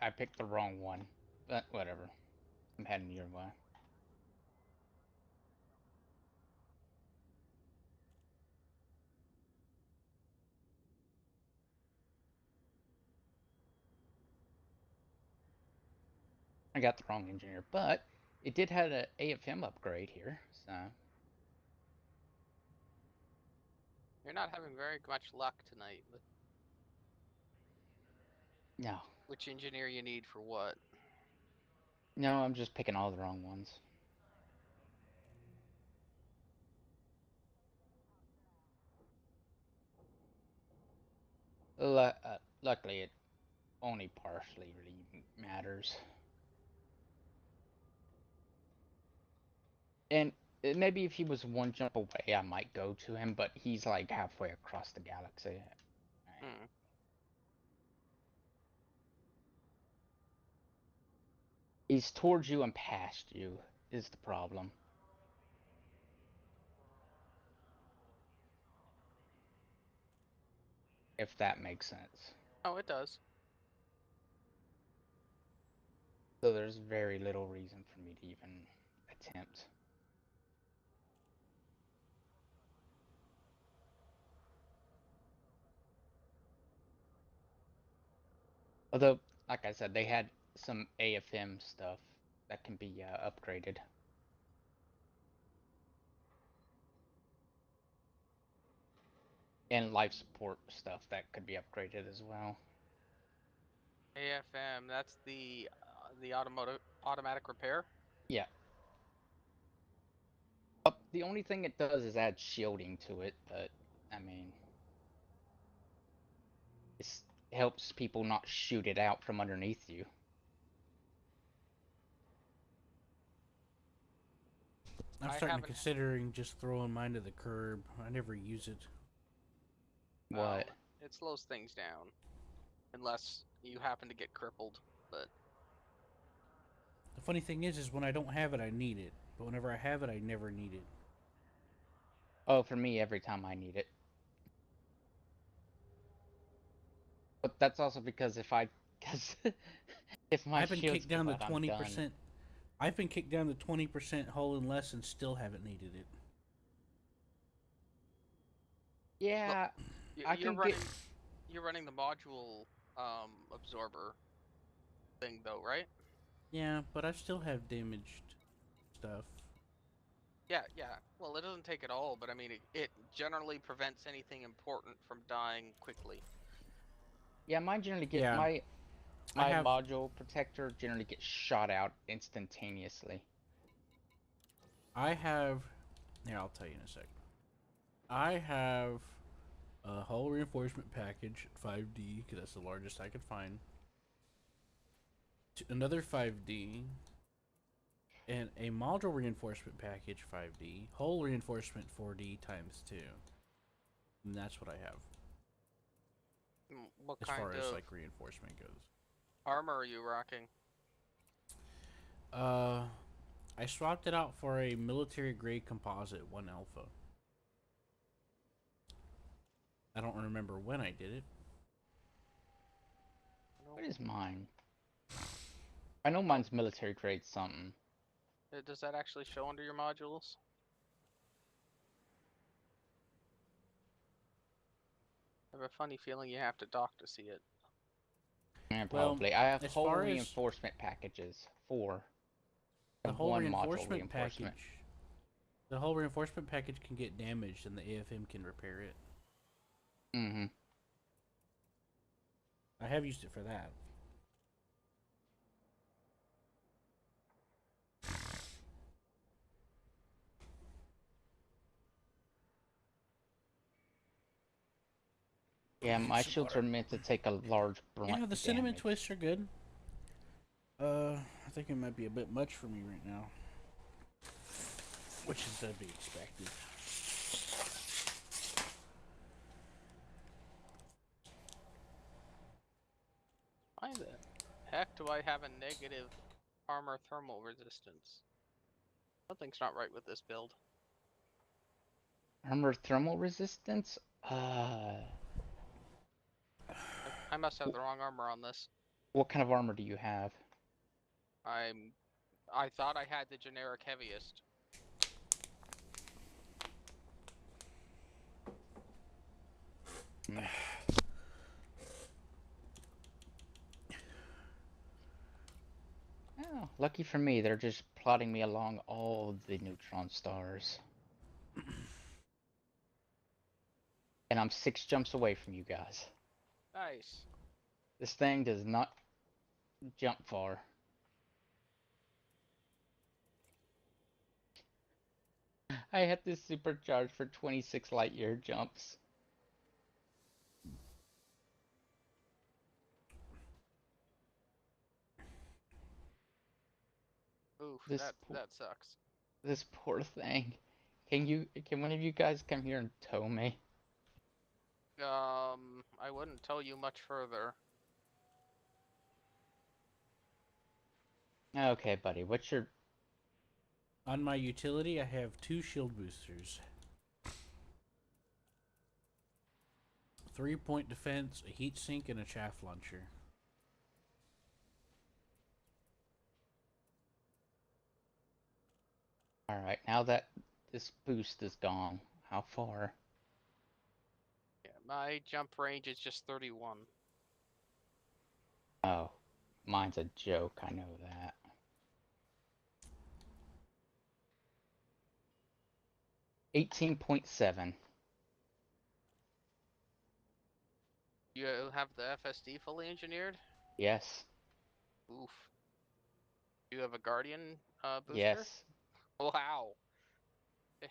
I picked the wrong one, but whatever. I'm heading your way. I got the wrong engineer, but it did have an AFM upgrade here, so You're not having very much luck tonight with no, which engineer you need for what. no, I'm just picking all the wrong ones. Luckily, it only partially really matters. And maybe if he was one jump away, I might go to him, but he's like halfway across the galaxy. Hmm. He's towards you and past you is the problem. If that makes sense. Oh, it does. So there's very little reason for me to even attempt. Although, like I said, they had some AFM stuff that can be upgraded. And life support stuff that could be upgraded as well. AFM, that's the automatic repair. Yeah. The only thing it does is add shielding to it, but I mean, it helps people not shoot it out from underneath you. I'm starting to considering just throwing mine to the curb. I never use it. What? It slows things down, unless you happen to get crippled. But the funny thing is when I don't have it, I need it. But whenever I have it, I never need it. Oh, for me, every time I need it. But that's also because if my I've been shields kicked down to give out, I'm done. 20%. I've been kicked down to 20% hull and less and still haven't needed it. Yeah, you're running the module absorber thing though, right? Yeah, but I still have damaged stuff. Yeah. Well, it doesn't take it all, but I mean, it generally prevents anything important from dying quickly. Yeah, mine generally get my module protector generally gets shot out instantaneously. I have. Here, I'll tell you in a second. I have a hull reinforcement package 5D because that's the largest I could find. Another 5D. And a module reinforcement package 5D. Hull reinforcement 4D times 2. And that's what I have. What as kind far of as like reinforcement goes. Armor are you rocking? I swapped it out for a military grade composite 1 alpha. I don't remember when I did it. What is mine? I know mine's military grade something. Does that actually show under your modules? I have a funny feeling you have to dock to see it. Yeah, probably. I have hull reinforcement packages 4. The whole one reinforcement module reinforcement. package. The whole reinforcement package can get damaged, and the AFM can repair it. Mm-hmm. I have used it for that. Yeah, my shields are meant to take a large brunt. Yeah, the cinnamon twists are good. I think it might be a bit much for me right now. Which is to be expected. Why the heck do I have a negative armor thermal resistance? Something's not right with this build. Armor thermal resistance? I must have the wrong armor on this. What kind of armor do you have? I thought I had the generic heaviest. Hmm. Oh, lucky for me, they're just plotting me along all the neutron stars. And I'm 6 jumps away from you guys. Nice. This thing does not jump far. I had this supercharged for 26 light year jumps. Oof, This that sucks. this poor thing. Can one of you guys come here and tow me? I wouldn't tell you much further. Okay, buddy. What's your... On my utility, I have 2 shield boosters, 3-point defense, a heat sink, and a chaff launcher. Alright, now that this boost is gone, how far? Yeah, my jump range is just 31. Oh, mine's a joke, I know that. $18.7. You have the FSD fully engineered? Yes. Oof. Do you have a Guardian booster? Yes. Wow. Do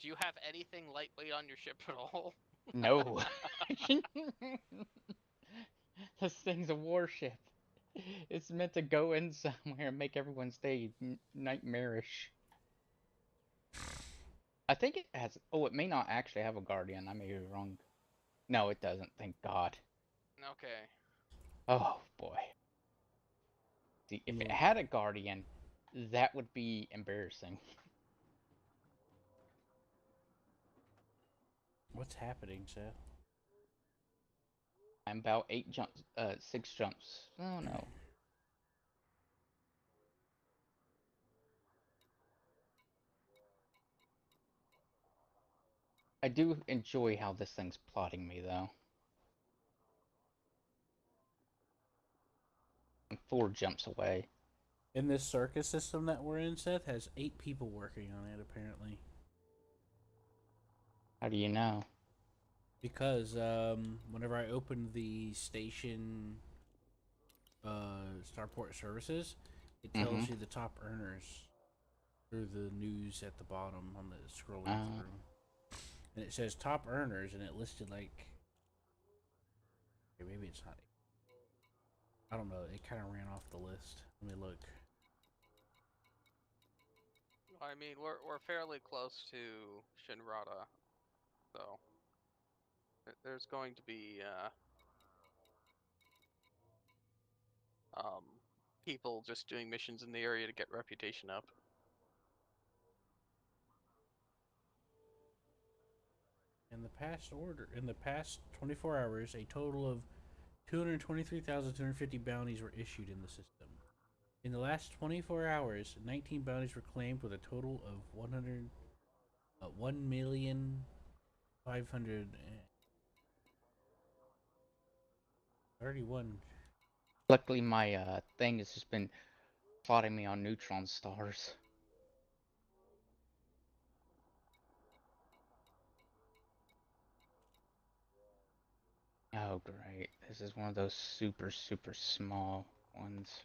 you have anything lightweight on your ship at all? No. This thing's a warship. It's meant to go in somewhere and make everyone's day nightmarish. I think it has... Oh, it may not actually have a Guardian. I may be wrong. No, it doesn't. Thank God. Okay. Oh, boy. See, if it had a Guardian, that would be embarrassing. What's happening, Seth? I'm about 8 jumps, 6 jumps. Oh, no. I do enjoy how this thing's plotting me, though. I'm 4 jumps away. And this circus system that we're in, Seth, has 8 people working on it, apparently. How do you know? Because whenever I opened the station Starport services, it tells you the top earners through the news at the bottom on the scrolling through. And it says top earners, and it listed like... Okay, maybe it's not... I don't know, it kind of ran off the list. Let me look. I mean, we're fairly close to Shinrata, so there's going to be people just doing missions in the area to get reputation up. In the past 24 hours, a total of 223,250 bounties were issued in the system. In the last 24 hours, 19 bounties were claimed with a total of 1,531,000. Luckily, my thing has just been plotting me on neutron stars. Oh, great. This is one of those super, super small ones.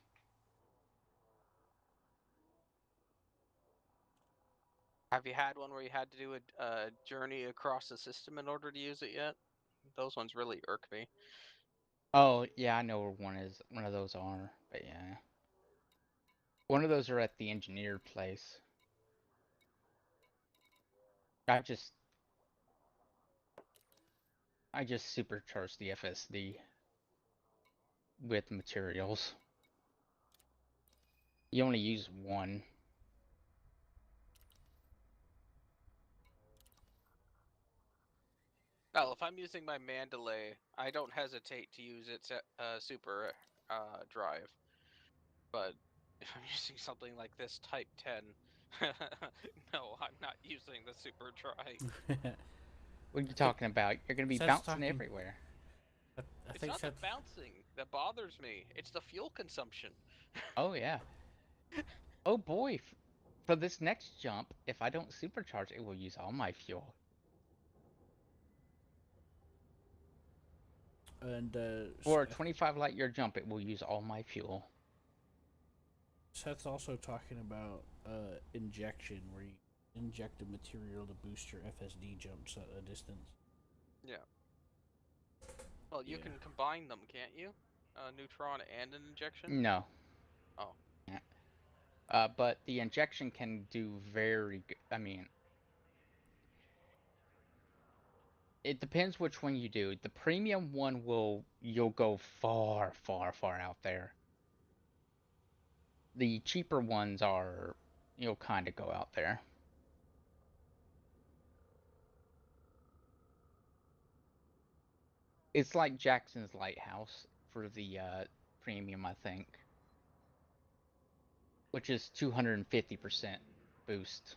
Have you had one where you had to do a journey across the system in order to use it yet? Those ones really irk me. Oh, yeah, I know where one of those are, but yeah. One of those are at the engineer place. I just supercharged the FSD with materials. You only use one. Well, if I'm using my Mandalay, I don't hesitate to use its super drive. But if I'm using something like this Type 10, no, I'm not using the super drive. What are you talking about? You're gonna be Seth's bouncing talking. everywhere. I It's think not the Seth. bouncing that bothers me. It's the fuel consumption. Oh yeah. Oh boy. For this next jump, if I don't supercharge, it will use all my fuel. And For a 25 light year jump, it will use all my fuel. Seth's also talking about injection, where you inject a material to boost your FSD jumps at a distance. Yeah. Well, you can combine them, can't you? Neutron and an injection? No. Oh. But the injection can do very good. I mean, it depends which one you do. The premium one you'll go far, far, far out there. The cheaper ones you'll kind of go out there. It's like Jackson's Lighthouse for the premium, I think, which is 250% boost.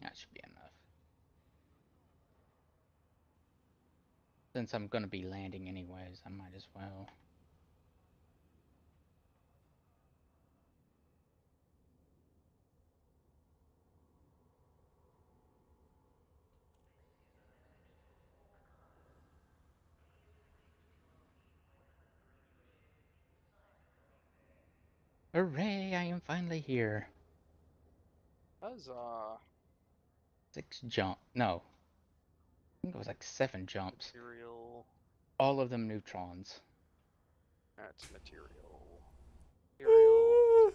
That should be enough. Since I'm gonna be landing anyways, I might as well. Hooray, I am finally here. Huzzah. 6 jump. No. I think it was like 7 jumps. Material. All of them neutrons. That's material. Material.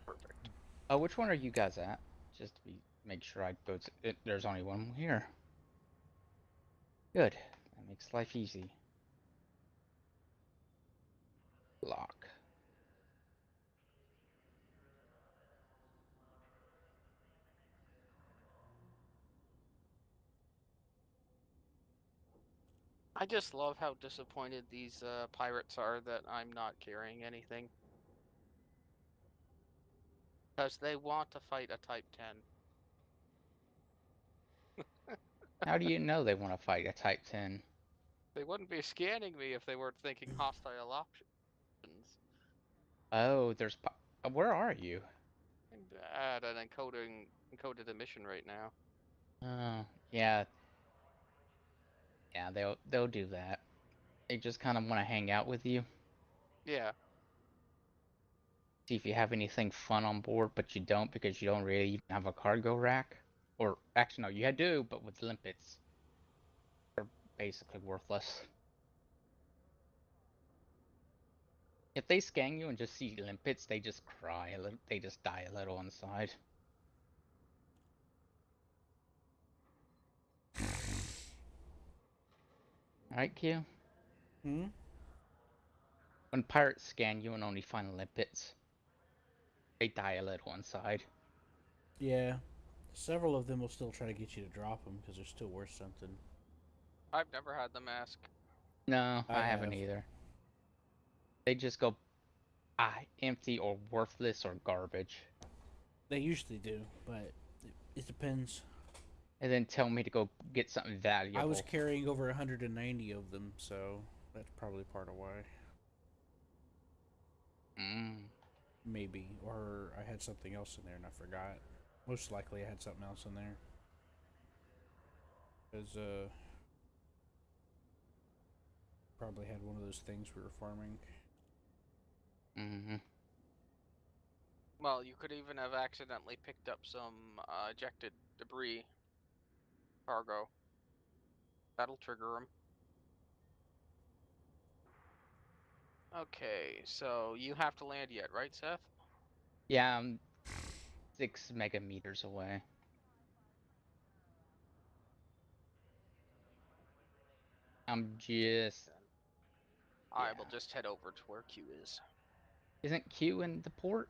Perfect. Oh, which one are you guys at? Just to make sure there's only one here. Good. That makes life easy. Lock. I just love how disappointed these pirates are that I'm not carrying anything. Because they want to fight a Type 10. How do you know they want to fight a Type 10? They wouldn't be scanning me if they weren't thinking hostile options. Oh, where are you? I'm at an encoded emission right now. Oh, yeah. Yeah, they'll do that. They just kind of want to hang out with you. Yeah. See if you have anything fun on board, but you don't because you don't really even have a cargo rack. Or, actually, no, you do, but with limpets. They're basically worthless. If they scan you and just see limpets, they just cry a little. They just die a little inside. Alright, Q? Hmm? When pirates scan you and only find limpets, they die a little inside. Yeah. Several of them will still try to get you to drop them because they're still worth something. I've never had them ask. No, I I haven't have. either. They just go empty or worthless or garbage. They usually do, but it depends. And then tell me to go get something valuable. I was carrying over 190 of them, so that's probably part of why. Maybe. Or I had something else in there and I forgot. Most likely I had something else in there. Because, probably had one of those things we were farming. Well, you could even have accidentally picked up some ejected debris cargo. That'll trigger them. Okay, so you have to land yet, right, Seth? Yeah, I'm 6 megameters away. I'm just I will just head over to where Q is. Isn't Q in the port?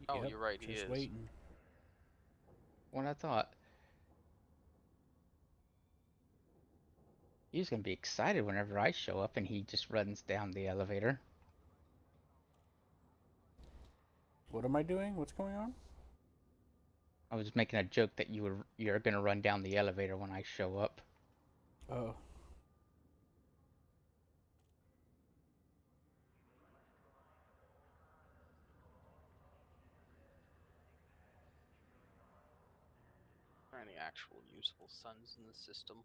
Oh, Yep, you're right, he just is. waiting. What I thought. He's gonna be excited whenever I show up and he just runs down the elevator. What am I doing? What's going on? I was making a joke that you're gonna run down the elevator when I show up. Oh. Are any actual useful suns in the system?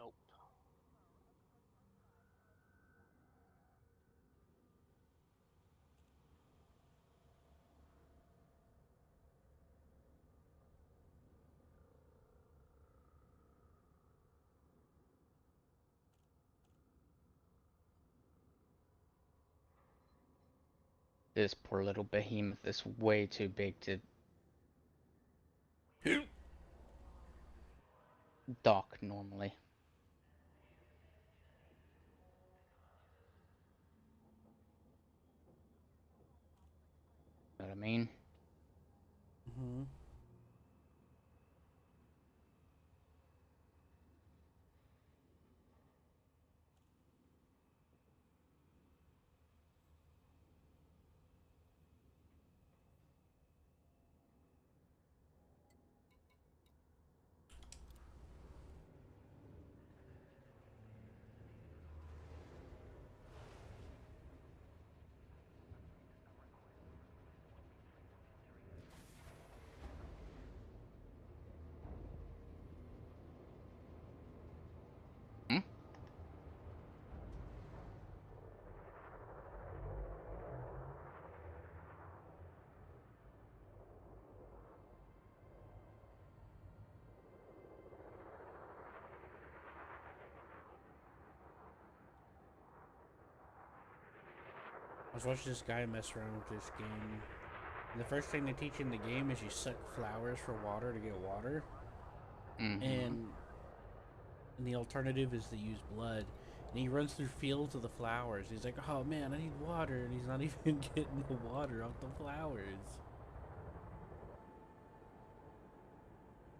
Nope. This poor little behemoth is way too big to dock normally. Know what I mean? Mm-hmm. Hmm? I was watching this guy mess around with this game. And the first thing they teach in the game is you suck flowers for water to get water. Mm-hmm. And the alternative is to use blood. And he runs through fields of the flowers. He's like, oh man, I need water. And he's not even getting the water off the flowers.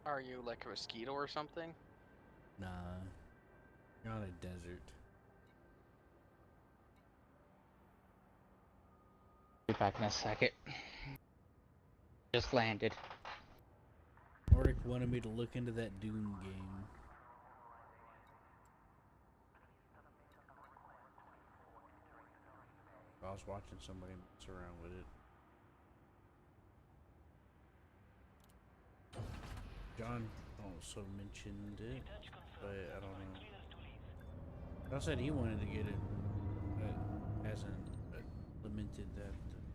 Are you like a mosquito or something? Nah. You're on a desert. Be back in a second. Just landed. Nordic wanted me to look into that Doom game. I was watching somebody mess around with it. John also mentioned it, but I don't know. John said he wanted to get it, but hasn't lamented that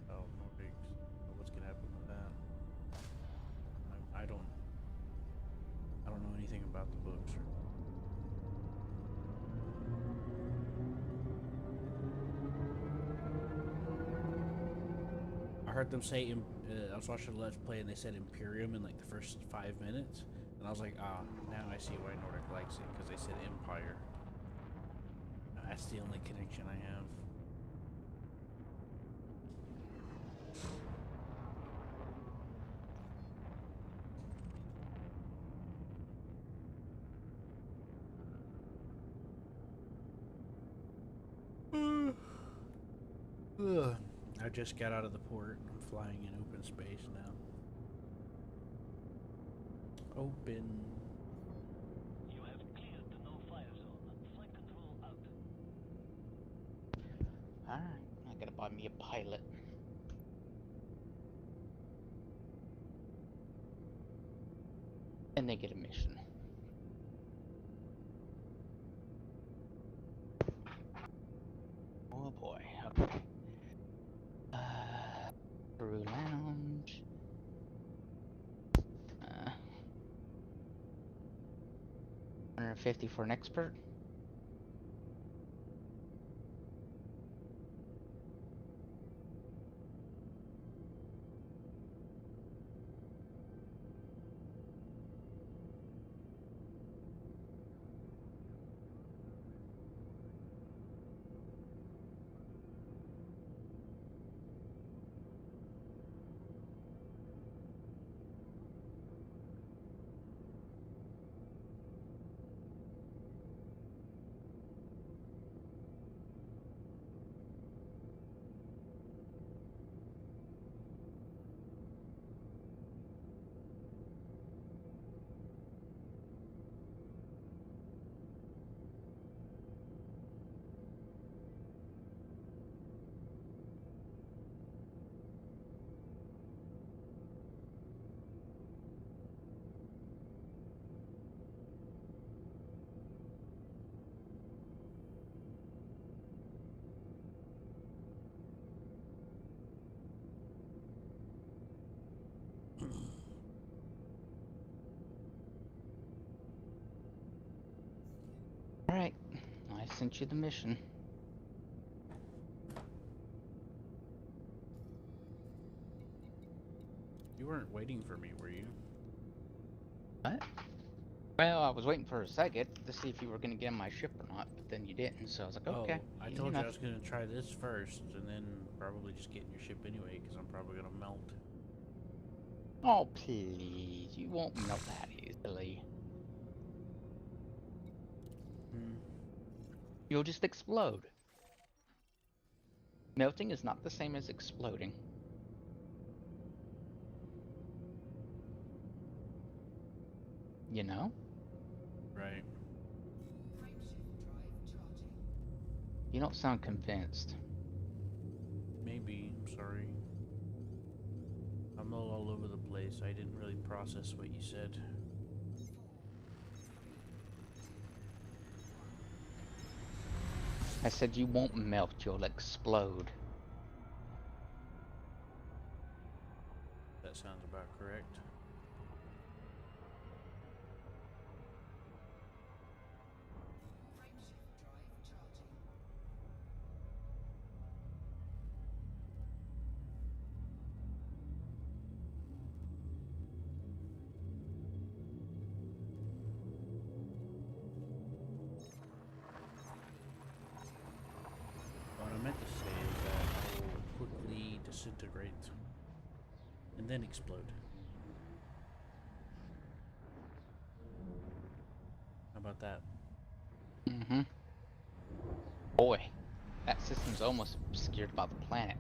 Nordic. What's gonna happen with that? I don't know anything about the books. I heard them say, I was watching a Let's Play and they said Imperium in like the first 5 minutes. And I was like, ah, now I see why Nordic likes it, because they said Empire. That's the only connection I have. I just got out of the port. I'm flying in open space now. Open. You have cleared the no-fire zone. Flight control out. Alright, I gotta buy me a pilot. And they get a mission. Oh boy, okay. Peru Lounge. 150 for an expert. Alright, I sent you the mission. You weren't waiting for me, were you? What? Well, I was waiting for a second to see if you were gonna get on my ship or not, but then you didn't, so I was like, okay. Oh, I easy told you I enough. was gonna try this first, and then probably just get in your ship anyway, because I'm probably gonna melt. Oh, please. You won't melt that easily. Hmm. You'll just explode. Melting is not the same as exploding. You know? Right. You don't sound convinced. Maybe. I'm sorry. I'm all over the place. I didn't really process what you said. I said you won't melt, you'll explode. That sounds about correct. What I meant to say is that I will quickly disintegrate and then explode. How about that? Mm-hmm. Boy, that system's almost obscured by the planet.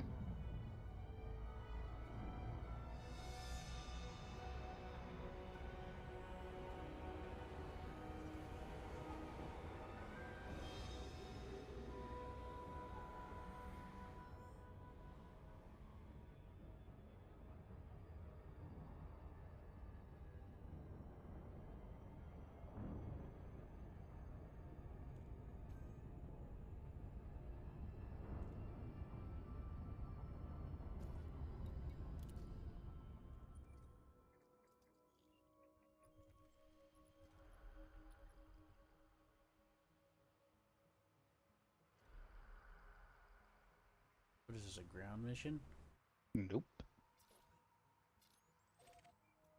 What is this, a ground mission? Nope.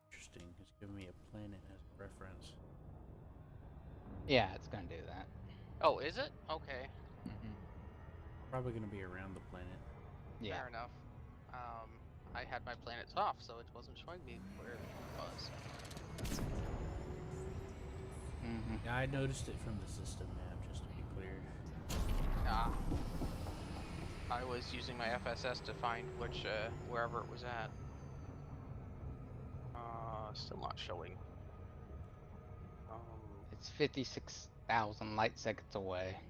Interesting. It's giving me a planet as a reference. Yeah, it's gonna do that. Oh, is it? Okay. Mm-hmm. Probably gonna be around the planet. Yeah. Fair enough. I had my planets off, so it wasn't showing me where it was. Mm-hmm. Yeah, I noticed it from the system map, just to be clear. Ah. I was using my FSS to find which, wherever it was at. Still not showing. It's 56,000 light seconds away.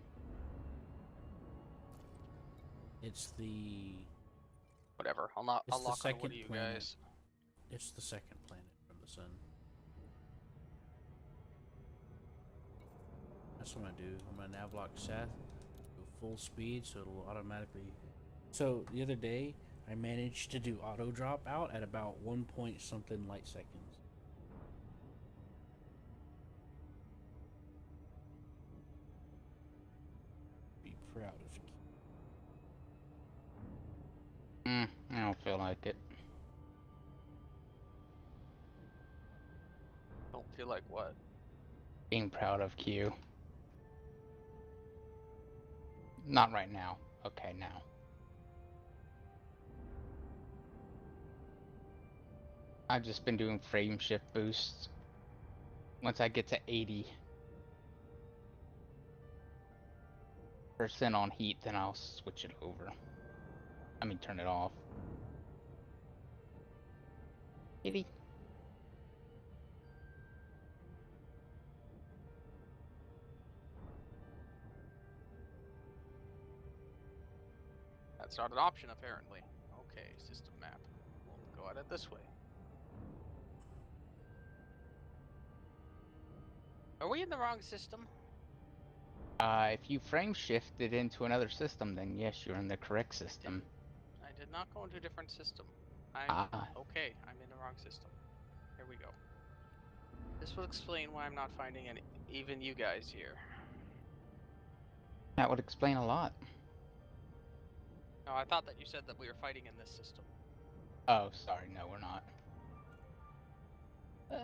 It's the Whatever. I'll it's the lock on second one of you planet. guys. It's the second planet from the sun. That's what I'm gonna do. I'm gonna navlock Seth, go full speed, so it'll automatically. So the other day, I managed to do auto drop out at about 1 point something light seconds. Be proud of you. I don't feel like it. Don't feel like what? Being proud of Q. Not right now. Okay, now. I've just been doing frame shift boosts. Once I get to 80% on heat, then I'll switch it over. I mean, turn it off. 80. That's not an option, apparently. Okay, system map. We'll go at it this way. Are we in the wrong system? If you frame shifted into another system, then yes, you're in the correct system. I did not go into a different system. Ah. Okay, I'm in the wrong system. Here we go. This will explain why I'm not finding even you guys here. That would explain a lot. No, I thought that you said that we were fighting in this system. Oh, sorry, no, we're not. No.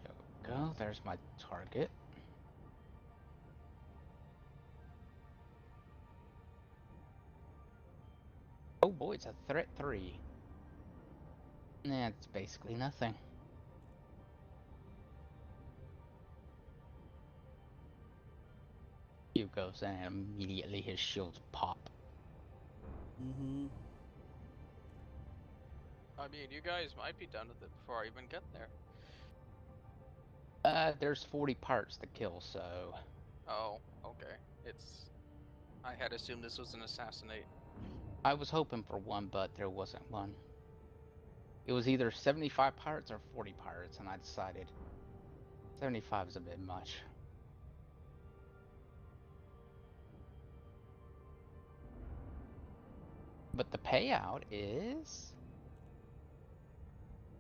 There we go, there's my target. Oh boy, it's a threat 3. That's basically nothing. You goes and immediately his shields pop. Mm-hmm. I mean, you guys might be done with it before I even get there. There's 40 parts to kill, so... Oh, okay. I had assumed this was an assassinate. I was hoping for one, but there wasn't one. It was either 75 parts or 40 parts, and I decided 75 is a bit much. But the payout is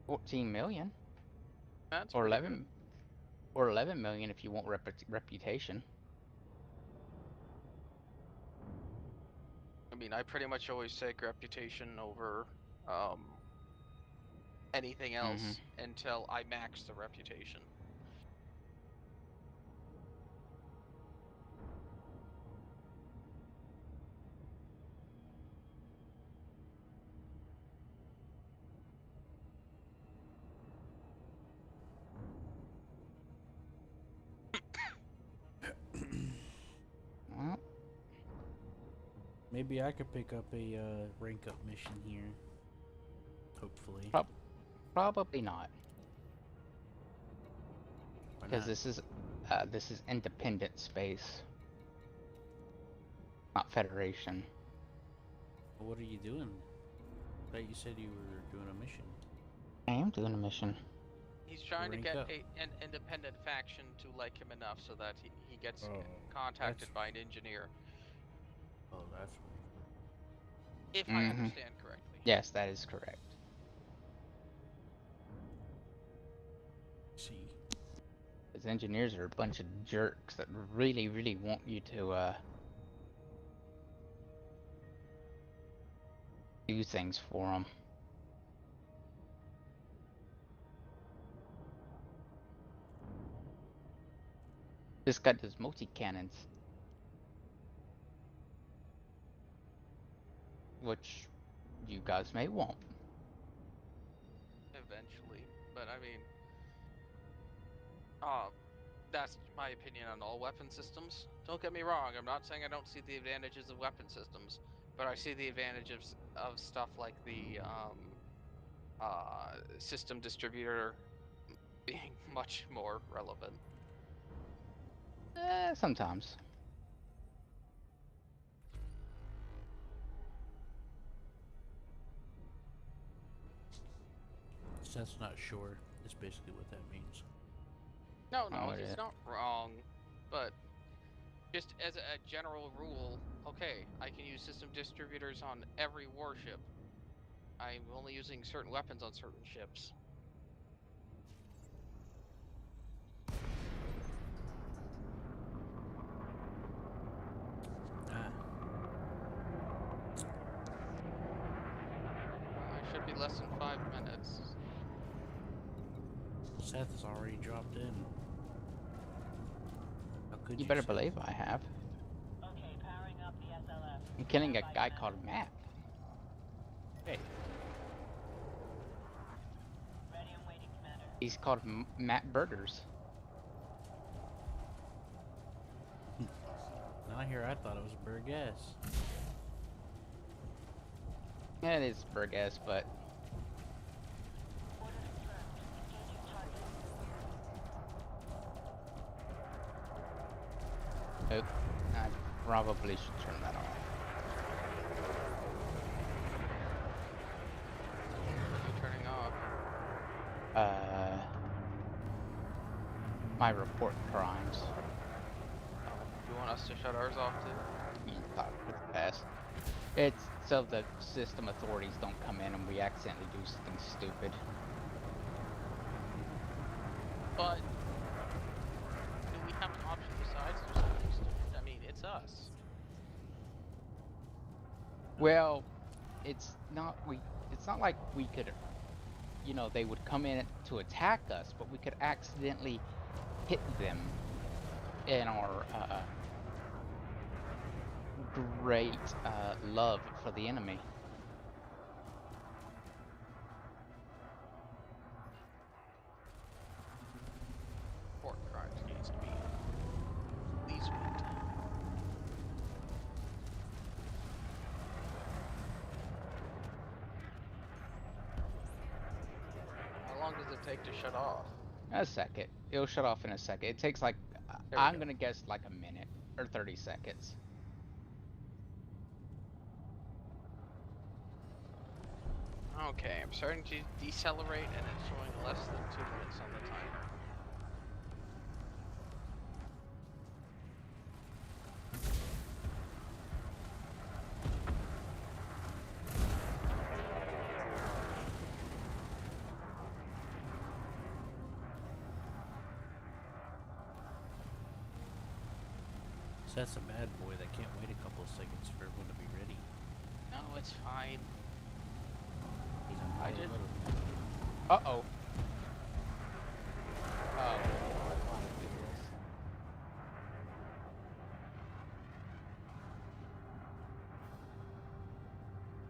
14 million. That's Or pretty 11 good. or 11 million if you want reputation. I mean, I pretty much always take reputation over anything else until I max the reputation. Well, Maybe I could pick up a rank up mission here. Hopefully. probably not, Why because not? this is independent space, not Federation. What are you doing? I thought you said you were doing a mission. I am doing a mission. He's trying to Rank get up. an independent faction to like him enough so that he gets Oh, contacted that's- by an engineer. Oh, that's right. If I understand correctly. Yes, that is correct. See. Because engineers are a bunch of jerks that really, really want you to do things for them. This guy does multi-cannons, which you guys may want. Eventually, but I mean, that's my opinion on all weapon systems. Don't get me wrong, I'm not saying I don't see the advantages of weapon systems, but I see the advantages of stuff like the system distributor being much more relevant. Sometimes. Seth's not sure. Is basically what that means. No, Oh, he's yeah. not wrong, but just as a general rule, okay, I can use system distributors on every warship. I'm only using certain weapons on certain ships. Ah. Well, it should be less than 5 minutes. Seth has already dropped in. How could You better Seth? believe I have. Okay, powering up the SLF. I'm killing a guy called Matt. Hey, Ready and waiting, Commander. He's called Matt Burgers. not here. I thought it was Burgess. Yeah, it is Burgess, but Order confirmed. Engaging target. I probably should turn that off. What are you turning off? My report crimes. You want us to shut ours off too? You thought it would pass. It's so the system authorities don't come in and we accidentally do something stupid. But do we have an option besides do something stupid? I mean, it's us. Well, it's not like we could, you know, they would come in to attack us, but we could accidentally hit them in our great love for the enemy. Report crimes needs to be least week. How long does it take to shut off? A second. It'll shut off in a second. It takes like, There we I'm go. gonna guess like a minute or 30 seconds. Okay, I'm starting to decelerate and it's showing less than 2 minutes on the timer. Seth's a bad boy that can't wait a couple of seconds for everyone to be ready. No, it's fine. He's a I naughty did- little- Uh-oh. Oh, I wanna do this.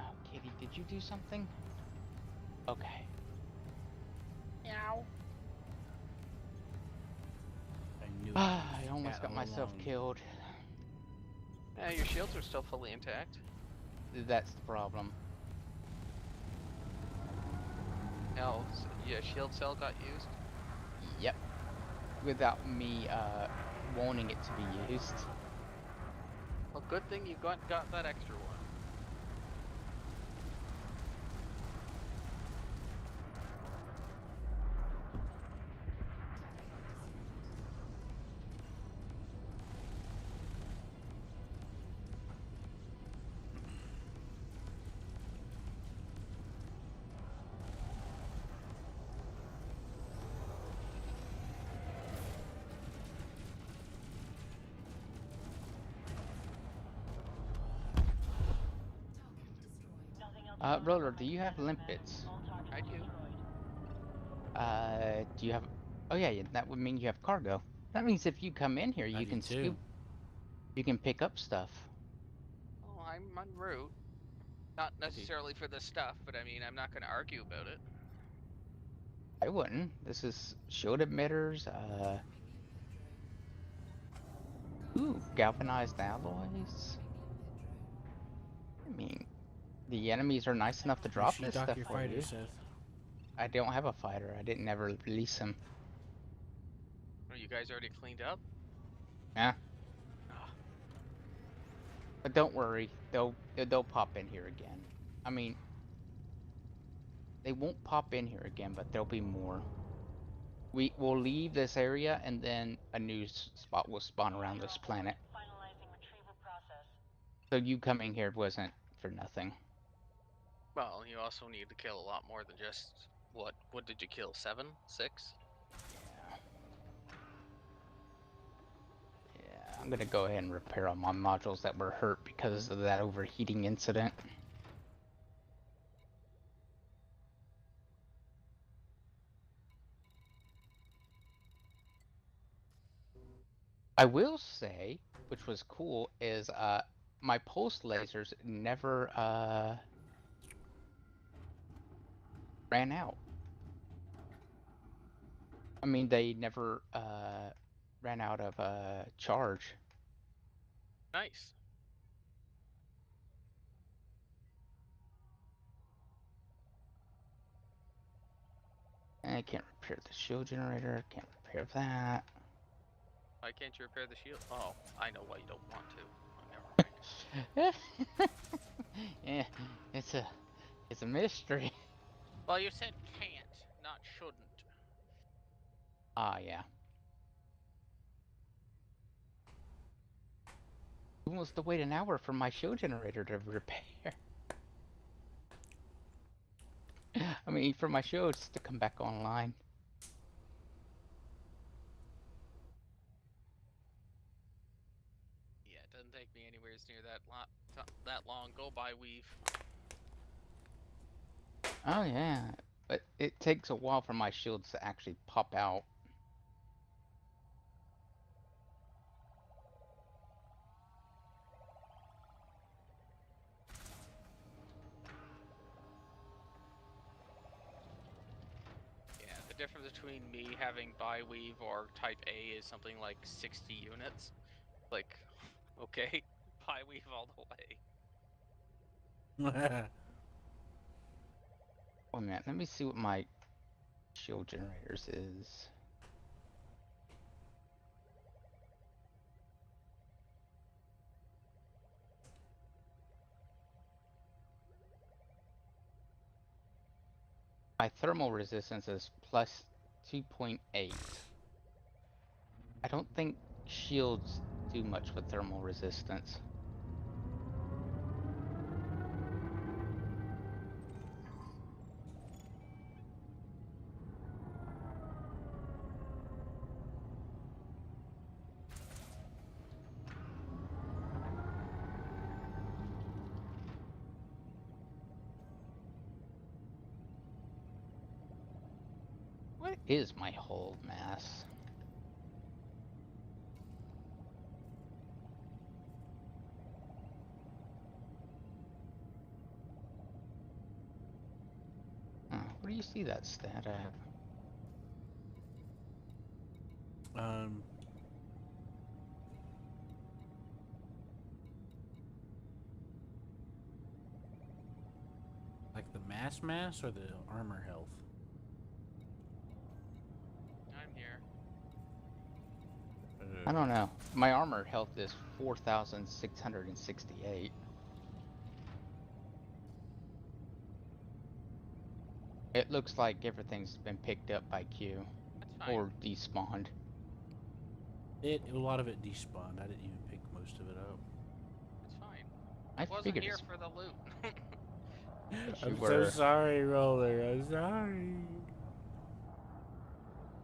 Oh, Kitty, did you do something? Okay. Meow. I knew it. I was almost cat got all myself along. killed. Yeah, your shields are still fully intact. That's the problem. Hell, yeah, shield cell got used. Yep. Without me wanting it to be used. Well, good thing you got that extra one. Roller, do you have limpets? I do. Do you have... Oh yeah, that would mean you have cargo. That means if you come in here, I you do can too. scoop... You can pick up stuff. Oh, I'm en route. Not necessarily for the stuff, but I mean, I'm not going to argue about it. I wouldn't. This is shield emitters, Ooh, galvanized alloys. I mean, the enemies are nice enough to You drop should this dock stuff your for fighter, you. Seth. I don't have a fighter. I didn't ever release him. Are you guys already cleaned up? Yeah. Ah. But don't worry, they'll pop in here again. I mean, they won't pop in here again, but there'll be more. We'll leave this area, and then a new spot will spawn around this planet. Finalizing retrieval process. So you coming here wasn't for nothing. Well, you also need to kill a lot more than just what did you kill? 7? 6? Yeah, I'm gonna go ahead and repair all my modules that were hurt because of that overheating incident. I will say, which was cool, is my pulse lasers never ran out. I mean, they never ran out of charge. Nice. I can't repair the shield generator. Can't repair that. Why can't you repair the shield? Oh, I know why you don't want to. Oh, never mind. Yeah, it's a mystery. Well, you said can't, not shouldn't. Ah, yeah. Almost to wait an hour for my shield generator to repair. I mean, for my shields to come back online. Yeah, it doesn't take me anywhere near that long. Go by weave. Oh yeah, but it takes a while for my shields to actually pop out. Yeah, the difference between me having by weave or type A is something like 60 units. Like, okay, by weave all the way. Oh man, let me see what my shield generators is. My thermal resistance is plus 2.8. I don't think shields do much with thermal resistance. What is my hold mass? Where do you see that stat at? Like the mass or the armor health? I'm here. I don't know. My armor health is 4,668. It looks like everything's been picked up by Q. That's fine. Or despawned. A lot of it despawned. I didn't even pick most of it up. It's fine. I I wasn't figured here it's... for the loot. You I'm were. so sorry, Roller. I'm sorry.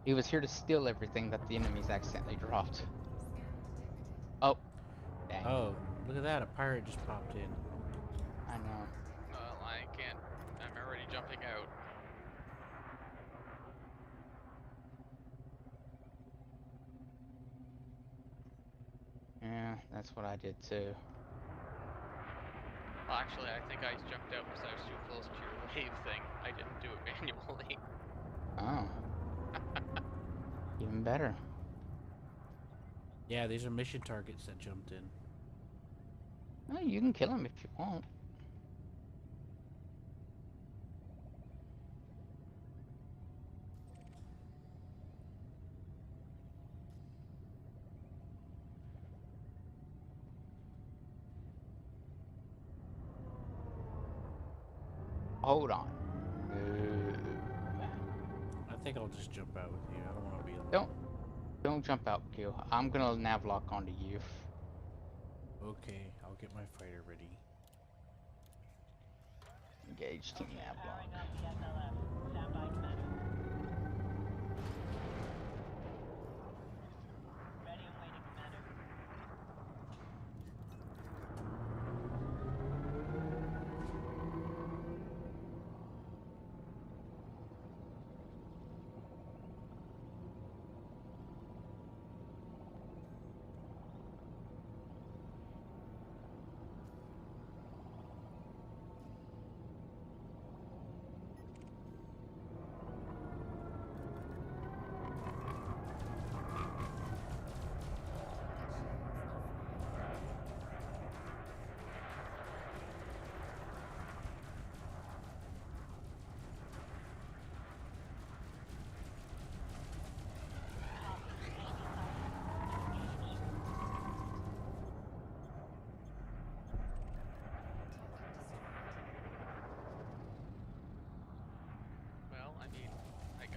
He was here to steal everything that the enemies accidentally dropped. Oh. Dang. Oh, look at that. A pirate just popped in. I know. Well, I can't. I'm already jumping out. Yeah, that's what I did too. Well, actually, I think I jumped out because I was too close to your wave thing. I didn't do it manually. Oh. Even better. Yeah, these are mission targets that jumped in. Well, you can kill him if you want. Hold on. I think I'll just jump out with you. I don't want to be alone. Don't jump out, Q. I'm gonna navlock onto you. Okay, I'll get my fighter ready. Engage team navlock. Powering up the SLM. Stand by, Commander. Ready and waiting, Commander.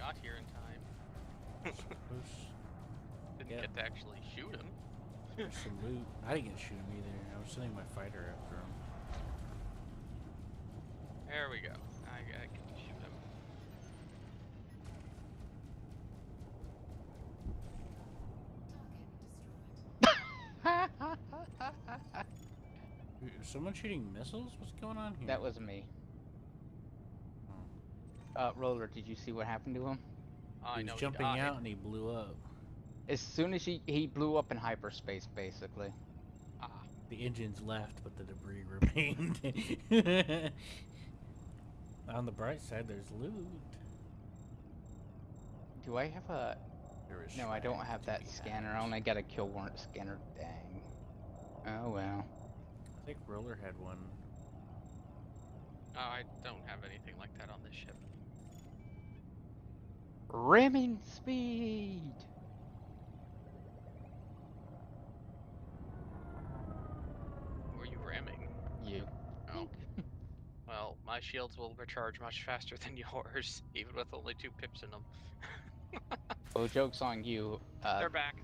got here in time. Didn't Yeah. get to actually shoot him. There's some loot. I didn't get to shoot him either. I was sending my fighter after him. There we go. I get to shoot him. Is someone shooting missiles? What's going on here? That was me. Oh. Roller, did you see what happened to him? He was jumping out and he blew up. As soon as he blew up in hyperspace, basically. The engines left, but the debris remained. On the bright side, there's loot. Do I have a... There is No, I don't shrapnel have to that be scanner. had. I only got a kill warrant scanner. Dang. Oh well. I think Roller had one. I don't have anything like that on this ship. Ramming speed! Were you ramming? You. Oh. Well, my shields will recharge much faster than yours, even with only 2 pips in them. Well, joke's on you. They're back.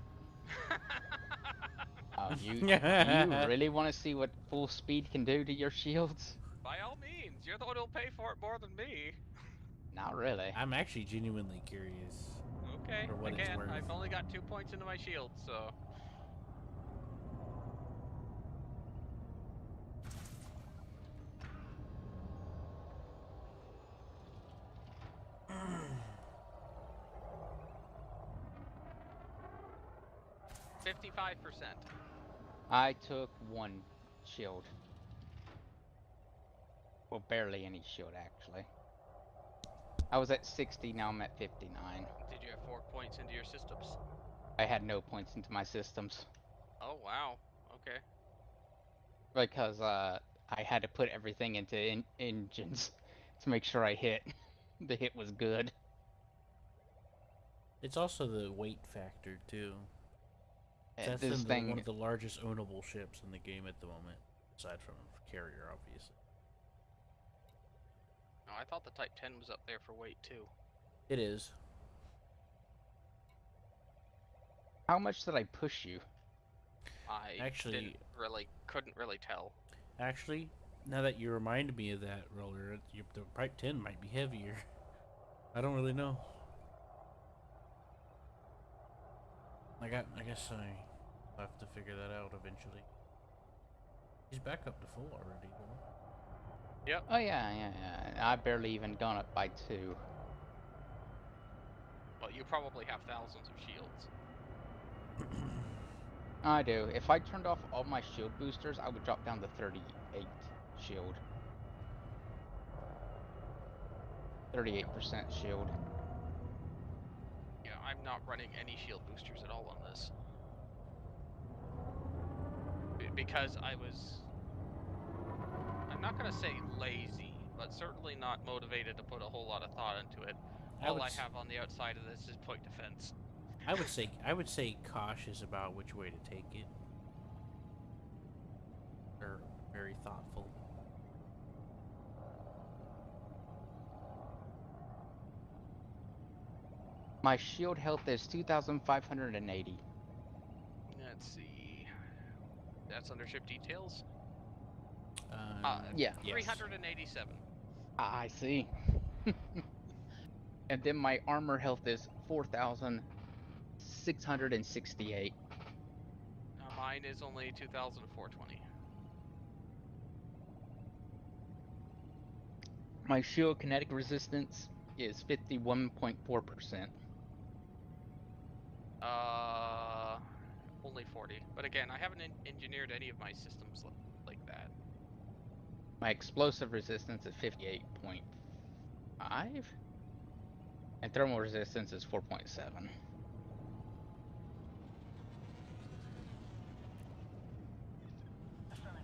You really want to see what full speed can do to your shields? By all means, you're the one who'll pay for it more than me. Not really. I'm actually genuinely curious. Okay, For what it's again, worth. I've only got 2 points into my shield, so... $55%. I took 1 shield. Well, barely any shield, actually. I was at 60, now I'm at 59. Did you have 4 points into your systems? I had no points into my systems. Oh, wow. Okay. Because, I had to put everything into engines to make sure I hit. The hit was good. It's also the weight factor, too. That's This thing... one of the largest ownable ships in the game at the moment, aside from carrier, obviously. Oh, I thought the Type 10 was up there for weight, too. It is. How much did I push you? I couldn't really tell. Actually, now that you remind me of that, Roller, the Type 10 might be heavier. I don't really know. I guess I'll have to figure that out eventually. He's back up to full already, though. Yep. Oh yeah. I barely even gone up by 2. Well, you probably have thousands of shields. I do. If I turned off all my shield boosters, I would drop down to 38 shield. 38% shield. Yeah, I'm not running any shield boosters at all on this. Because I was... I'm not going to say lazy, but certainly not motivated to put a whole lot of thought into it. All I have on the outside of this is point defense. I would say cautious about which way to take it. Or very thoughtful. My shield health is 2,580. Let's see. That's under ship details? Yeah. 387. I see. And then my armor health is 4,668. Mine is only 2,420. My shield kinetic resistance is 51.4%. Only 40. But again, I haven't engineered any of my systems like that. My explosive resistance is 58.5. And thermal resistance is 4.7.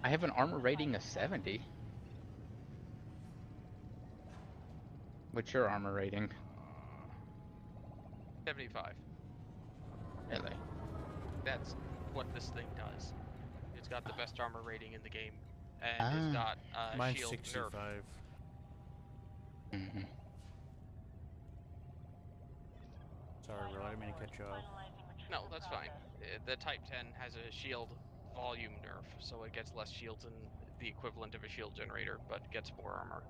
I have an armor rating of 70. What's your armor rating? 75. Really? That's what this thing does. It's got the best armor rating in the game. And it's got mine's shield 65. nerf. Mm-hmm. Sorry, bro. I didn't mean to cut you off. No, that's fine. The Type 10 has a shield volume nerf, so it gets less shields than the equivalent of a shield generator, but gets more armor.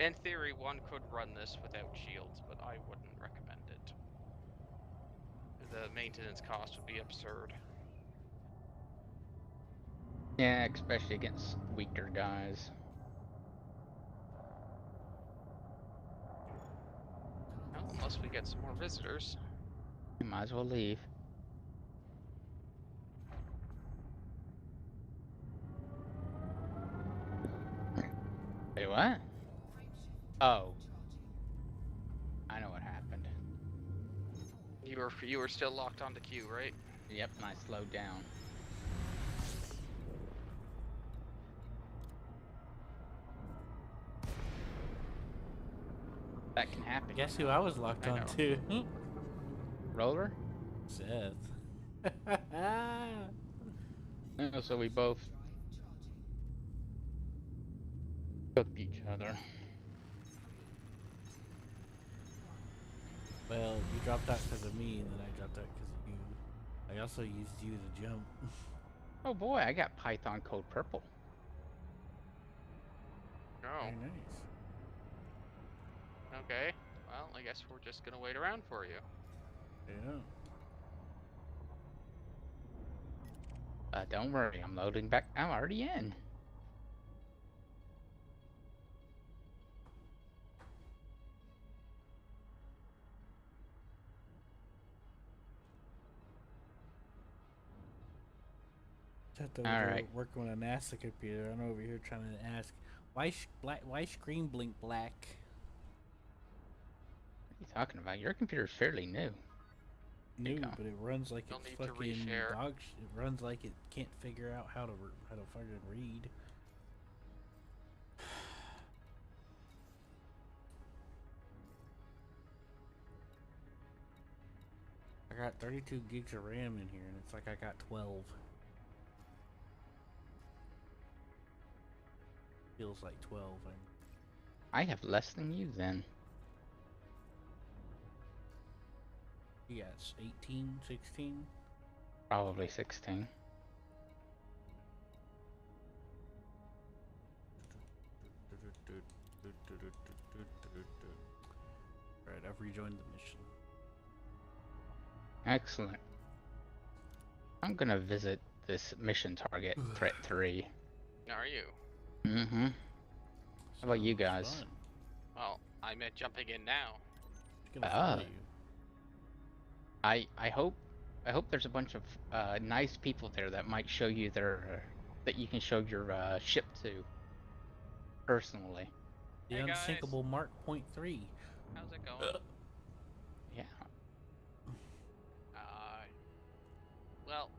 In theory, one could run this without shields, but I wouldn't recommend it. The maintenance cost would be absurd. Yeah, especially against weaker guys. Well, unless we get some more visitors. You might as well leave. Wait, what? Oh. I know what happened. You were still locked onto Q, right? Yep, and I slowed down. That can happen. Guess who I was locked I on know. to? Roller? Seth. Oh, so we both cooked each other. Well, you dropped out because of me, and then I dropped out because of you. I also used you to jump. Oh boy, I got Python code purple. Oh, Very nice. okay. Well, I guess we're just gonna wait around for you. Yeah. Don't worry, I'm loading back. I'm already in. Just All right. working on a NASA computer. I'm over here trying to ask, why screen blink black? What are you talking about? Your computer's fairly new. New, go. but it runs like You'll it's need to fucking reshare. dog shit. It runs like it can't figure out how to fucking read. I got 32 gigs of RAM in here, and it's like I got 12. Feels like 12. I have less than you then. You got 18, 16? Probably 16. Alright, I've rejoined the mission. Excellent. I'm gonna visit this mission target, Threat 3. Are you? Mm-hmm. How about you Sounds guys? fun. Well, I meant jumping in now. It's gonna follow you. I hope there's a bunch of nice people there that might show you their that you can show your ship to personally. The Hey, guys. unsinkable Mark .3. How's it going? Yeah. Well,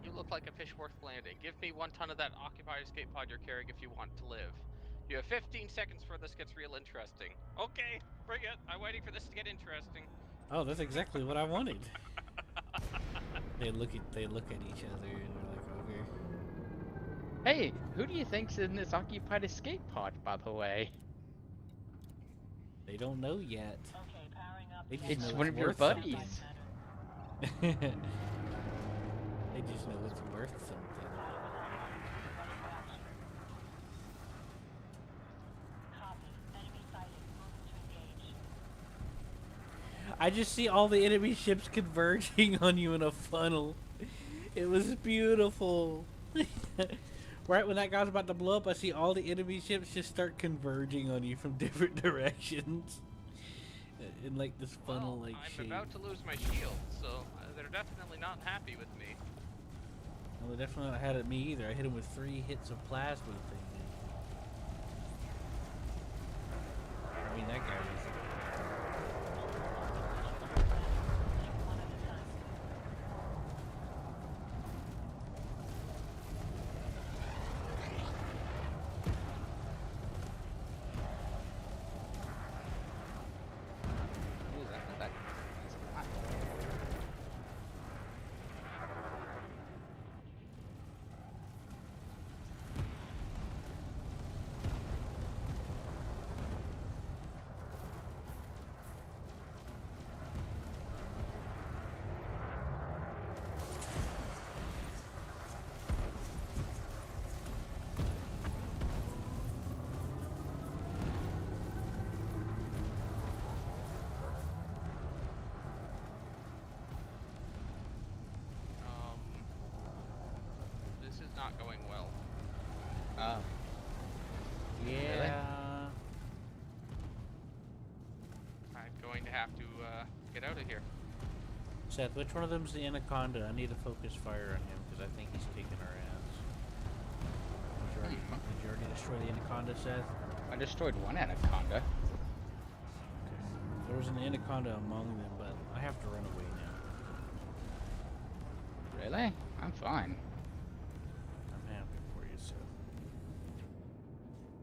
you look like a fish worth landing. Give me 1 ton of that occupied escape pod you're carrying if you want to live. You have 15 seconds before this gets real interesting. Okay, bring it. I'm waiting for this to get interesting. Oh, that's exactly what I wanted. They look at each other and they're like, okay. Hey, who do you think's in this occupied escape pod, by the way? They don't know yet. Okay, powering up. They just It's know one of your worth something. buddies. They just know it's worth something. Copy. Enemy sighted. Moving to engage. I just see all the enemy ships converging on you in a funnel. It was beautiful. Right when that guy's about to blow up, I see all the enemy ships just start converging on you from different directions. In like this funnel-like shape. I'm about to lose my shield, so they're definitely not happy with me. Well, they definitely not had it me either. I hit him with 3 hits of plasma thing. I mean, that guy was... not going well. Oh. Yeah. I'm going to have to get out of here. Seth, which one of them's the anaconda? I need to focus fire on him because I think he's kicking our ass. Did you already destroy the anaconda, Seth? I destroyed one anaconda. There was an anaconda among them, but I have to run away now. Really? I'm fine. I'm happy for you, Seth.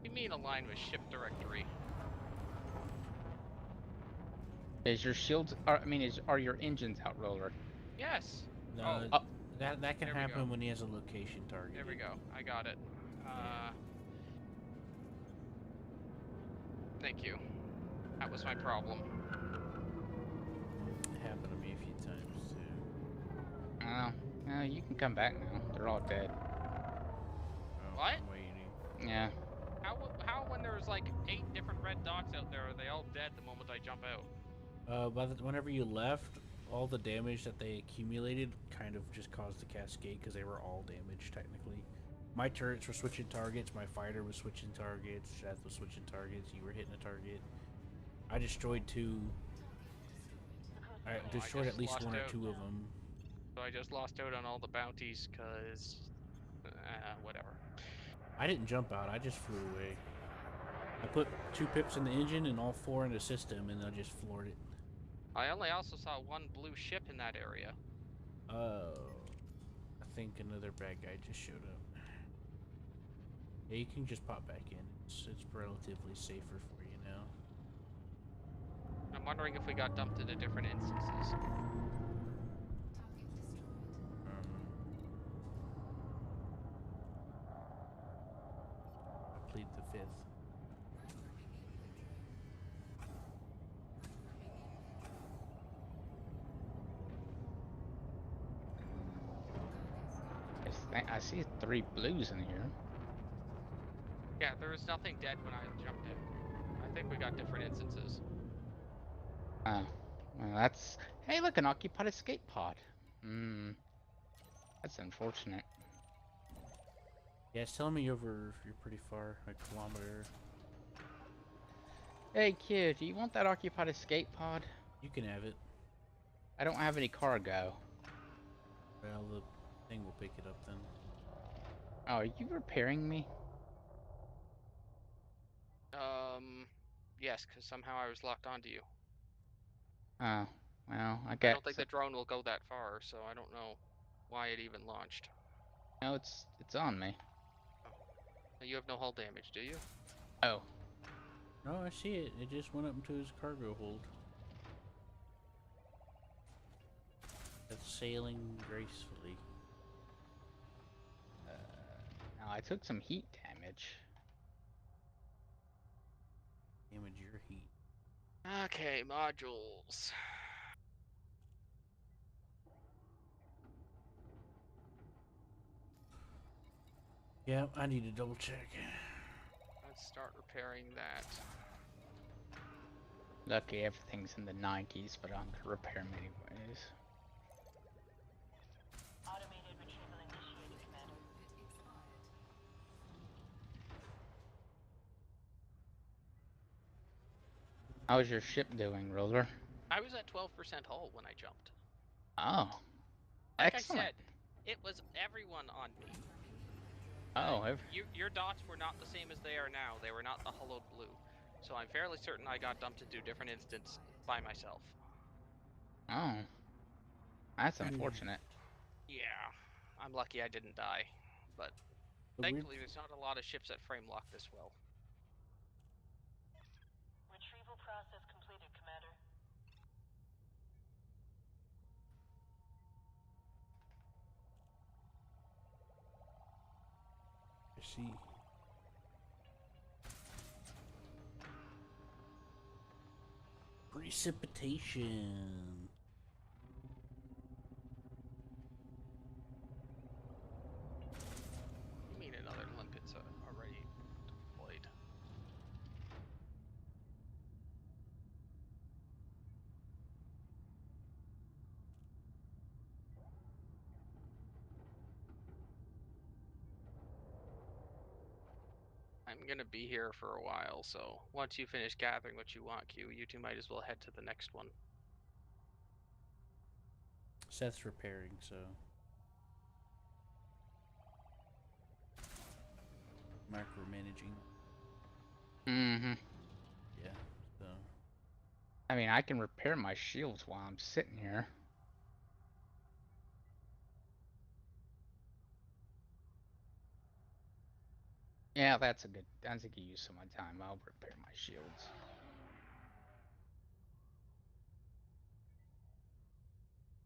You mean align with ship directory? Is your shields? Are your engines out, Roller? Yes. No, Oh, that can there we happen go. when he has a location target. There we go. I got it. Thank you. That was my problem. It happened to me a few times too. Oh, you can come back now. They're all dead. Oh, What? I'm waiting. Yeah. How when there's like 8 different red dots out there, are they all dead the moment I jump out? Whenever you left, all the damage that they accumulated kind of just caused the cascade because they were all damaged technically. My turrets were switching targets, my fighter was switching targets, Seth was switching targets, you were hitting a target. I destroyed 2. I destroyed at least 1 or 2 of them. So I just lost out on all the bounties because, whatever. I didn't jump out, I just flew away. I put 2 pips in the engine and all 4 in the system, and I just floored it. I only also saw 1 blue ship in that area. Oh, I think another bad guy just showed up. Yeah, you can just pop back in. It's relatively safer for you now. I'm wondering if we got dumped into different instances. I plead the 5th. I see 3 blues in here. Yeah, there was nothing dead when I jumped in. I think we got different instances. Oh, well, that's... Hey, look, an occupied escape pod. That's unfortunate. Yeah, it's telling me you're pretty far, like a kilometer. Hey, kid, do you want that occupied escape pod? You can have it. I don't have any cargo. Well, the thing will pick it up then. Oh, are you repairing me? Yes, because somehow I was locked onto you. Oh, well, I I guess... don't think the drone will go that far, so I don't know why it even launched. No, it's on me. Oh. You have no hull damage, do you? Oh. No, I see it. It just went up into his cargo hold. It's sailing gracefully. Now, I took some heat damage. Damage your heat. Okay, modules. Yeah, I need to double check. Let's start repairing that. Lucky everything's in the 90s, but I'm gonna repair them anyways. Automated retrieval initiated, Commander. How's your ship doing, Roller? I was at 12% hull when I jumped. Oh, Like excellent. I said, it was everyone on me. Oh, your dots were not the same as they are now. They were not the hollowed blue. So I'm fairly certain I got dumped into different instance by myself. Oh, that's unfortunate. Yeah, I'm lucky I didn't die. But thankfully there's not a lot of ships that frame lock this well. Retrieval process completed, Commander. I see. Precipitation. You mean another limpet's already deployed? I'm gonna be here for a while, so once you finish gathering what you want, Q, you two might as well head to the next one. Seth's repairing, so micromanaging. Mm-hmm. Yeah. So I mean, I can repair my shields while I'm sitting here. Yeah, that's a good use of my time. I'll repair my shields.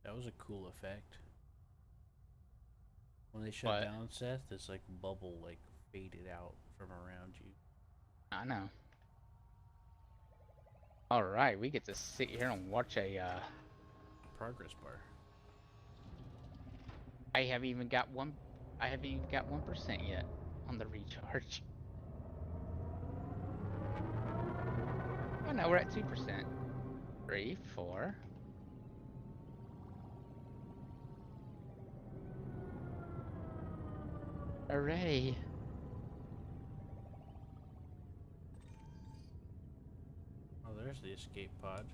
that was a cool effect. When they shut What? down, Seth, this like bubble like faded out from around you. I know. Alright, we get to sit here and watch a, Progress bar. I haven't even got 1% yet on the recharge. Oh no, we're at 2%. 3, 4. Hooray. Oh, there's the escape pod.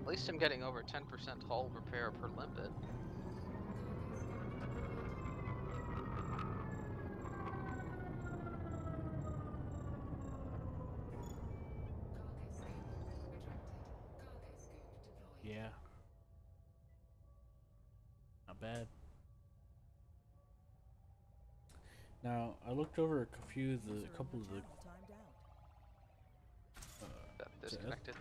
At least I'm getting over 10% hull repair per limpet. Yeah. Not bad. Now I looked over a couple of the. That disconnected.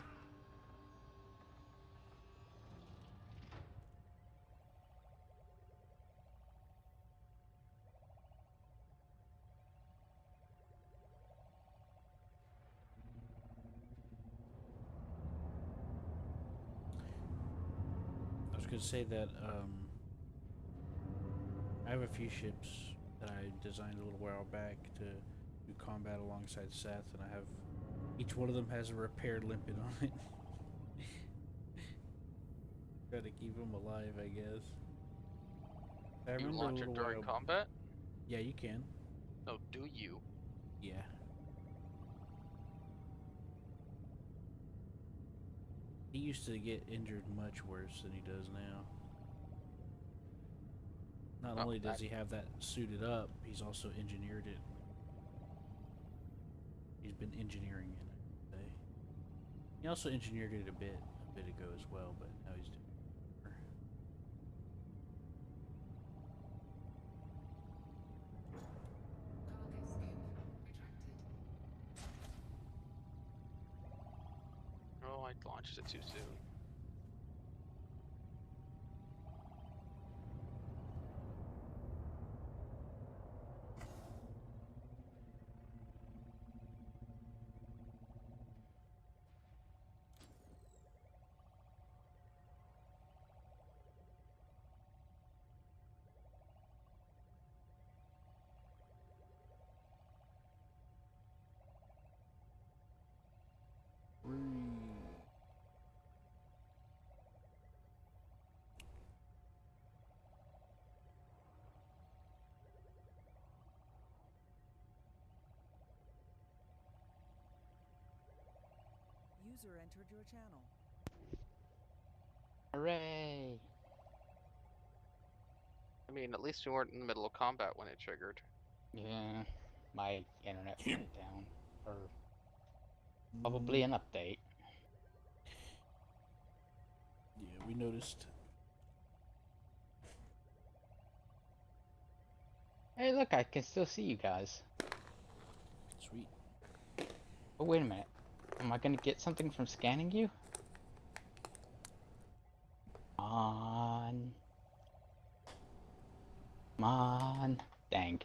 I was gonna say that I have a few ships that I designed a little while back to do combat alongside Seth, and I have each one of them has a repaired limpet on it. Try to keep them alive, I guess. I You remember a launch it little during while. combat? Yeah, you can. Oh, do you? Yeah. He used to get injured much worse than he does now. Not Well, only does he have that suited up, he's also engineered it. He's been engineering it, I should say. He also engineered it a bit ago as well, but now he's doing it. Oh, I launched it too soon. User entered your channel. Hooray. I mean, at least we weren't in the middle of combat when it triggered. Yeah, my internet went down. Or probably an update. Yeah, we noticed. Hey, look, I can still see you guys. Sweet. Oh, wait a minute. Am I gonna get something from scanning you? On. Come on. Dang.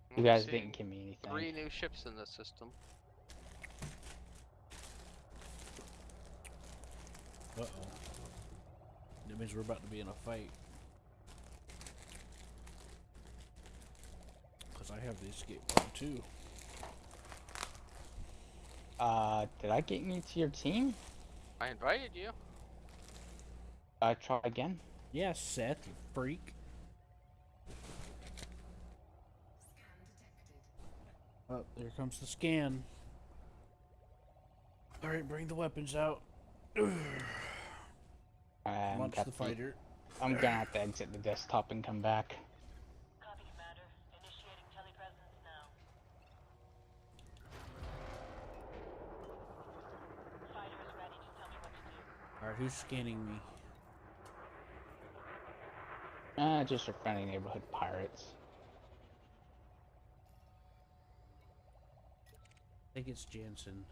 You I'm guys seeing didn't give me anything. 3 new ships in this system. Uh-oh. That means we're about to be in a fight. because I have the escape pod too. Did I get you to your team? I invited you. Try again. Yeah, Seth, you freak. Oh, there comes the scan. Alright, bring the weapons out. Launch the fighter. I'm gonna have to exit the desktop and come back. Copy, Commander. Initiating telepresence now. Fighter is ready. Just tell me what to do. Alright, who's scanning me? Just your friendly neighborhood pirates. I think it's Jansen.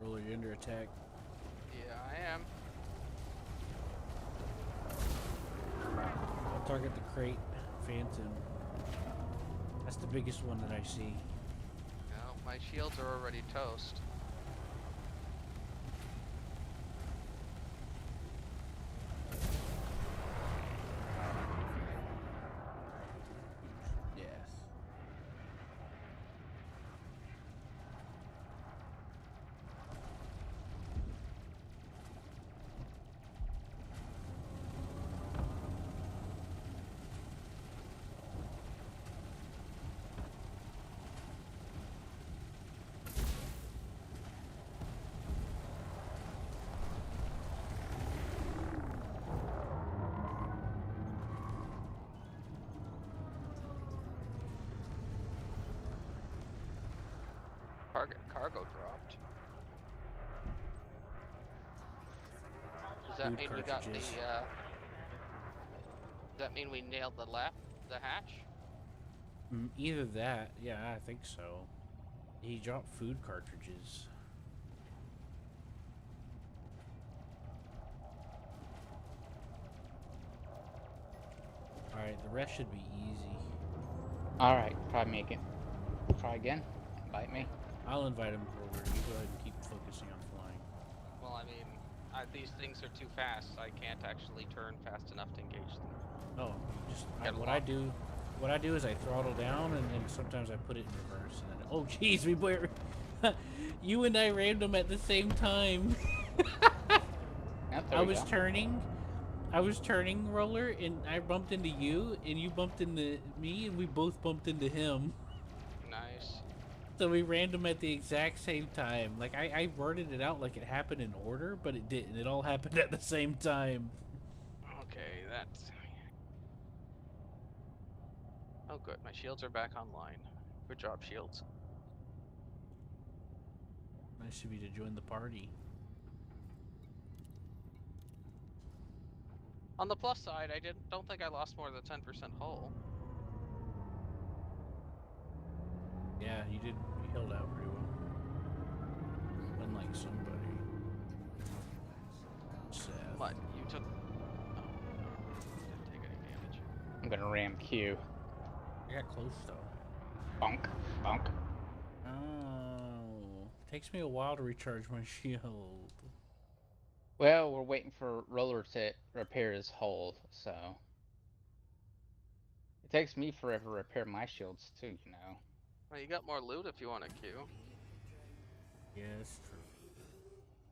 Roller, you're under attack. Yeah, I am. I'll target the crate, Phantom. That's the biggest one that I see. No, my shields are already toast. Yes. Cargo dropped. Does that Food mean we got the, cartridges. does that mean we nailed the hatch? Either that, yeah, I think so. He dropped food cartridges. Alright, the rest should be easy. Alright, try again. Bite me. I'll invite him over. You go ahead and keep focusing on flying. Well, I mean, these things are too fast. I can't actually turn fast enough to engage them. Oh, just Get what along. I do is I throttle down and then sometimes I put it in reverse and then oh jeez, we were you and I rammed them at the same time. Yep, I was turning Roller and I bumped into you and you bumped into me and we both bumped into him. Nice. So we rammed them at the exact same time. Like I worded it out like it happened in order, but it didn't. It all happened at the same time. Okay, that's... Oh good, my shields are back online. Good job, shields. Nice of you to join the party. On the plus side, I don't think I lost more than 10% hull. Yeah, you did. You held out pretty well. Unlike somebody. Seth. But you took... Oh, no. Didn't take any damage. I'm gonna ram Q. I got close though. Bonk. Bonk. Oh. Takes me a while to recharge my shield. Well, we're waiting for Roller to repair his hull, so... It takes me forever to repair my shields too, you know. Well, you got more loot if you want to queue. Yeah, that's true.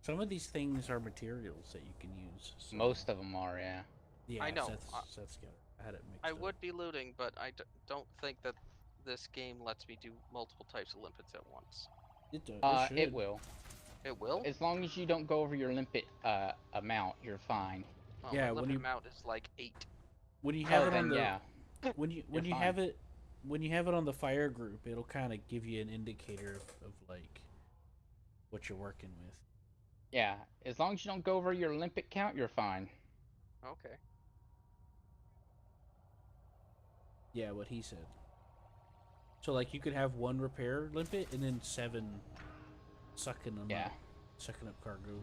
Some of these things are materials that you can use. So. Most of them are, yeah. Yeah, I know. Seth's got it. I had it mixed I up. would be looting, but I don't think that this game lets me do multiple types of limpets at once. It does. It will. It will? As long as you don't go over your limpet amount, you're fine. Well, Yeah, my when limpet you- amount is like 8. When you have Oh, it on then the yeah. when you You're have it when you have it on the fire group, it'll kind of give you an indicator of like what you're working with. Yeah, as long as you don't go over your limpet count, you're fine. Okay. Yeah, what he said. So like you could have one repair limpet and then 7 sucking them Yeah. up, sucking up cargo.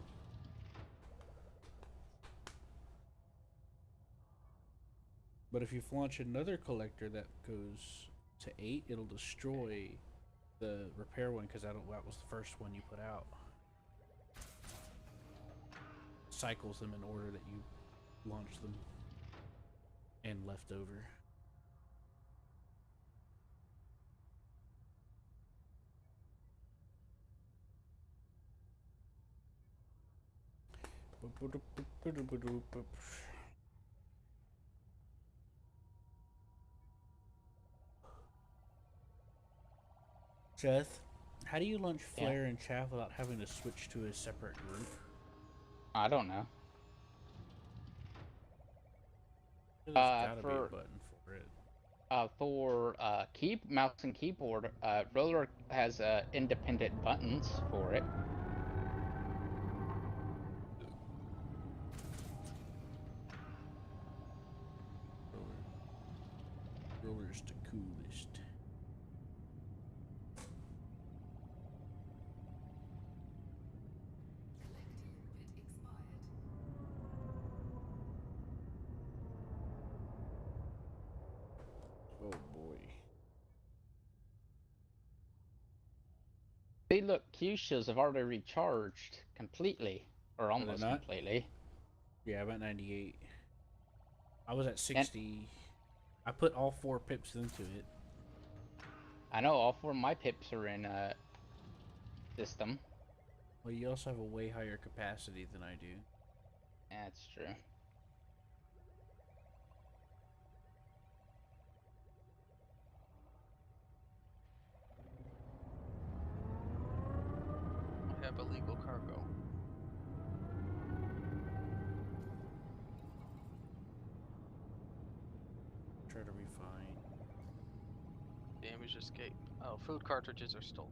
But if you launch another collector that goes to 8, it'll destroy the repair one because that was the first one you put out. cycles them in order that you launch them. And leftover. Seth, how do you launch flare and chaff without having to switch to a separate group? I don't know. There's gotta be a button for it. For mouse and keyboard, Roller has independent buttons for it. Roller's the coolest. Oh boy. See, look, Q-shields have already recharged completely, or almost completely. Yeah, about 98. I was at 60. I put all 4 pips into it. I know all 4 of my pips are in system. Well, you also have a way higher capacity than I do. That's true. I have illegal cargo. Try to refine. Damage escape. Oh, food cartridges are stolen.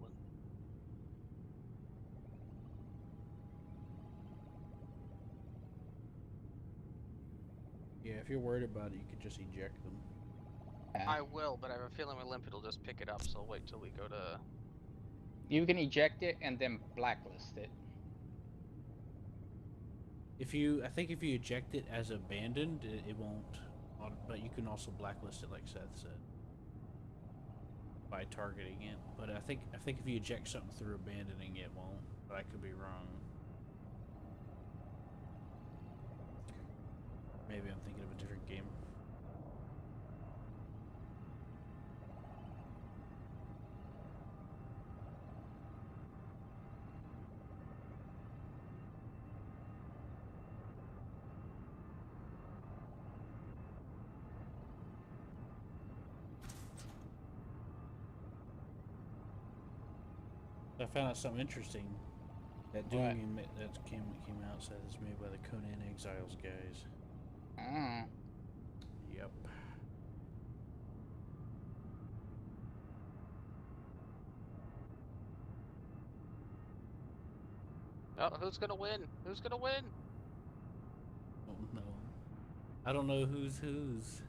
Yeah, if you're worried about it, you could just eject them. I will, but I have a feeling my limpet will just pick it up, so I'll wait till we go to... You can eject it and then blacklist it. I think if you eject it as abandoned, it won't. But you can also blacklist it, like Seth said, by targeting it. But I think if you eject something through abandoning it, won't. But I could be wrong. Maybe I'm thinking of a different game. I found out something interesting. That Doom game that came out says it's made by the Conan Exiles guys. Oh. Yep. Oh, who's gonna win? Who's gonna win? Oh no. I don't know who's whose.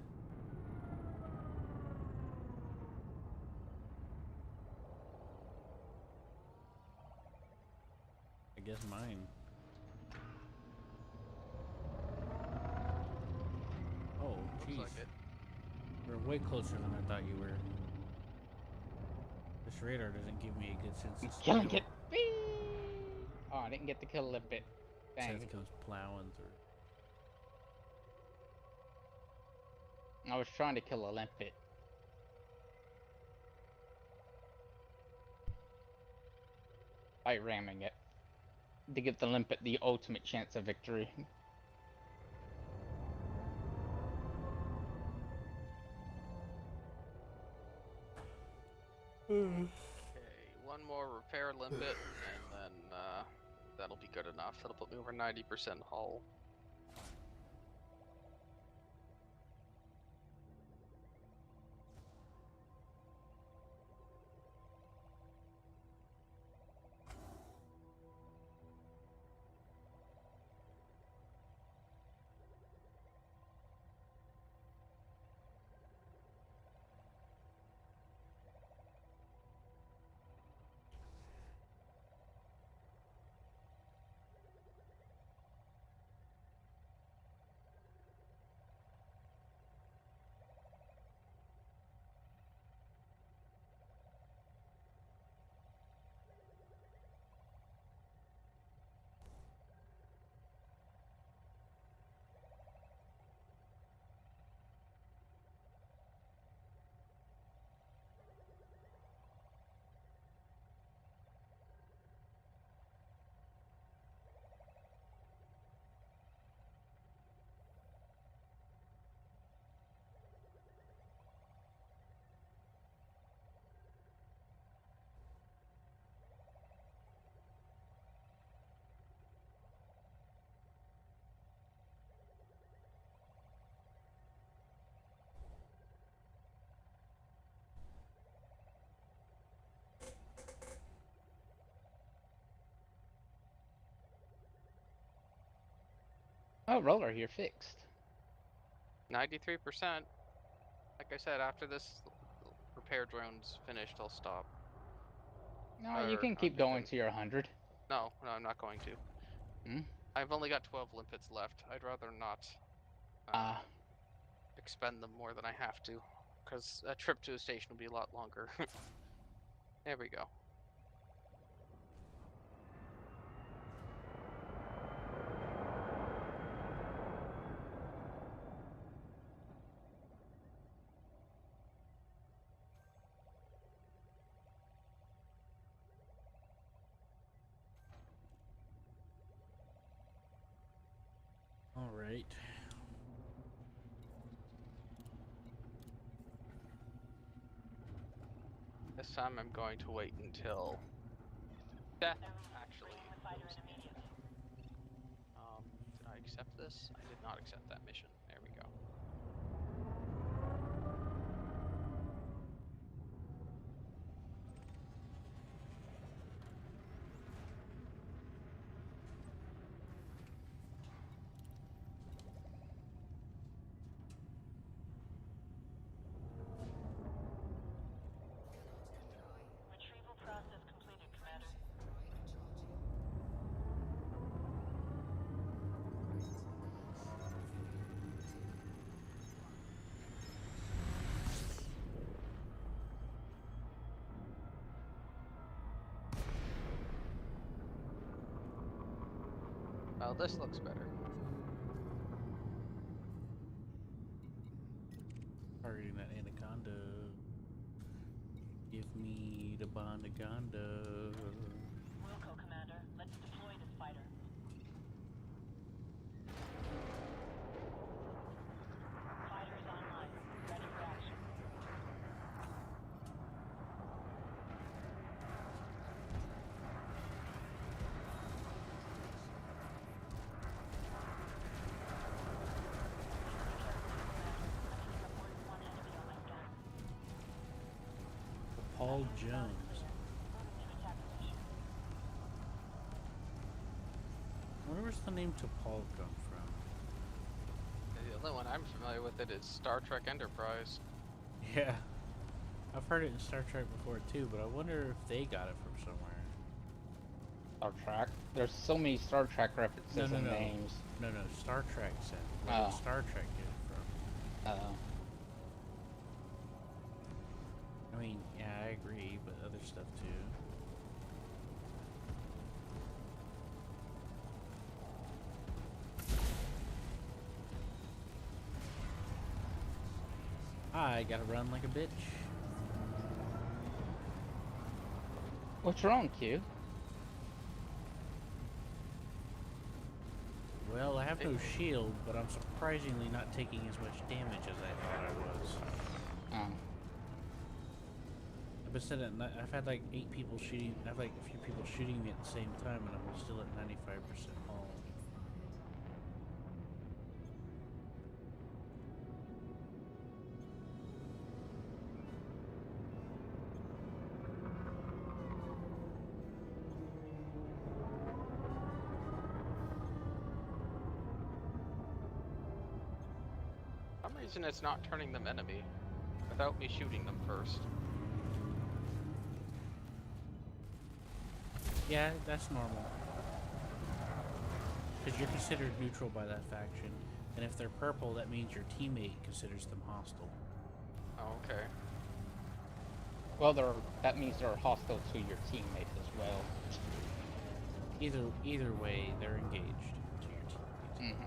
I guess mine. Oh, jeez. Looks like it. We're way closer than I thought you were. This radar doesn't give me a good sense of Killing scale. it. Oh, I didn't get to kill a limpet. Dang. Seth comes plowing through. I was trying to kill a limpet. By ramming it. To give the limpet the ultimate chance of victory. Okay, one more repair limpet, and then that'll be good enough. That'll put me over 90% hull. Oh, roller, you're fixed. 93%. Like I said, after this repair drone's finished, I'll stop. No, you Or can not keep get going the- to your 100. No, I'm not going to. Hmm? I've only got 12 limpets left. I'd rather not expend them more than I have to, because a trip to a station will be a lot longer. There we go. All right. This time I'm going to wait until death actually goes in. Did I accept this? I did not accept that mission. There we go. Retrieval process completed, Commander. Well, this looks better. Targeting that anaconda. Give me the Bonaganda. Wilco, Commander. Let's deploy this fighter. Fighter is online. Ready for action. Paul Jones. I wonder where's the name T'Pol come from? The only one I'm familiar with it is Star Trek Enterprise. Yeah. I've heard it in Star Trek before too, but I wonder if they got it from somewhere. Star Trek? There's so many Star Trek references and names. No, Star Trek said. Where did Star Trek get it from? I mean, yeah, I agree, but other stuff too. I gotta run like a bitch. What's wrong, Q? Well, I have no shield, but I'm surprisingly not taking as much damage as I thought I was. Oh. I've been sitting at, I've had like 8 people shooting, I have like a few people shooting me at the same time, and I'm still at 95% hull. For some reason it's not turning them enemy without me shooting them first. Yeah, that's normal. Because you're considered neutral by that faction, and if they're purple, that means your teammate considers them hostile. Oh, okay. Well, that means they're hostile to your teammate as well. Either way, they're engaged to your teammate. Mm-hmm.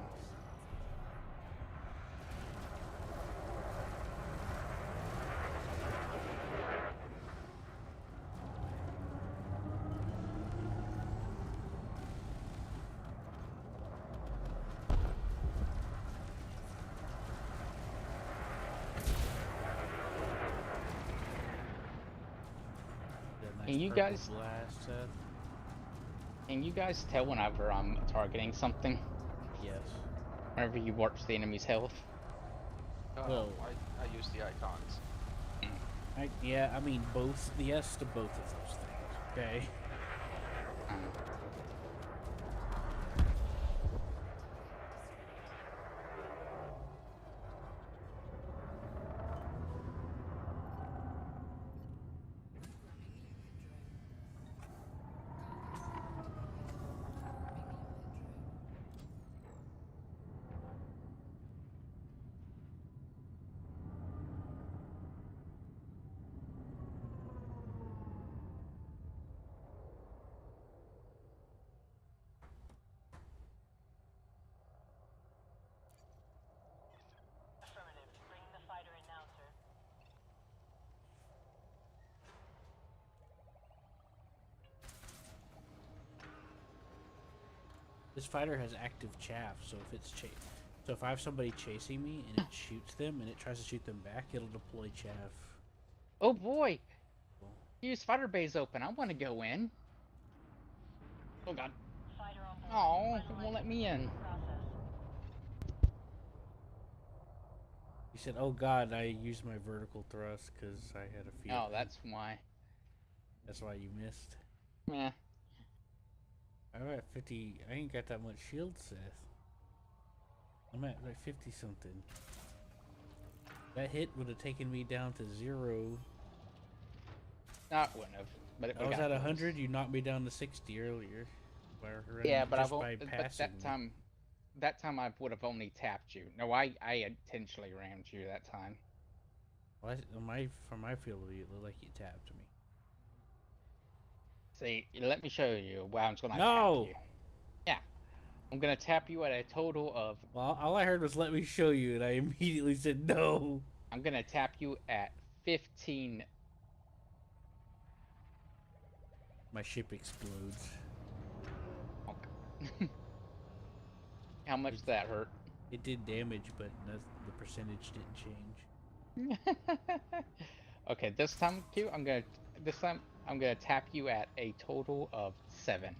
Can you guys blast, Seth? Can you guys tell whenever I'm targeting something? Yes. Whenever you watch the enemy's health? Well, I use the icons. Yeah, I mean both. Yes to both of those things. Okay. This fighter has active chaff, so if I have somebody chasing me and it shoots them and it tries to shoot them back, it'll deploy chaff. Oh boy! Use fighter bay's open. I want to go in. Oh god. Oh, it won't let me in. He said, "Oh God, I used my vertical thrust because I had a feeling." Oh, that's why. That's why you missed. Yeah. I'm at 50. I ain't got that much shield, Seth. I'm at like 50 something. That hit would have taken me down to 0. Not wouldn't have. But it I was got at close. 100. You knocked me down to 60 earlier. Yeah, but that time I would have only tapped you. No, I intentionally rammed you that time. Well, from my field of view, it looked like you tapped me. See, let me show you. Wow, I'm just gonna No! tap you. Yeah, I'm gonna tap you at a total of. Well, all I heard was "let me show you," and I immediately said no. I'm gonna tap you at 15. My ship explodes. How much did that hurt? It did damage, but the percentage didn't change. Okay, this time I'm gonna tap you at a total of 7.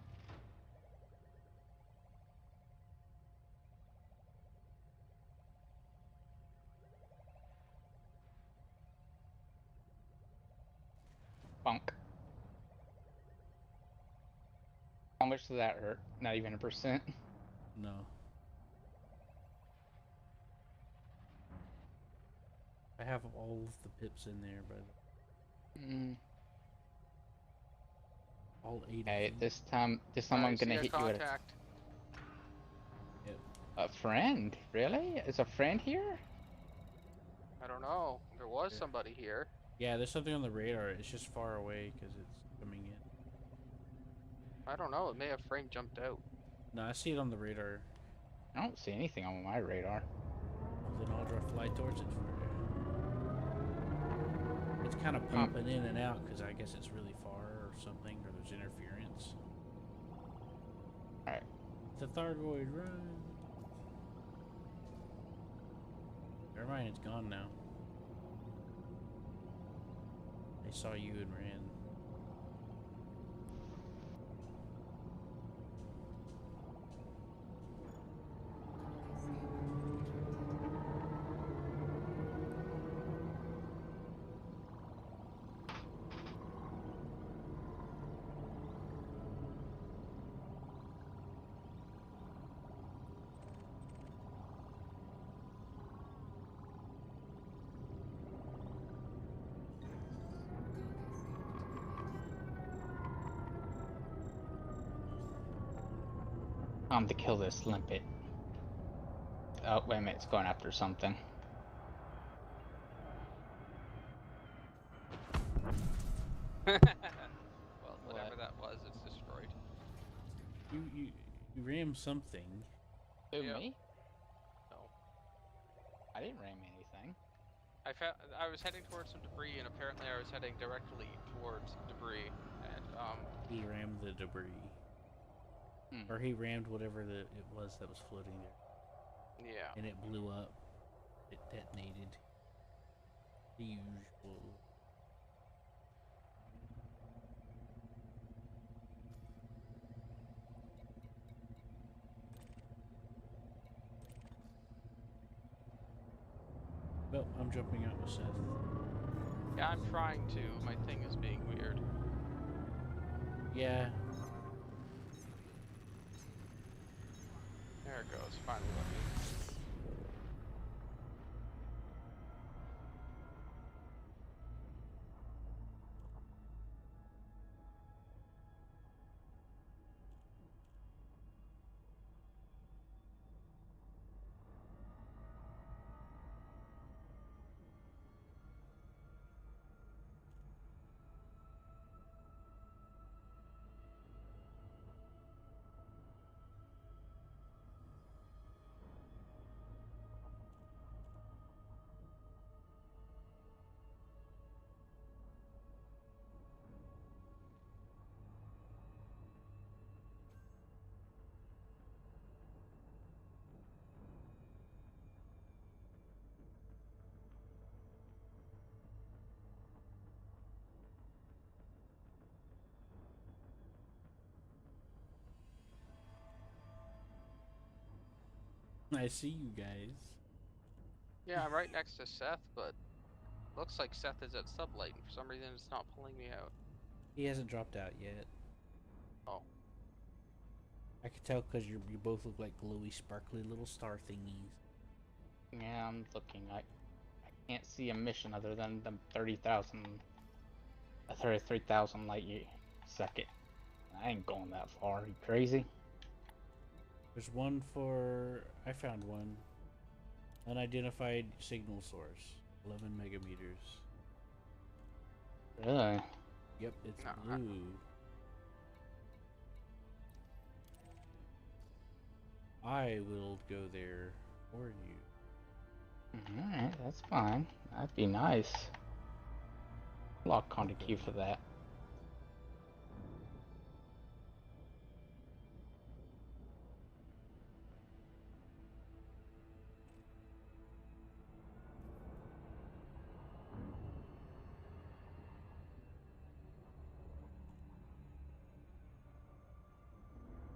Bonk. How much did that hurt? Not even 1%. No. I have all of the pips in there, but all 8 Okay, of them. this time I'm gonna hit you at Yep. a friend. Really? Is a friend here? I don't know. There was somebody here. Yeah, there's something on the radar. It's just far away because it's coming in. I don't know. It may have frame jumped out. No, I see it on the radar. I don't see anything on my radar. Then I'll fly towards it for you. It's kind of popping in and out because I guess it's really far or something, or there's interference. Alright. The Thargoid, run! Never mind, it's gone now. They saw you and ran. To kill this limpet. Oh, wait a minute, it's going after something. Well, whatever that was, it's destroyed. You rammed something. Who, me? No. I didn't ram anything. I was heading towards some debris, and apparently I was heading directly towards debris, and He rammed the debris. Or he rammed whatever it was that was floating there. Yeah. And it blew up. It detonated. The usual. Well, I'm jumping out with Seth. Yeah, I'm trying to. My thing is being weird. Yeah. There it goes. Finally let me. I see you guys. Yeah, I'm right next to Seth, but looks like Seth is at sublight, and for some reason it's not pulling me out. He hasn't dropped out yet. Oh. I can tell because you both look like glowy, sparkly little star thingies. Yeah, I'm looking. I can't see a mission other than the 33,000 light year second. I ain't going that far. Are you crazy? There's one for... I found one. Unidentified signal source. 11 megameters. Really? Yep, it's No, blue. I will go there for you. Alright, that's fine. That'd be nice. Lock onto queue for that.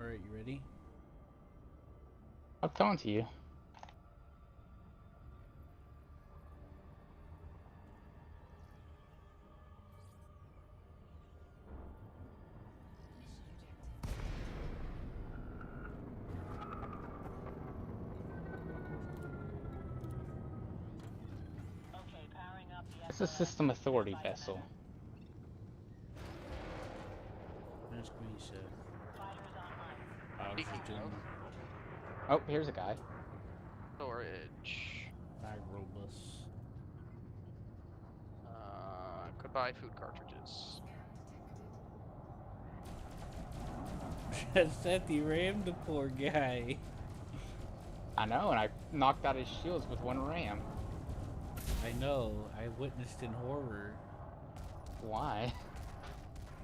Alright, you ready? I'll come to you. It's a System Authority vessel. Ask me, Seth. Speaking Oxygen. Oh, here's a guy. Storage. Agrobus. Could buy food cartridges. Seth, you rammed the poor guy. I know, and I knocked out his shields with one ram. I know. I witnessed in horror. Why?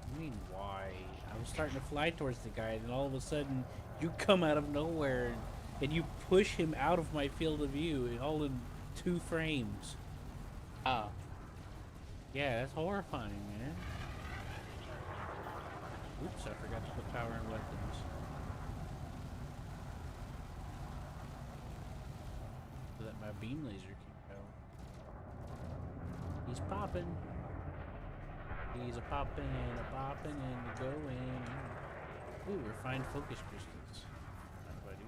I mean, why? I was starting to fly towards the guy, and all of a sudden, you come out of nowhere, and you push him out of my field of view, all in 2 frames. Oh. Yeah, that's horrifying, man. Oops, I forgot to put power in weapons. So that my beam laser can go. He's popping. He's a popping and a popping and a going. Ooh, refined focus crystals. Mind if I do?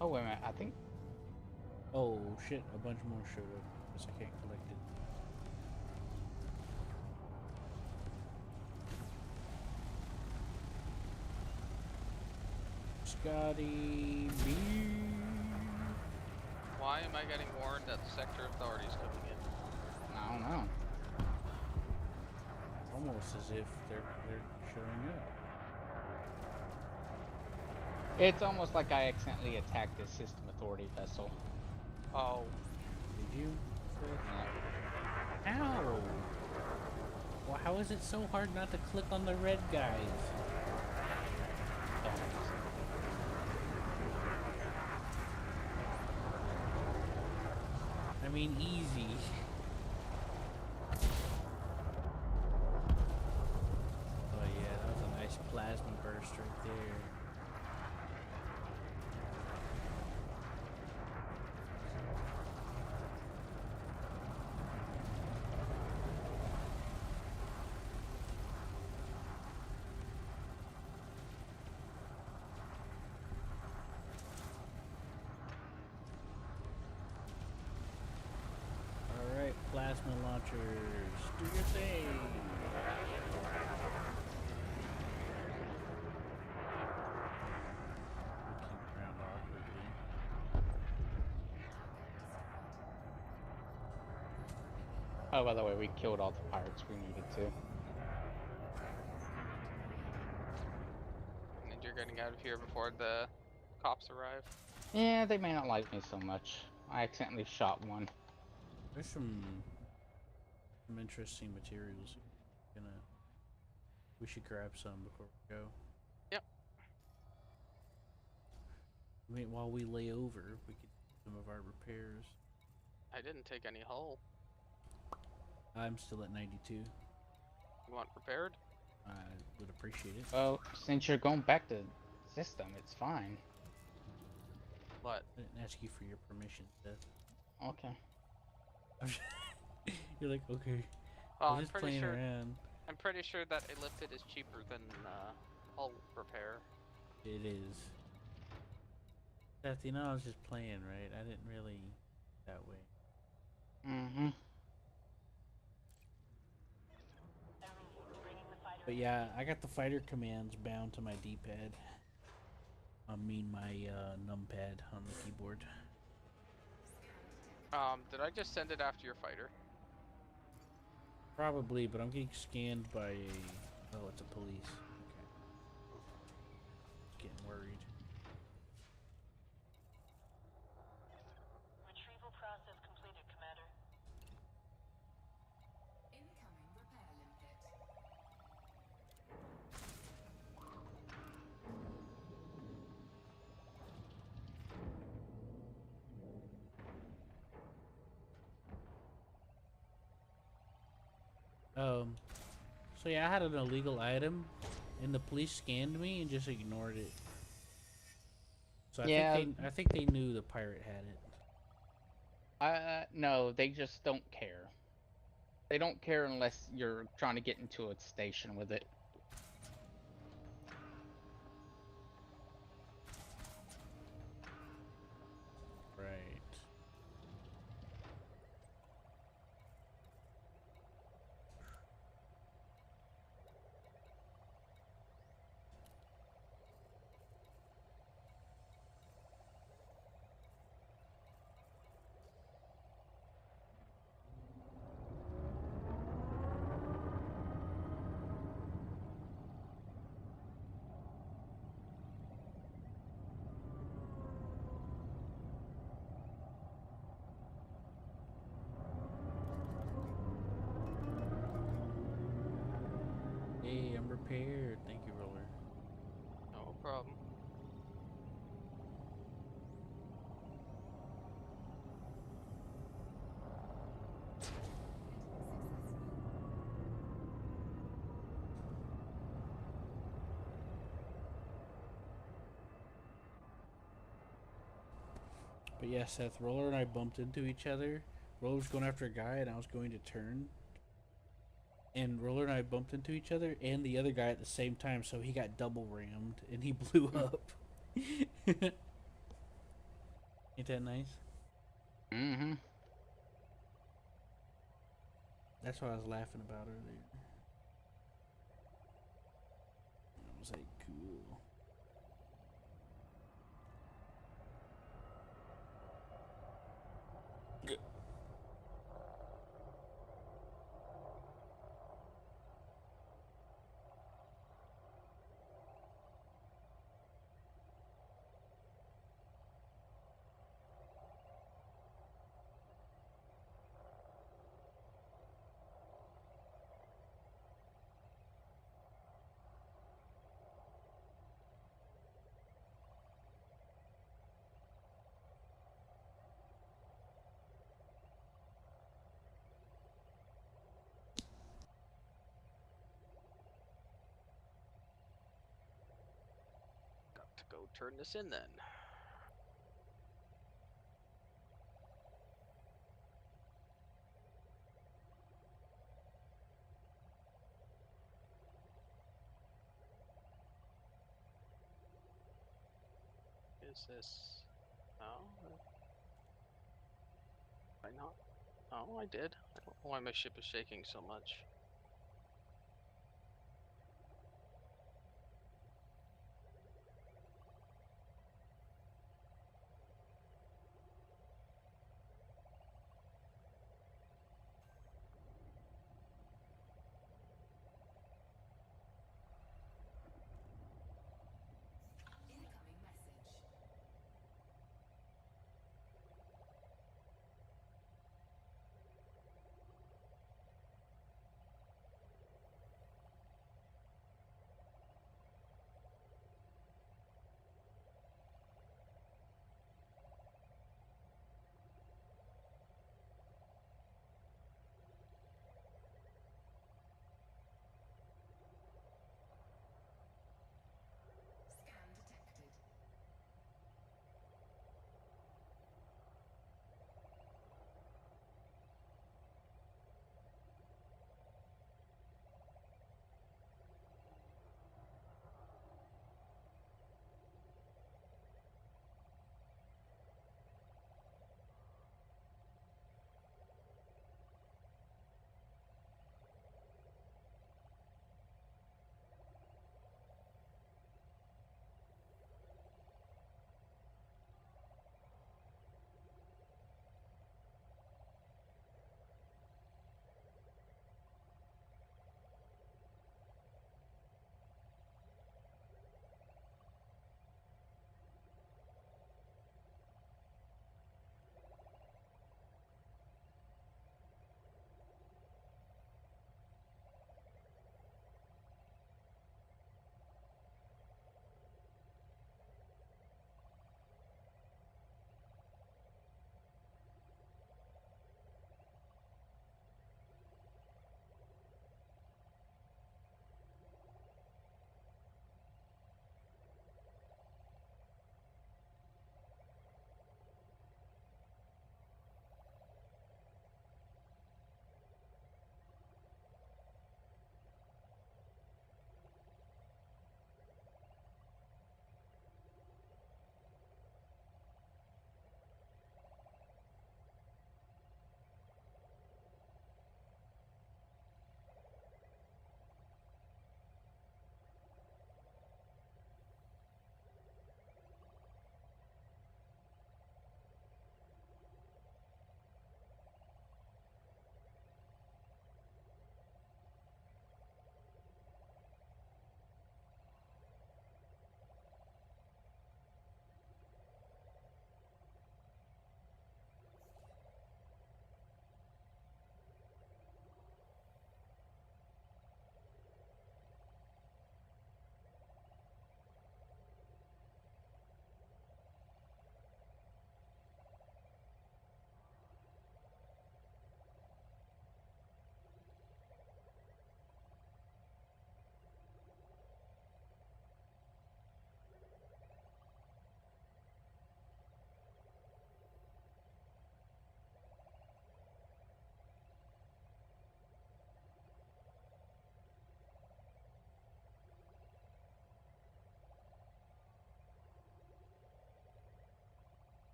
Oh, wait a minute. I think... Oh shit, a bunch more showed up. Guess I can't collect it. Scotty B. Why am I getting warned that the sector authority is coming in? I don't know. Almost as if they're showing up. It's almost like I accidentally attacked this System Authority vessel. Oh. Did you? Yeah. How? Well, how is it so hard not to click on the red guys? I mean, easy. Oh yeah, that was a nice plasma burst right there. Alright, plasma launchers, do your thing! Keep around awkwardly. Oh, by the way, we killed all the pirates we needed to. And you're getting out of here before the cops arrive. Yeah, they may not like me so much. I accidentally shot one. There's some interesting materials. We should grab some before we go. Yep. I mean, while we lay over, we could do some of our repairs. I didn't take any hull. I'm still at 92. You want repaired? I would appreciate it. Well, since you're going back to system, it's fine. What? I didn't ask you for your permission, Seth. Okay. You're like, okay. Well, I'm I'm just pretty playing sure. around. I'm pretty sure that a lift kit is cheaper than hull repair. It is. Seth, you know I was just playing, right? I didn't really that way. Mm-hmm. But yeah, I got the fighter commands bound to my D-pad. I mean my numpad on the keyboard. Did I just send it after your fighter? Probably, but I'm getting scanned by a... Oh, it's a police. Okay. Getting worried. Retrieval process completed, Commander. Incoming repair limpet. So yeah, I had an illegal item, and the police scanned me and just ignored it. So I think they knew the pirate had it. No, they just don't care. They don't care unless you're trying to get into a station with it. Right. Hey, I'm repaired. Thank you, Roller. No problem. But yeah, Seth, Roller and I bumped into each other. Roller was going after a guy, and I was going to turn. And Roller and I bumped into each other and the other guy at the same time, so he got double rammed, and he blew up. Ain't that nice? Mm-hmm. That's what I was laughing about earlier. I was like, cool. Got to go turn this in then. Is this? Oh, I not? Oh, I did. I don't know why my ship is shaking so much. Incoming message.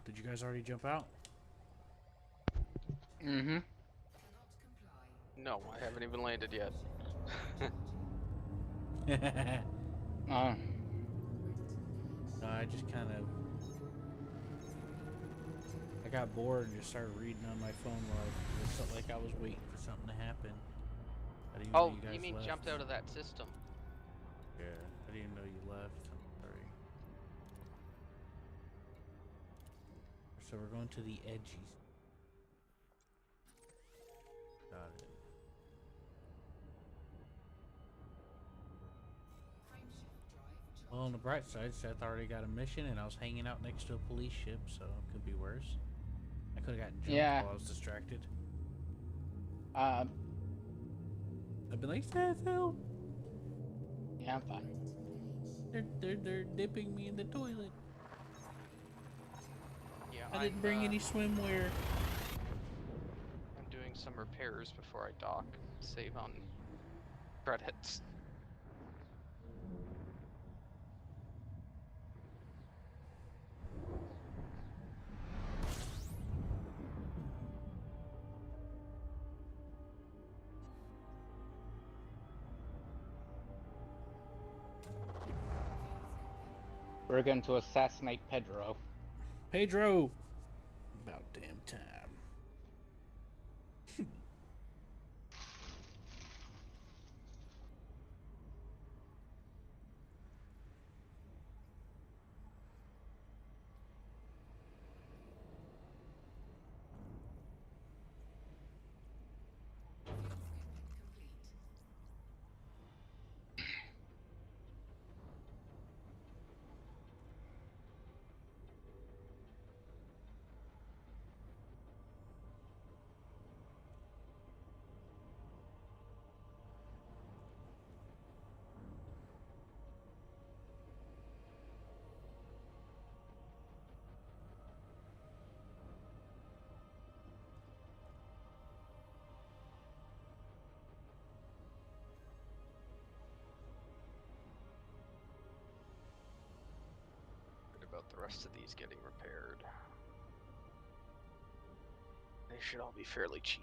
Did you guys already jump out? Mm-hmm. No, I haven't even landed yet. Uh, No, I just kind of... I got bored and just started reading on my phone while it felt like I was waiting for something to happen. I didn't even know Oh, you guys you mean left. jumped out of that system? Yeah, I didn't even know you left. I'm sorry. So we're going to the edgies. Got it. Well, on the bright side, Seth already got a mission, and I was hanging out next to a police ship, so it could be worse. I could have gotten jumped Yeah. while I was distracted. uh, I've been like, Seth, help! yeah, I'm fine. They're dipping me in the toilet. Yeah, I didn't bring any swimwear. I'm doing some repairs before I dock. Save on credits. We're going to assassinate Pedro. Pedro! About damn time. About the rest of these getting repaired. They should all be fairly cheap.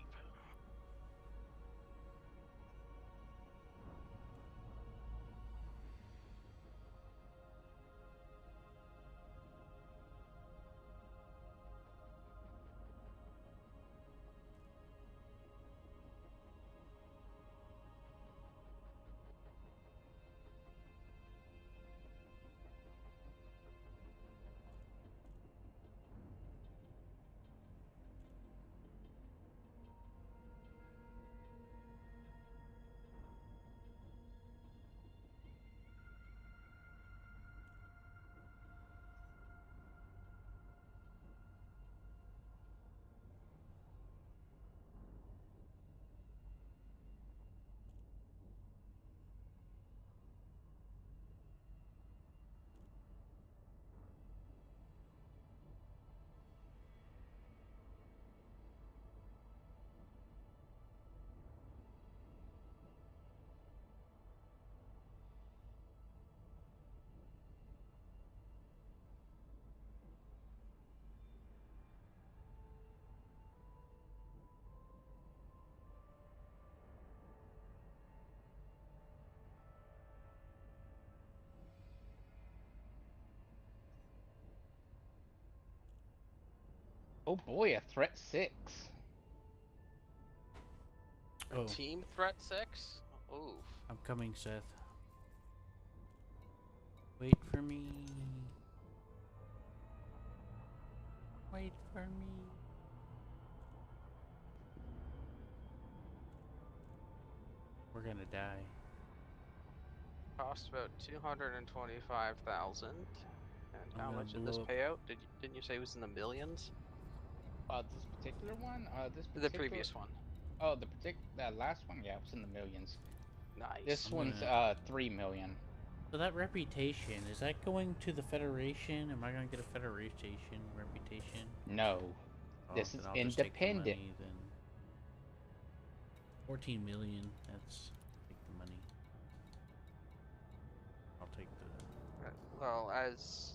Oh boy, a threat 6. Oh, Team threat 6? Oof. I'm coming, Seth. Wait for me. Wait for me. We're gonna die. Cost about 225,000. And I'm how gonna much did this blow up. pay out? Didn't you say it was in the millions? This particular one? The previous one. Oh, that last one? Yeah, it was in the millions. Nice. This I'm one's, gonna- 3 million. So that reputation, is that going to the Federation? Am I gonna get a Federation reputation? No. Oh, This then is I'll just take the independent. money, then. 14 million, that's... Take the money. I'll take the... Well, as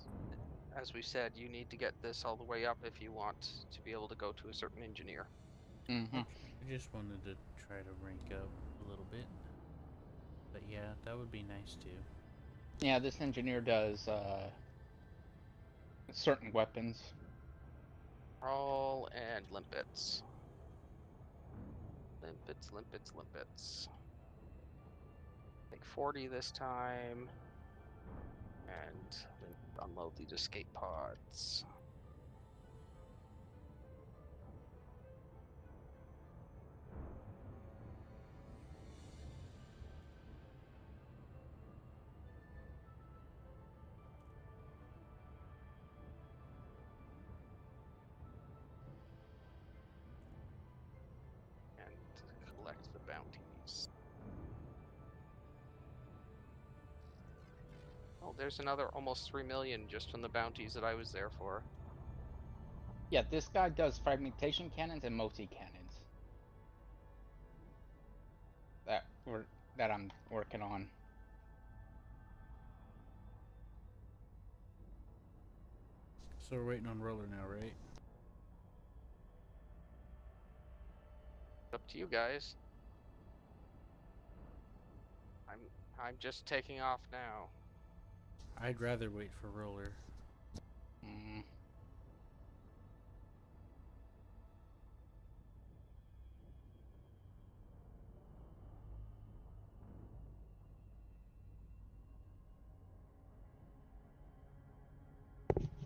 as we said, you need to get this all the way up if you want to be able to go to a certain engineer. Mm-hmm. I just wanted to try to rank up a little bit. But yeah, that would be nice too. Yeah, this engineer does certain weapons. Crawl and limpets. Limpets, limpets, limpets. Take 40 this time. And unload these escape pods. And collect the bounties. Oh, there's another almost 3 million just from the bounties that I was there for. Yeah, this guy does fragmentation cannons and multi-cannons. That I'm working on. So we're waiting on Roller now, right? Up to you guys. I'm just taking off now. I'd rather wait for Roller. Mm.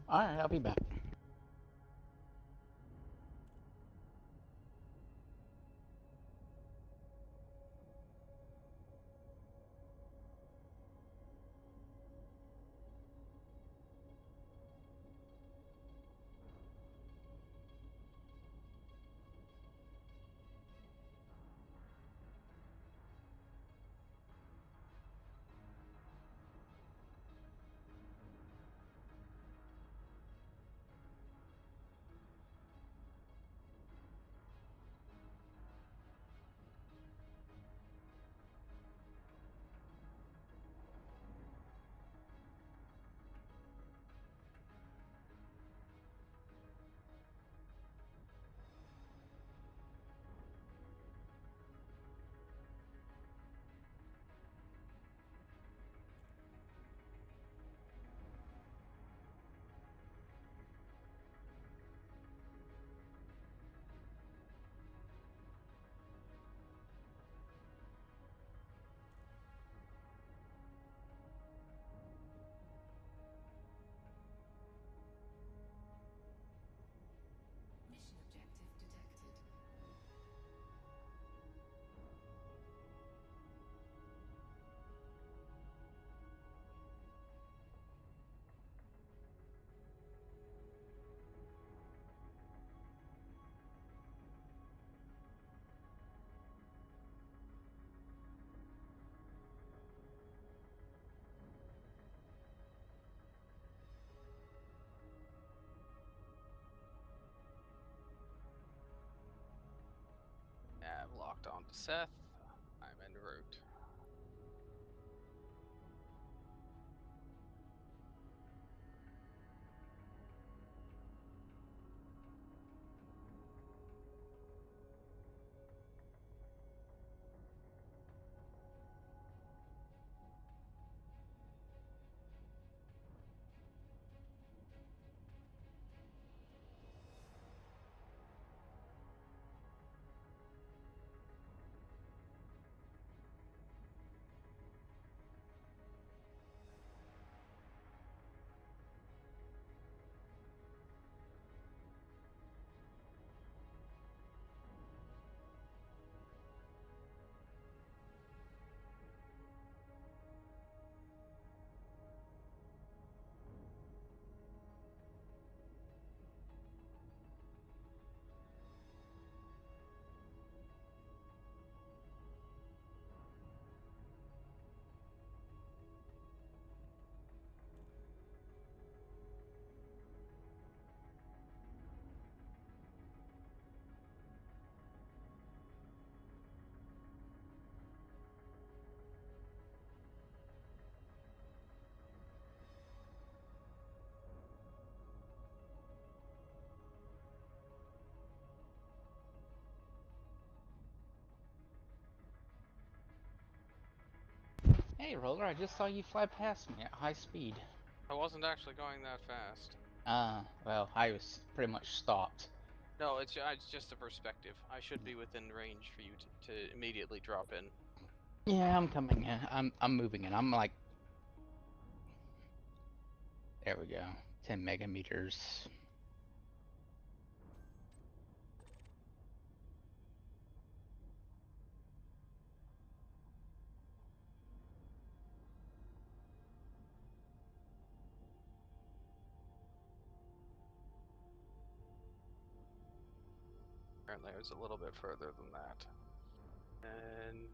Alright, I'll be back. Mission objective detected. Nav locked on to Seth. I'm en route. Hey, Roller, I just saw you fly past me at high speed. I wasn't actually going that fast. Well, I was pretty much stopped. No, it's just a perspective. I should be within range for you to immediately drop in. Yeah, I'm coming in. I'm moving in. I'm like, there we go. 10 megameters. Apparently, I was a little bit further than that. And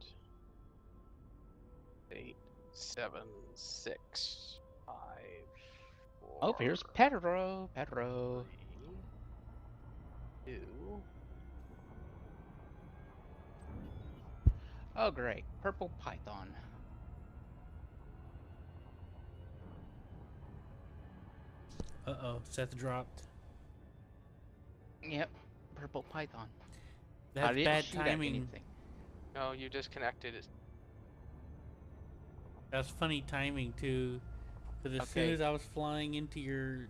8, 7, 6, 5, 4. Oh, here's Pedro. Pedro. 3, 2. Oh, great. Purple python. Uh-oh, Seth dropped. Yep, purple python. I That's didn't bad shoot at timing. anything. No, you disconnected it. That's funny timing too, because as soon as I was flying into your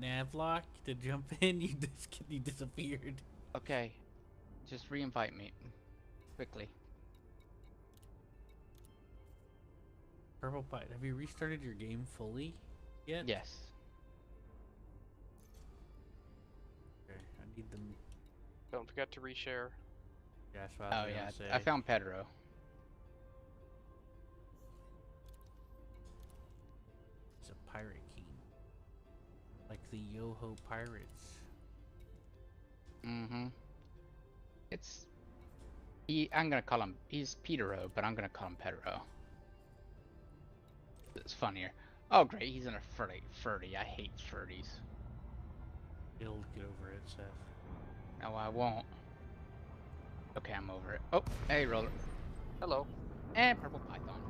navlock to jump in, you disappeared. Okay, just re-invite me. Quickly. Purple Pipe, have you restarted your game fully yet? Yes. Okay, I need them. Don't forget to reshare. Yeah, that's what I was gonna say. I found Pedro. He's a pirate king, like the Yoho pirates. Mm-hmm. I'm gonna call him. He's Pedro, but I'm gonna call him Pedro. It's funnier. Oh, great. He's in a furry. I hate furries. You'll get over it, Seth. No, I won't. Okay, I'm over it. Oh, hey, Roller. Hello. And purple python.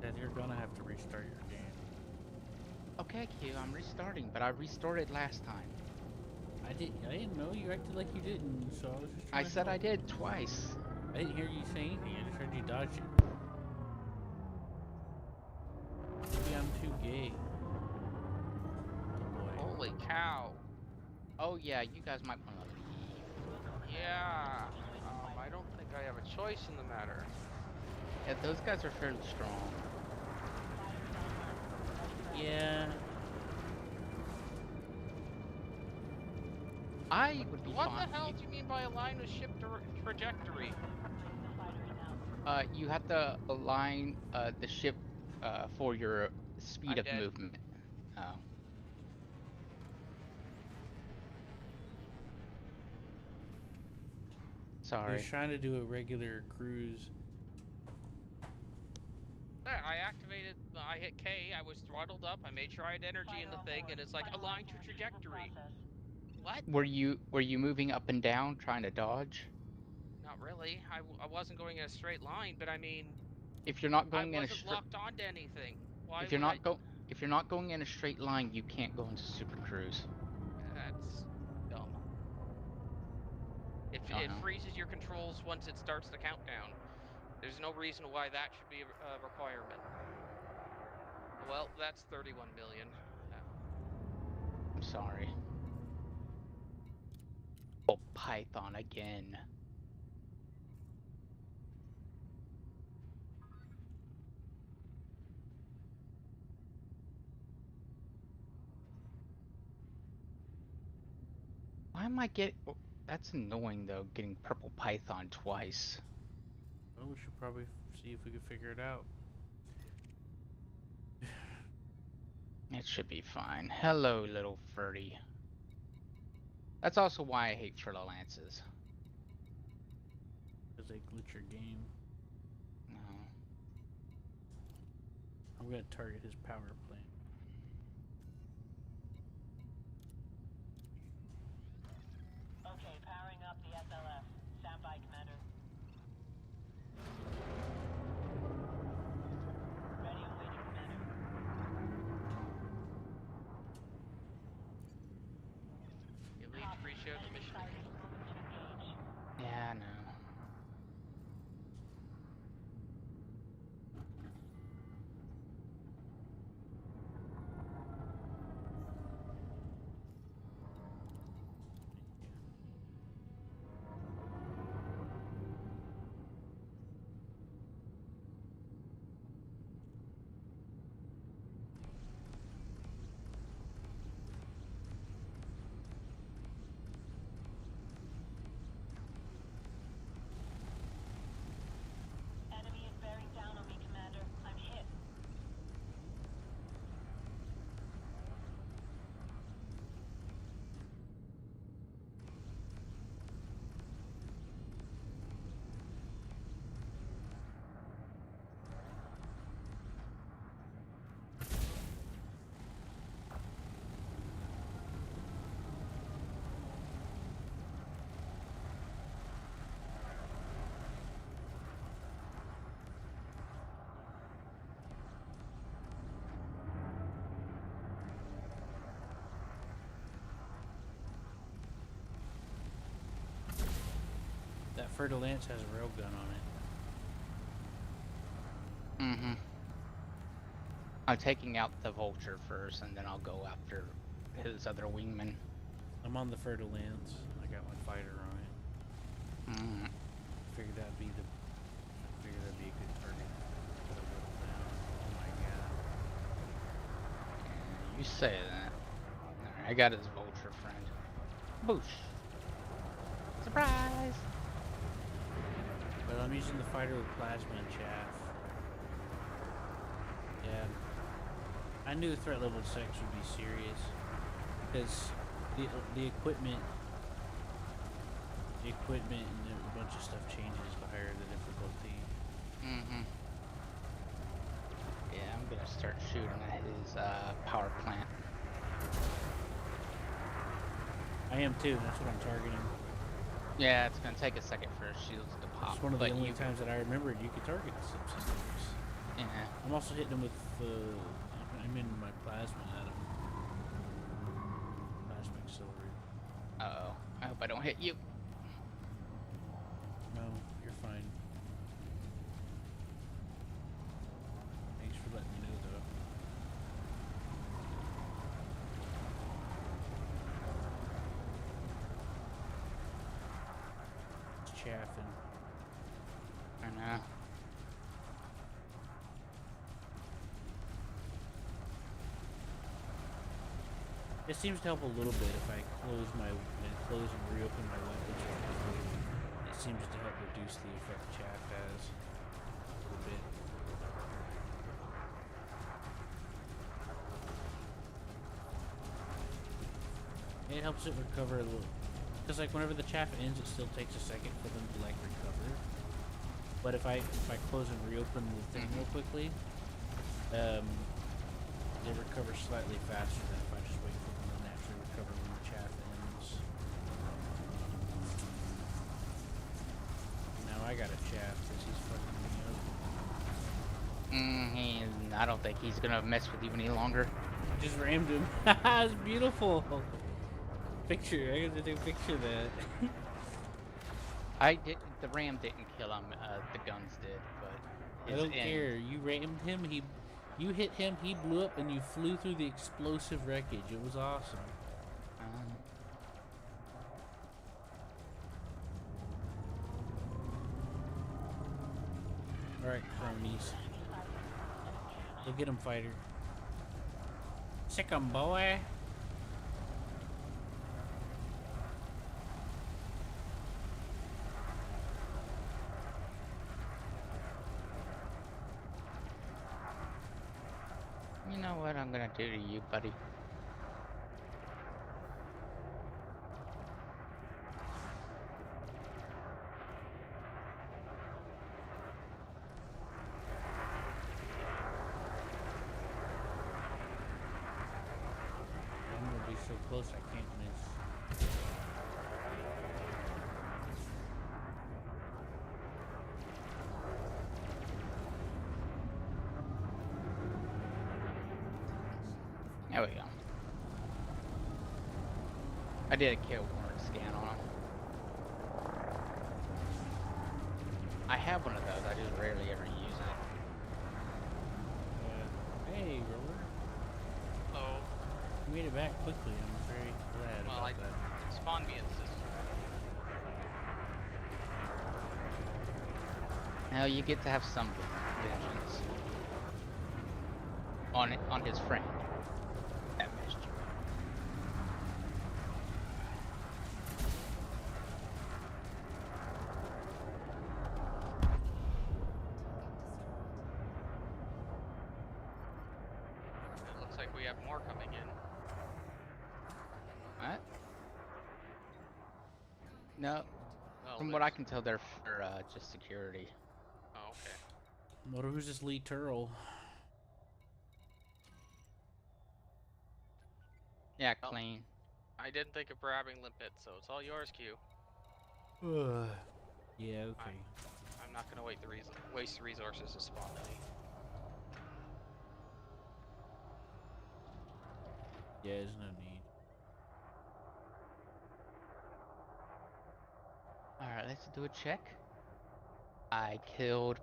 Seth, you're gonna have to restart your game. Okay, Q, I'm restarting, but I restarted last time. I didn't know. You acted like you didn't, so I was just I trying to said help. I did twice. I didn't hear you say anything. I just heard you dodge it. Maybe I'm too gay. Oh boy. Holy cow. Oh yeah, you guys might want to leave. Yeah. I don't think I have a choice in the matter. Yeah, those guys are fairly strong. Yeah. I would be What fine. the hell do you mean by align with ship trajectory? You have to align the ship for your speed I'm of dead. movement. Oh. He Sorry. was trying to do a regular cruise. Yeah, I activated, I hit K, I was throttled up, I made sure I had energy in the thing, and it's like, align to trajectory. What? Were you moving up and down trying to dodge? Not really. I wasn't going in a straight line, but I mean, If you're not I going in a wasn't straight locked onto anything. Why if you're would not going in a straight line, you can't go into Super Cruise. That's dumb. It freezes your controls once it starts the countdown. There's no reason why that should be a requirement. Well, that's 31 million. I'm sorry. Oh, Python again. Why am I getting... Oh, that's annoying, though, getting purple Python twice. Well, we should probably see if we can figure it out. It should be fine. Hello, little furry. That's also why I hate Trilla Lances. Because they glitch your game. No. I'm going to target his power plant. Okay, powering up the SLF. Stand by, Commander. Ready and waiting, Commander. You leave to pre-share the mission. Yeah, I know. Fer-de-Lance has a railgun on it. Mm-hmm. I'm taking out the vulture first, and then I'll go after his other wingman. I'm on the Fer-de-Lance. I got my fighter on it. Figured that'd be a good target. Put a little down. Oh my god. You say that. Alright, I got his vulture friend. Boosh. Surprise! But I'm using the fighter with plasma and chaff. Yeah. I knew the threat level 6 would be serious. Because the equipment and a bunch of stuff changes the higher the difficulty. Mm-hmm. Yeah, I'm gonna start shooting at his power plant. I am too, that's what I'm targeting. Yeah, it's gonna take a second for his shields to pop. It's one of the only times that I remembered you could target the subsystems. Yeah. I'm also hitting him with I'm in my plasma at him. Plasma accelerator. Uh-oh. I hope I don't hit you. No, you're fine. Thanks for letting me know, though. It's chaffing. I know. It seems to help a little bit if I close and reopen my weapons. It seems to help reduce the effect chaff has a little bit. It helps it recover a little, because like whenever the chaff ends, it still takes a second for them to like recover. But if I close and reopen the thing real quickly, it recovers slightly faster than if I just wait for them to naturally recover when the chaff ends. Now I got a chaff because he's fucking me up. I don't think he's gonna mess with you any longer. Just rammed him. Haha, it's beautiful. Picture. I got to take a picture of that. The ram didn't kill him. The guns did, but I don't care. You rammed him. You hit him. He blew up, and you flew through the explosive wreckage. It was awesome. All right, cronies. Go get him, fighter. Sick 'em, boy. You know what I'm gonna do to you, buddy? I'm gonna be so close I can't miss. There we go. I did a kill warrant scan on him. I have one of those, I just rarely ever use it. Hey, Roller. Hello. You made it back quickly. I'm very glad about that. Spawned me in the system. Now you get to have some vengeance on his friend. That messed you up. It looks like we have more coming in. What? No. Oh, From what I can tell, they're for just security. Oh, okay. Motor, who's this Lee Turl? Yeah, clean. I didn't think of grabbing limpet, so it's all yours, Q. Yeah, okay. I'm not gonna waste resources to spawn any. Yeah, there's no need. Alright, Let's do a check. We killed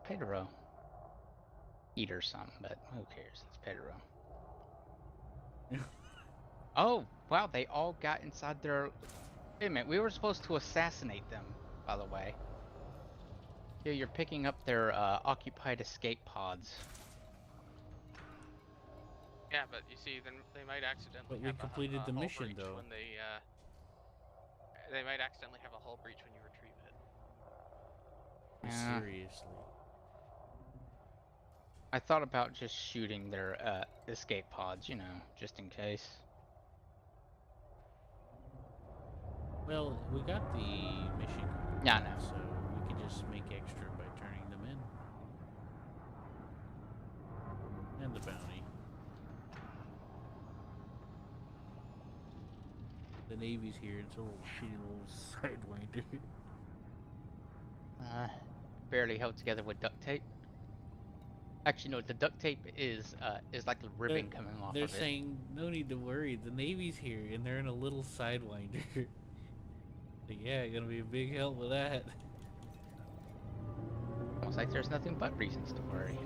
Pedro. Eat or something, but who cares? It's Pedro. Oh, wow, they all got inside their... Wait a minute, we were supposed to assassinate them, by the way. Here, you're picking up their occupied escape pods. Yeah, but you see, then they might accidentally But we have completed a the hull mission, breach though. when they might accidentally have a hull breach when you retrieve it. Yeah. Seriously. I thought about just shooting their escape pods, you know, just in case. Well, we got the mission complete, Yeah, I know. so we could just make extra by turning them in. And the bounty. The Navy's here, it's a little shitty little sidewinder. Barely held together with duct tape. Actually, no, the duct tape is like a ribbon coming off They're of it. saying, no need to worry, the Navy's here, and they're in a little sidewinder. Like, yeah, gonna be a big help with that. Almost like there's nothing but reasons to worry.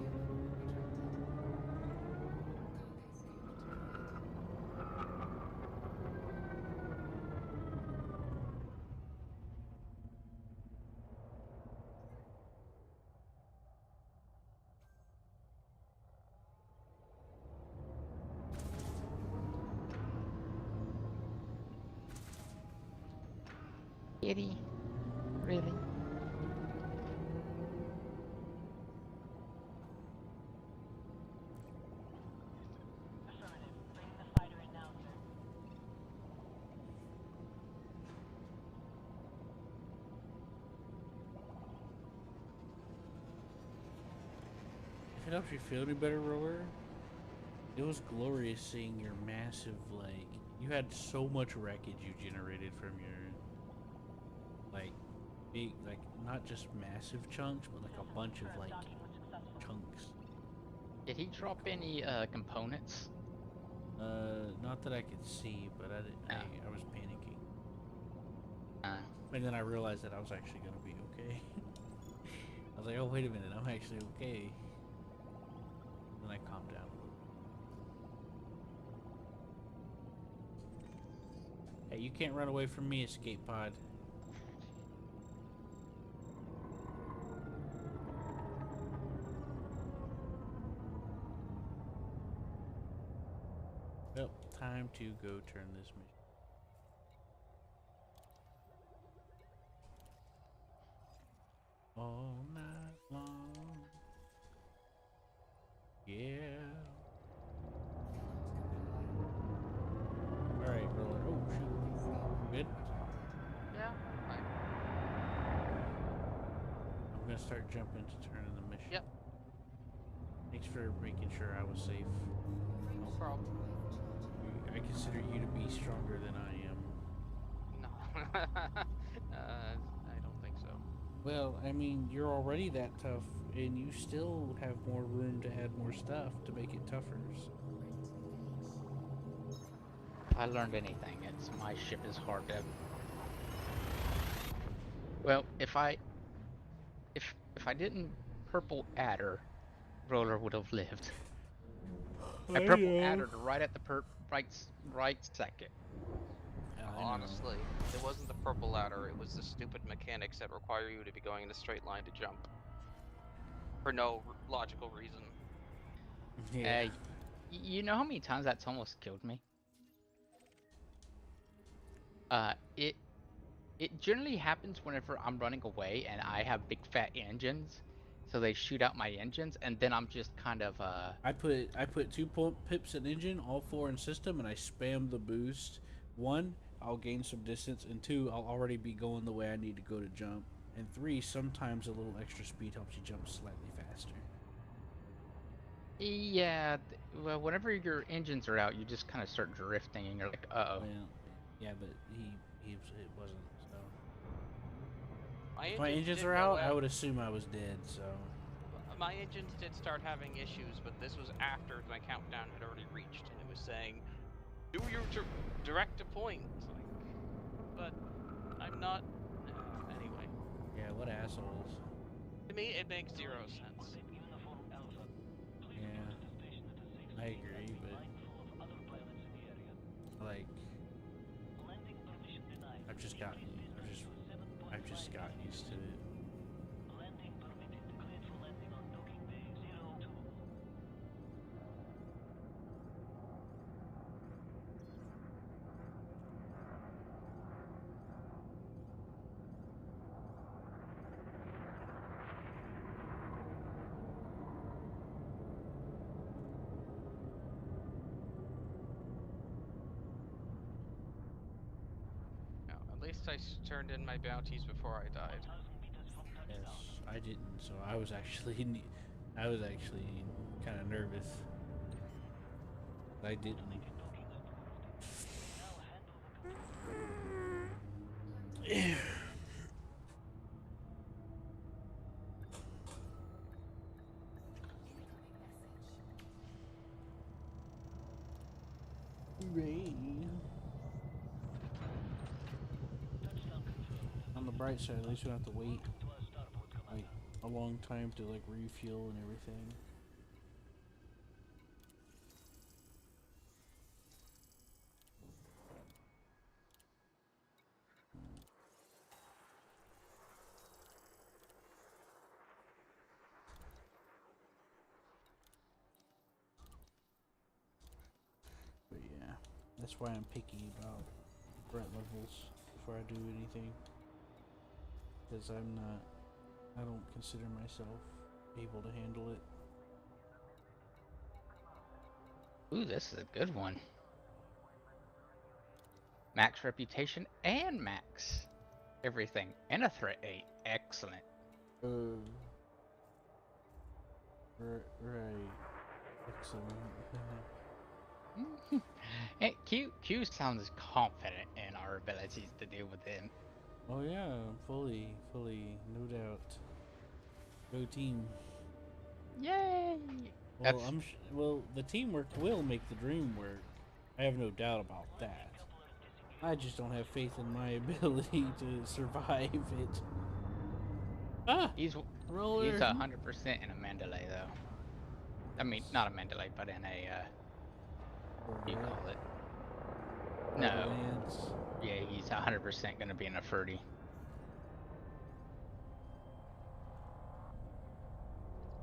Kitty? Really? Affirmative. Bring the fighter in now, sir. If it helps you feel any better, Roller, it was glorious seeing your massive, like, you had so much wreckage you generated from your, like, big, like, not just massive chunks, but like a bunch of, like, chunks. Did he drop any components? Not that I could see, but I was panicking. And then I realized that I was actually gonna be okay. I was like, oh, wait a minute, I'm actually okay. Then I calmed down. Hey, you can't run away from me, escape pod. Well, time to go turn this mission. All night long. Yeah. Alright, Roller. Oh, shoot. Good? Yeah, fine. I'm gonna start jumping to turn in the mission. Yep. Thanks for making sure I was safe. No problem. I consider you to be stronger than I am. No. I don't think so. Well, I mean, you're already that tough, and you still have more room to add more stuff to make it tougher. So. If I learned anything, it's my ship is hard to... Well, if I didn't purple adder, Roller would have lived. I purple addered right at the right second. Honestly, it wasn't the purple ladder, it was the stupid mechanics that require you to be going in a straight line to jump. For no logical reason. Yeah. You know how many times that's almost killed me? It generally happens whenever I'm running away and I have big fat engines, so they shoot out my engines, and then I'm just kind of I put 2 pips in engine, all 4 in system, and I spam the boost. 1, I'll gain some distance, and 2, I'll already be going the way I need to go to jump. And 3, sometimes a little extra speed helps you jump slightly faster. Yeah, well, whenever your engines are out, you just kind of start drifting, and you're like, uh-oh. Well, yeah, but it wasn't, so. My If my engines are out, I would assume I was dead, so. My engines did start having issues, but this was after my countdown had already reached, and it was saying, do your direct to point. Like, but I'm not... assholes. To me, it makes zero sense. Yeah, I agree, but like, I've just gotten used to it. No, at least I turned in my bounties before I died. Yes, I didn't, so I was actually kind of nervous. I didn't. Hooray. On the bright side, at least we don't have to wait like a long time to like refuel and everything. But yeah, that's why I'm picky about threat levels before I do anything. Because I don't consider myself able to handle it. Ooh, this is a good one. Max reputation and max everything. And a threat 8. Excellent. Right. Excellent. Hey, Q sounds confident in our abilities to deal with him. Oh yeah, fully, no doubt. Go team. Yay! Well, well, the teamwork will make the dream work. I have no doubt about that. I just don't have faith in my ability to survive it. Ah, He's roller. 100% in a Mandalay though. I mean, not a Mandalay, but in a what do you call it? No. Yeah, he's 100% gonna be in a Furdy.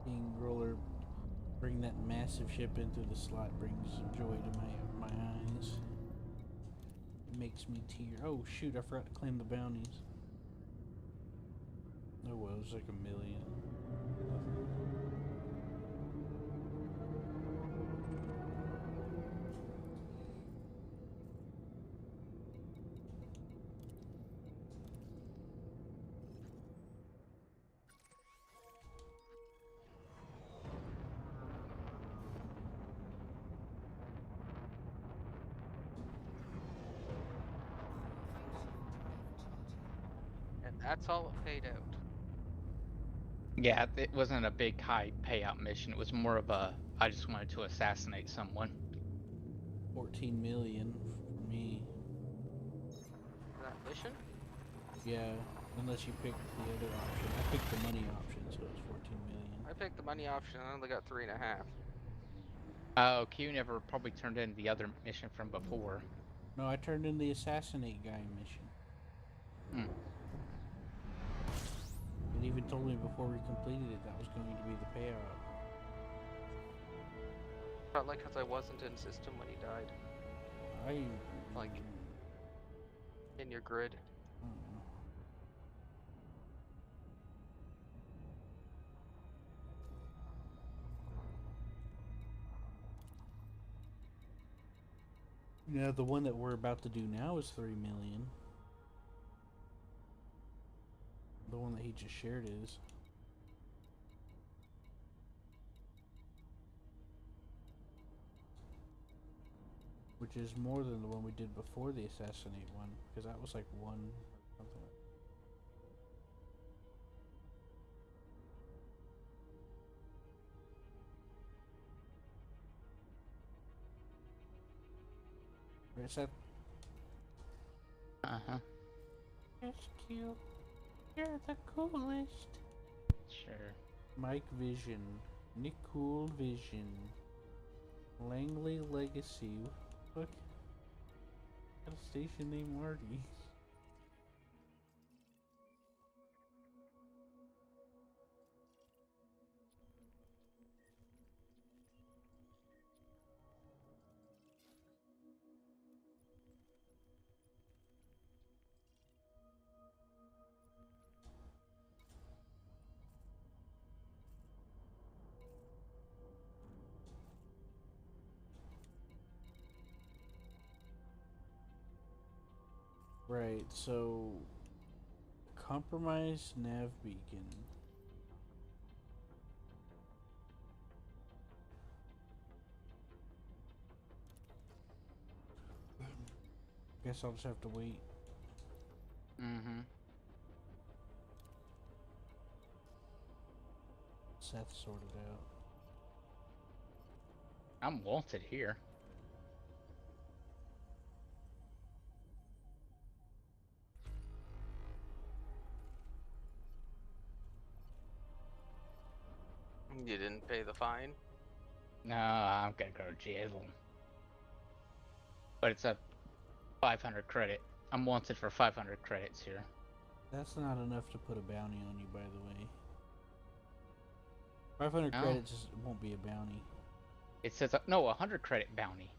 Seeing roller bring that massive ship in through the slot brings joy to my eyes. It makes me tear. Oh shoot! I forgot to claim the bounties. Oh well, it's like 1 million. And that's all it paid out. Yeah, it wasn't a big high payout mission. It was more of a I just wanted to assassinate someone. 14 million for me. That mission? Yeah, unless you picked the other option. I picked the money option, so it was 14 million. I picked the money option and I only got 3.5. Oh, Q never probably turned in the other mission from before. No, I turned in the assassinate guy mission. Hmm. It even told me before we completed it that was going to be the payout. Felt like because I wasn't in system when he died. Like, in your grid. Yeah, the one that we're about to do now is 3 million. The one that he just shared is. Which is more than the one we did before the assassinate one, because that was like 1 or something. Right, Seth? Uh-huh. That's cute. You're the coolest. Sure. Mike Vision. Nicole Vision. Langley Legacy. What? Got a station named Marty. Right, so compromised nav beacon. Guess I'll just have to wait. Mm-hmm. Seth sorted out. I'm wanted here. You didn't pay the fine? No, I'm gonna go to jail. But it's a 500 credit. I'm wanted for 500 credits here. That's not enough to put a bounty on you, by the way. 500 No. credits won't be a bounty. It says no, 100 credit bounty.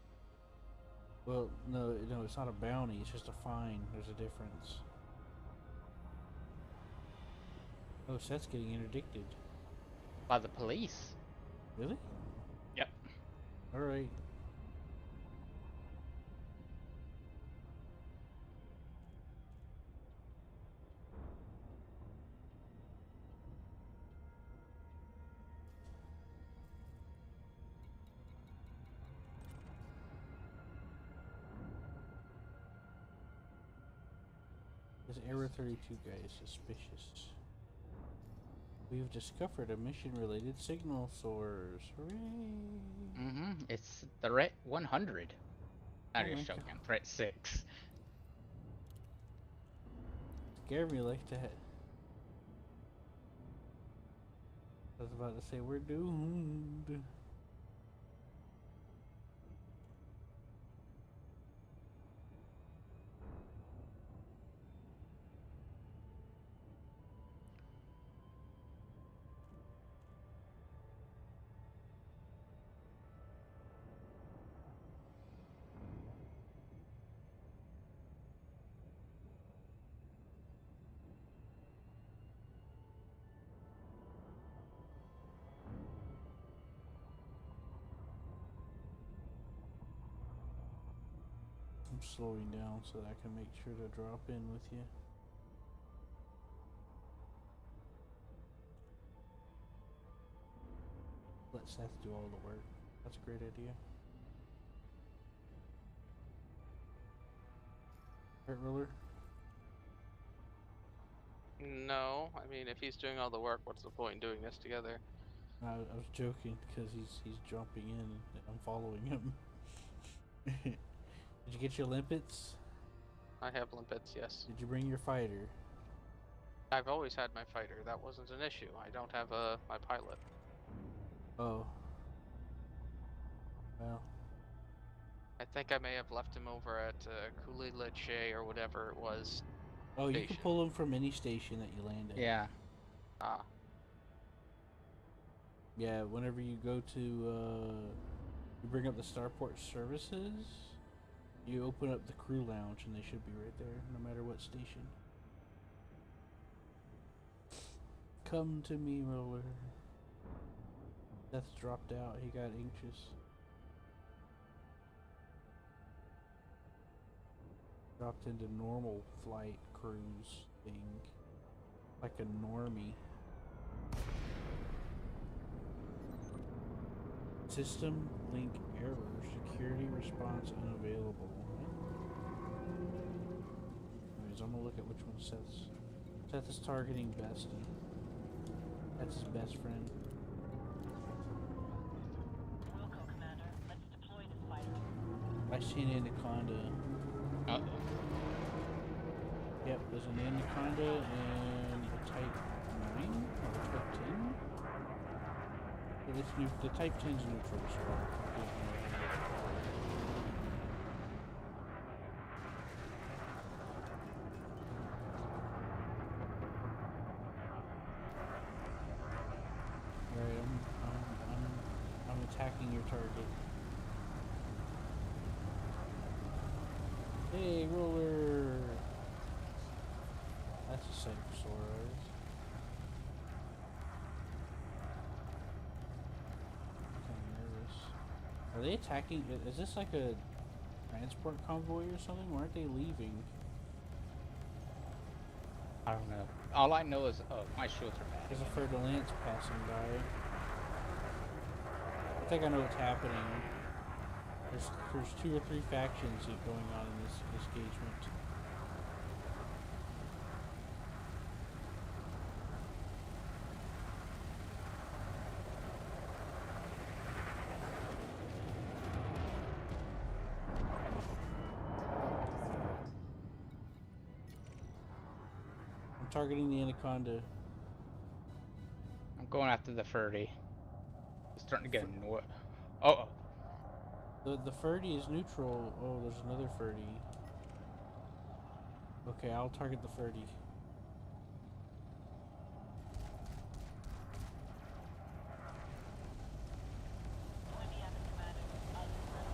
Well, no, it's not a bounty. It's just a fine. There's a difference. Oh, Seth's getting interdicted. By the police. Really? Yep. All right. This Error 32 guy is suspicious. We've discovered a mission-related signal source. Hooray! Mm-hmm. It's threat 100. Not Oh your my shotgun. God. Threat 6. Scared me like that. I was about to say we're doomed. I'm slowing down so that I can make sure to drop in with you. Let Seth do all the work. That's a great idea. Hurt roller? No, I mean, if he's doing all the work, what's the point in doing this together? I was joking because he's jumping in and I'm following him. Did you get your limpets? I have limpets, yes. Did you bring your fighter? I've always had my fighter. That wasn't an issue. I don't have my pilot. Oh. Well. I think I may have left him over at Cooley Leche or whatever it was. Oh, you Station. can pull him from any station that you land at. Yeah. Ah. Yeah, whenever you go to, you bring up the Starport services, you open up the crew lounge and they should be right there, no matter what station. Come to me, roller. Seth dropped out, he got anxious. Dropped into normal flight cruise thing. Like a normie. System link error. Security response unavailable. Anyways, I'm gonna look at which one Seth is targeting Bestie. That's his best friend. Wilco, Commander. Let's deploy this fighter. I seen Anaconda. Uh-oh. Yep, there's an Anaconda and Type 9 or the Type 10? But it's new. The Type 10's neutral, so I'll give you Alright, I'm attacking your target. Hey, roller! That's a sight for sore eyes. I'm kind of nervous. Are they attacking? Is this like a transport convoy or something? Why aren't they leaving? I don't know. All I know is, oh, my shields are bad. There's a Fer-de-Lance passing by. I think I know what's happening. There's 2 or 3 factions going on in this engagement. I'm targeting the Anaconda. I'm going after the Ferdy. It's starting to get annoyed. Oh. The Ferdy is neutral. Oh, there's another Ferdy. Okay, I'll target the Ferdy.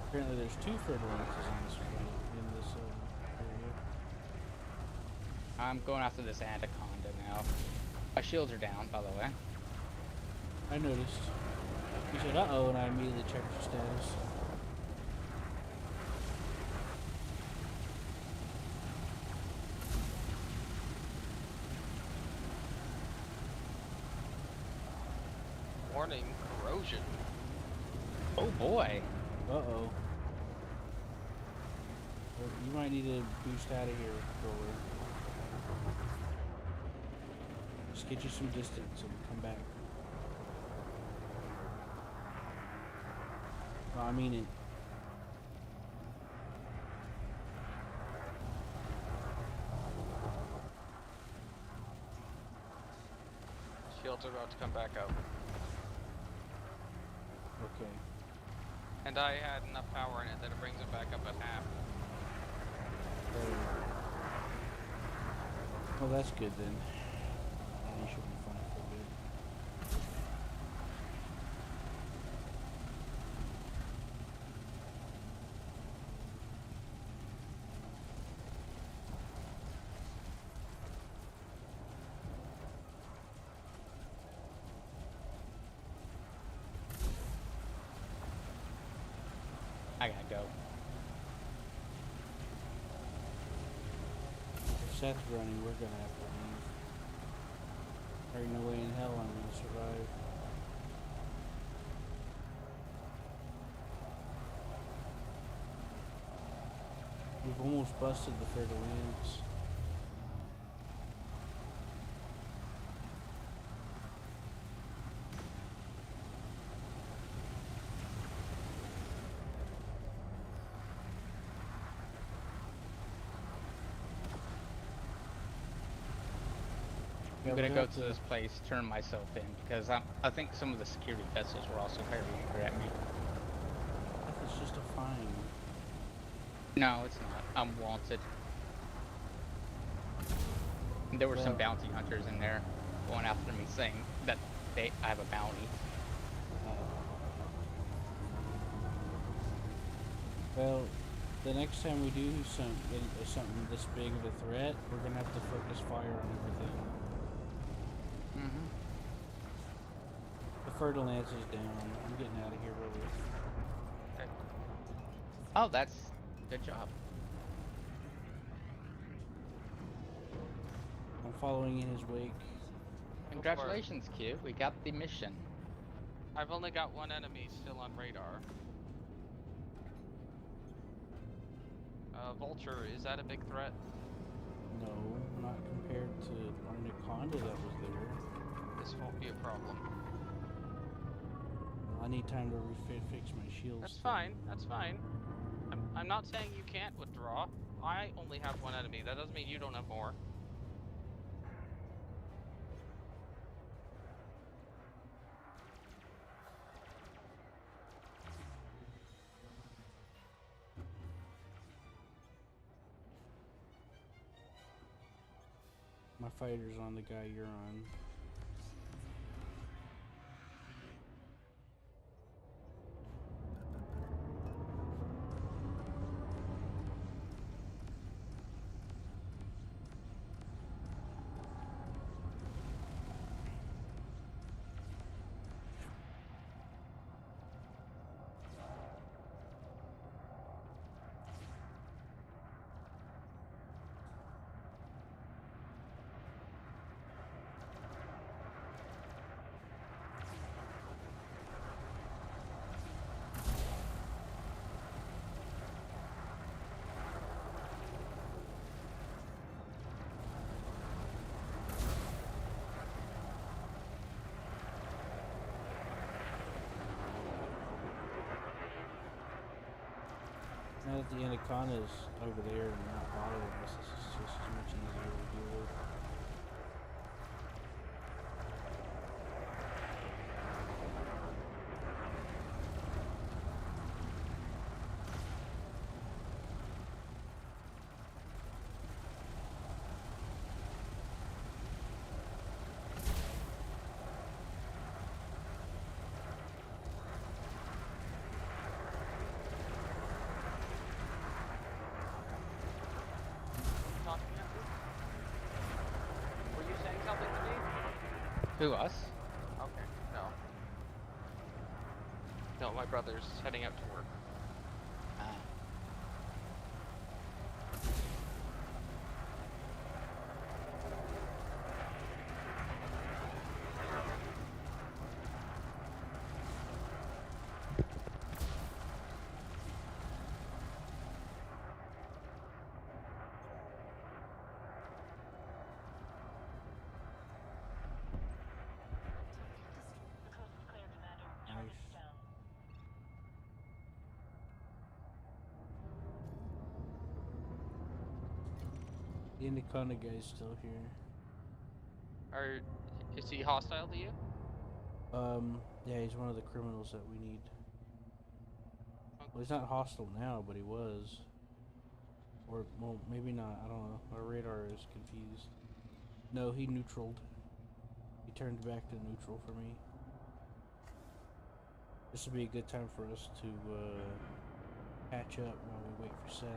Apparently there's 2 Fer-de-Lances in this area. I'm going after this Anaconda now. My shields are down, by the way. I noticed. You said, uh-oh, and I immediately checked your status. Warning, corrosion. Oh boy. Uh-oh. Well, you might need to boost out of here, roller. Just get you some distance and come back. No, I mean it. Shields are about to come back up. Okay. And I had enough power in it that it brings it back up at half. Well, that's good then. Yeah, you should be fine for a bit. I gotta go. If Seth's running, we're gonna have to leave. There ain't no way in hell I'm gonna survive. We've almost busted the Fer-de-Lance. I'm gonna go to this place, turn myself in, because I think some of the security vessels were also very angry at me. It's just a fine. No, it's not. I'm wanted. And there were some bounty hunters in there going after me, saying that I have a bounty. Well, the next time we do something this big of a threat, we're gonna have to focus fire on everything. Mm-hmm. The Fer-de-Lance is down. I'm getting out of here real quick. Okay. Oh, that's good job. I'm following in his wake. Congratulations, Q. We got the mission. I've only got 1 enemy still on radar. Vulture, is that a big threat? No, not compared to our Anaconda that was there. This won't be a problem. Well, I need time to fix my shields. That's fine, that's fine. I'm not saying you can't withdraw. I only have 1 enemy, that doesn't mean you don't have more. My fighter's on the guy you're on. Now that the Anaconda's over there and not bothering us, it's just much easier to deal with. Were you saying something to me? To us? Okay, no. No, my brother's heading out to work. Ah. The coast is clear, Commander. Target Nice. is down. The Anaconda guy's still here. Is he hostile to you? Yeah, he's one of the criminals that we need. Well, he's not hostile now, but he was. Or, well, maybe not. I don't know. Our radar is confused. No, he neutraled. He turned back to neutral for me. This would be a good time for us to patch up while we wait for Seth.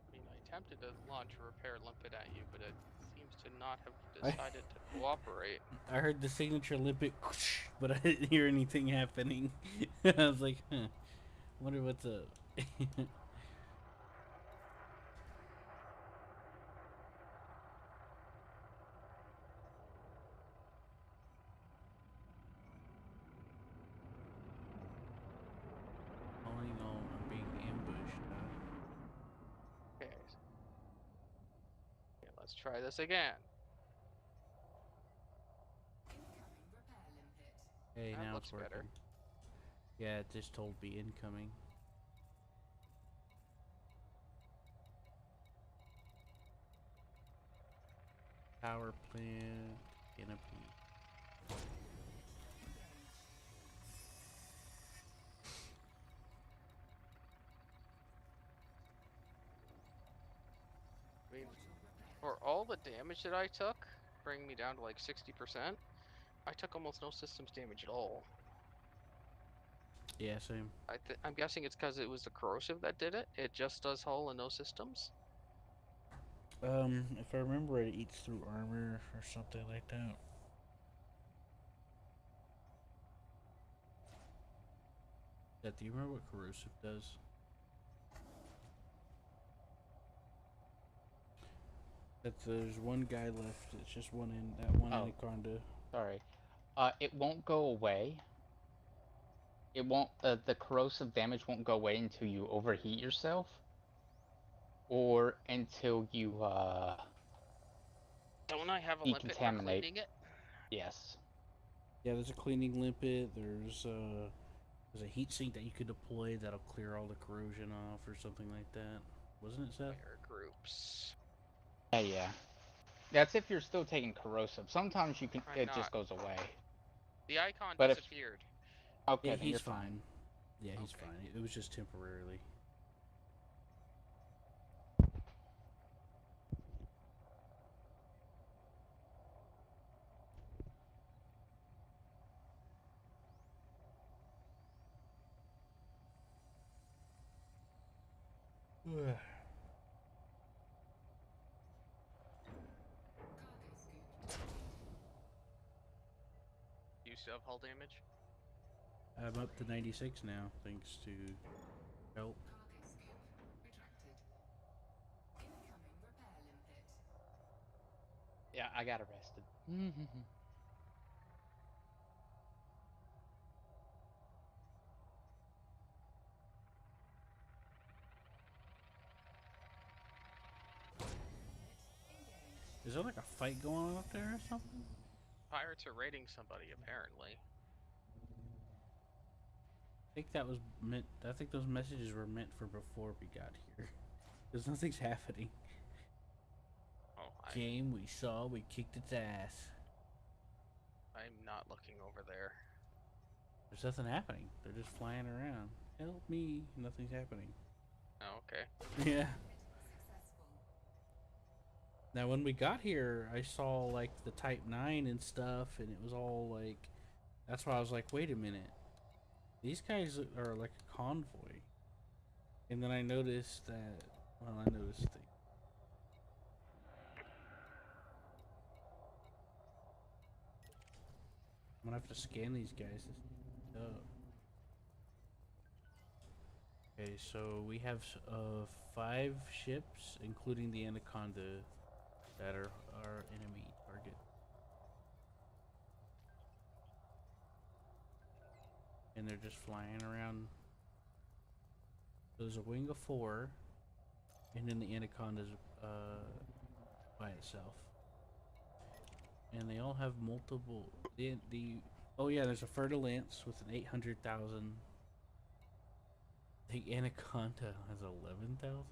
I mean, I attempted to launch a repair limpet at you, but it seems to not have decided to cooperate. I heard the signature limpet, but I didn't hear anything happening. I was like, huh, wonder what's up. All in all, I'm being ambushed. Okay. Okay, let's try this again. Incoming repair limpet. Hey, That now looks it's working. better. Yeah, it just told me incoming. Power plant, canopy. I mean, for all the damage that I took, bringing me down to like 60%, I took almost no systems damage at all. Yeah, same. I'm guessing it's because it was the corrosive that did it. It just does hull and no systems. If I remember, it eats through armor or something like that. Seth, do you remember what corrosive does? That there's one guy left. It's just one in that one Oh. anaconda. Sorry. It won't go away. It won't. The corrosive damage won't go away until you overheat yourself, or until you Don't I have a limpet for decontaminate. cleaning it? Yes. Yeah, there's a cleaning limpet. There's a heat sink that you could deploy that'll clear all the corrosion off or something like that. Wasn't it, Seth? Fire groups. Yeah. That's if you're still taking corrosive. Sometimes you can. I'm It not. just goes away. The icon But if disappeared. okay, Yeah, then he's you're fine. Yeah, he's Okay. fine. It was just temporarily. You still have hull damage? I'm up to 96 now, thanks to help. Cargo scoop retracted. Incoming repair limpet. Yeah, I got arrested. Is there like a fight going on up there or something? Pirates are raiding somebody, apparently. I think that was meant. I think those messages were meant for before we got here. Because nothing's happening. Oh, Game we saw, we kicked its ass. I'm not looking over there. There's nothing happening. They're just flying around. Help me. Nothing's happening. Oh, okay. Yeah. Successful. Now, when we got here, I saw like the Type 9 and stuff, and it was all like. That's why I was like, wait a minute. These guys are like a convoy. And then I noticed that. Well, I noticed the. I'm gonna have to scan these guys. Okay, so we have 5 ships, including the Anaconda, that are our enemy target. And they're just flying around. There's a wing of 4, and then the Anaconda's by itself. And they all have multiple. Oh yeah, there's a Fer-de-Lance with an 800,000. The Anaconda has 11,000.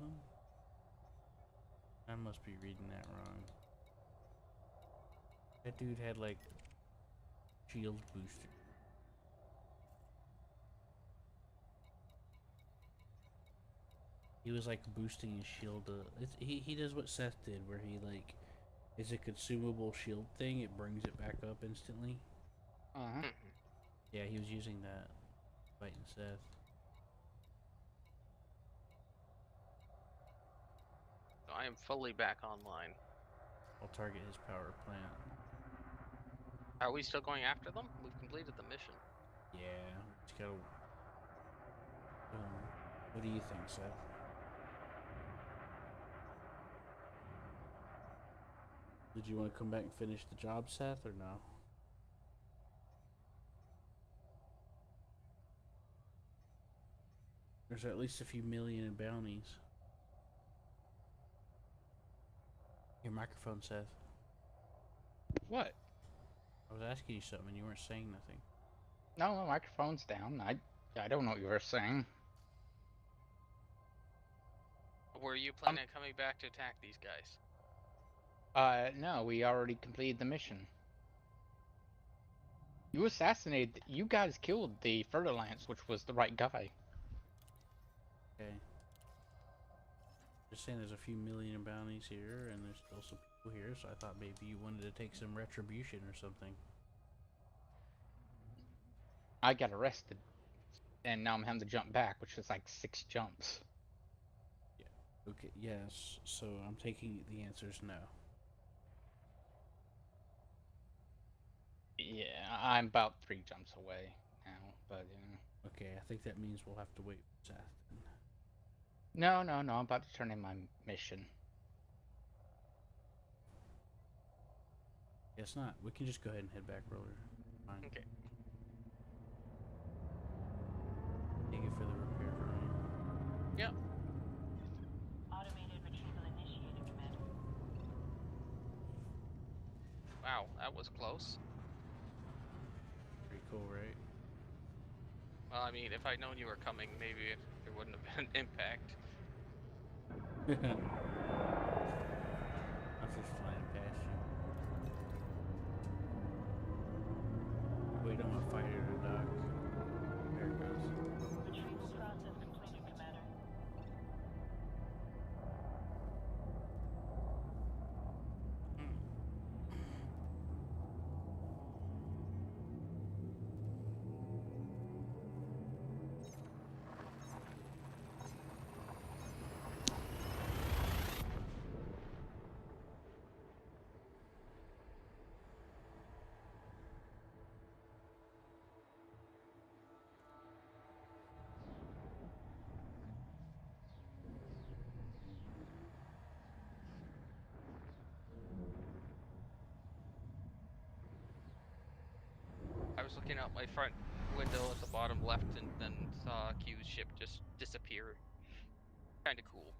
I must be reading that wrong. That dude had like shield booster. He was like boosting his shield. He does what Seth did, where he like is a consumable shield thing. It brings it back up instantly. Yeah, he was using that fighting Seth. I am fully back online. I'll target his power plant. Are we still going after them? We've completed the mission. Yeah, just gotta. What do you think, Seth? Did you want to come back and finish the job, Seth, or no? There's at least a few million in bounties. Your microphone, Seth. What? I was asking you something and you weren't saying nothing. No, my microphone's down. I don't know what you were saying. Were you planning on coming back to attack these guys? No, we already completed the mission. You assassinated. You guys killed the Fer-de-Lance, which was the right guy. Okay. Just saying there's a few million bounties here and there's still some people here, so I thought maybe you wanted to take some retribution or something. I got arrested. And now I'm having to jump back, which is like 6 jumps. Yeah. Okay, yes. So I'm taking the answer's no. Yeah, I'm about 3 jumps away now, but Okay, I think that means we'll have to wait for Seth then. No, I'm about to turn in my mission. Guess not. We can just go ahead and head back, Roller. Fine. Okay. Thank you for the repair, Brian. Yep. Automated retrieval initiated, Commander. Wow, that was close. Pretty cool, right? Well, I mean, if I'd known you were coming, maybe there wouldn't have been an impact. I'm just flying past you. Wait on my fighter to dock. There it goes. Retrieval process completed, Commander. looking out my front window at the bottom left and then saw Q's ship just disappear. Kinda cool.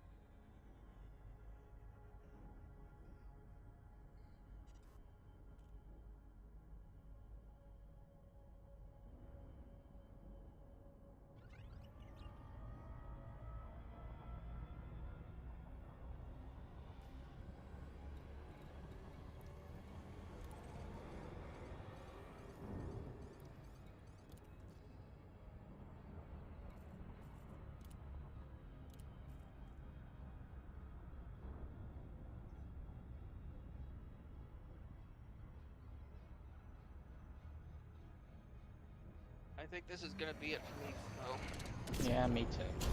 I think this is gonna be it for me, though. Yeah, me too.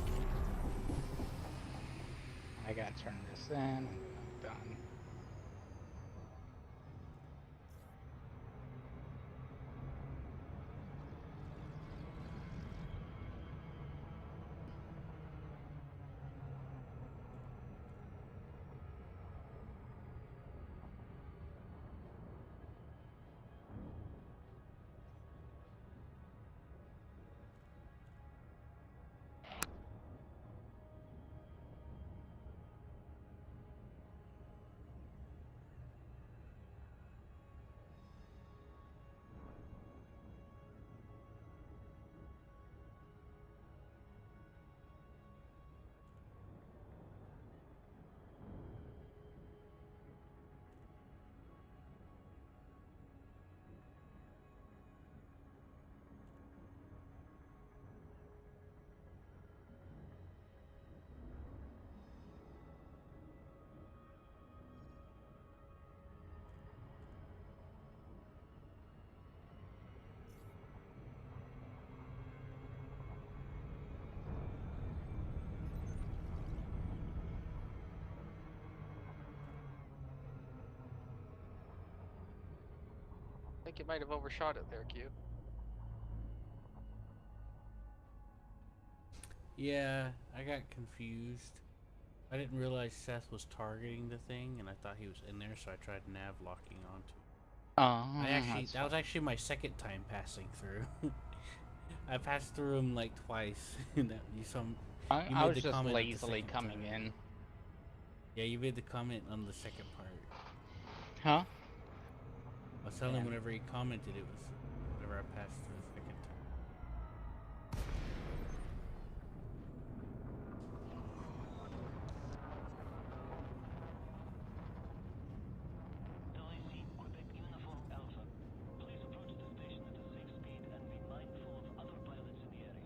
I gotta turn this in. I'm done. I think you might have overshot it there, Q. Yeah, I got confused. I didn't realize Seth was targeting the thing, and I thought he was in there, so I tried nav locking onto it. That was actually my second time passing through. I passed through him like twice. That you I made was the just comment at the lazily second coming time. in. Yeah, you made the comment on the second part. Huh? I was telling Yeah. him whenever he commented, it was whenever I passed through the second time. LAC, Quebec Uniform Alpha. Please approach the station at a safe speed and be mindful of other pilots in the area.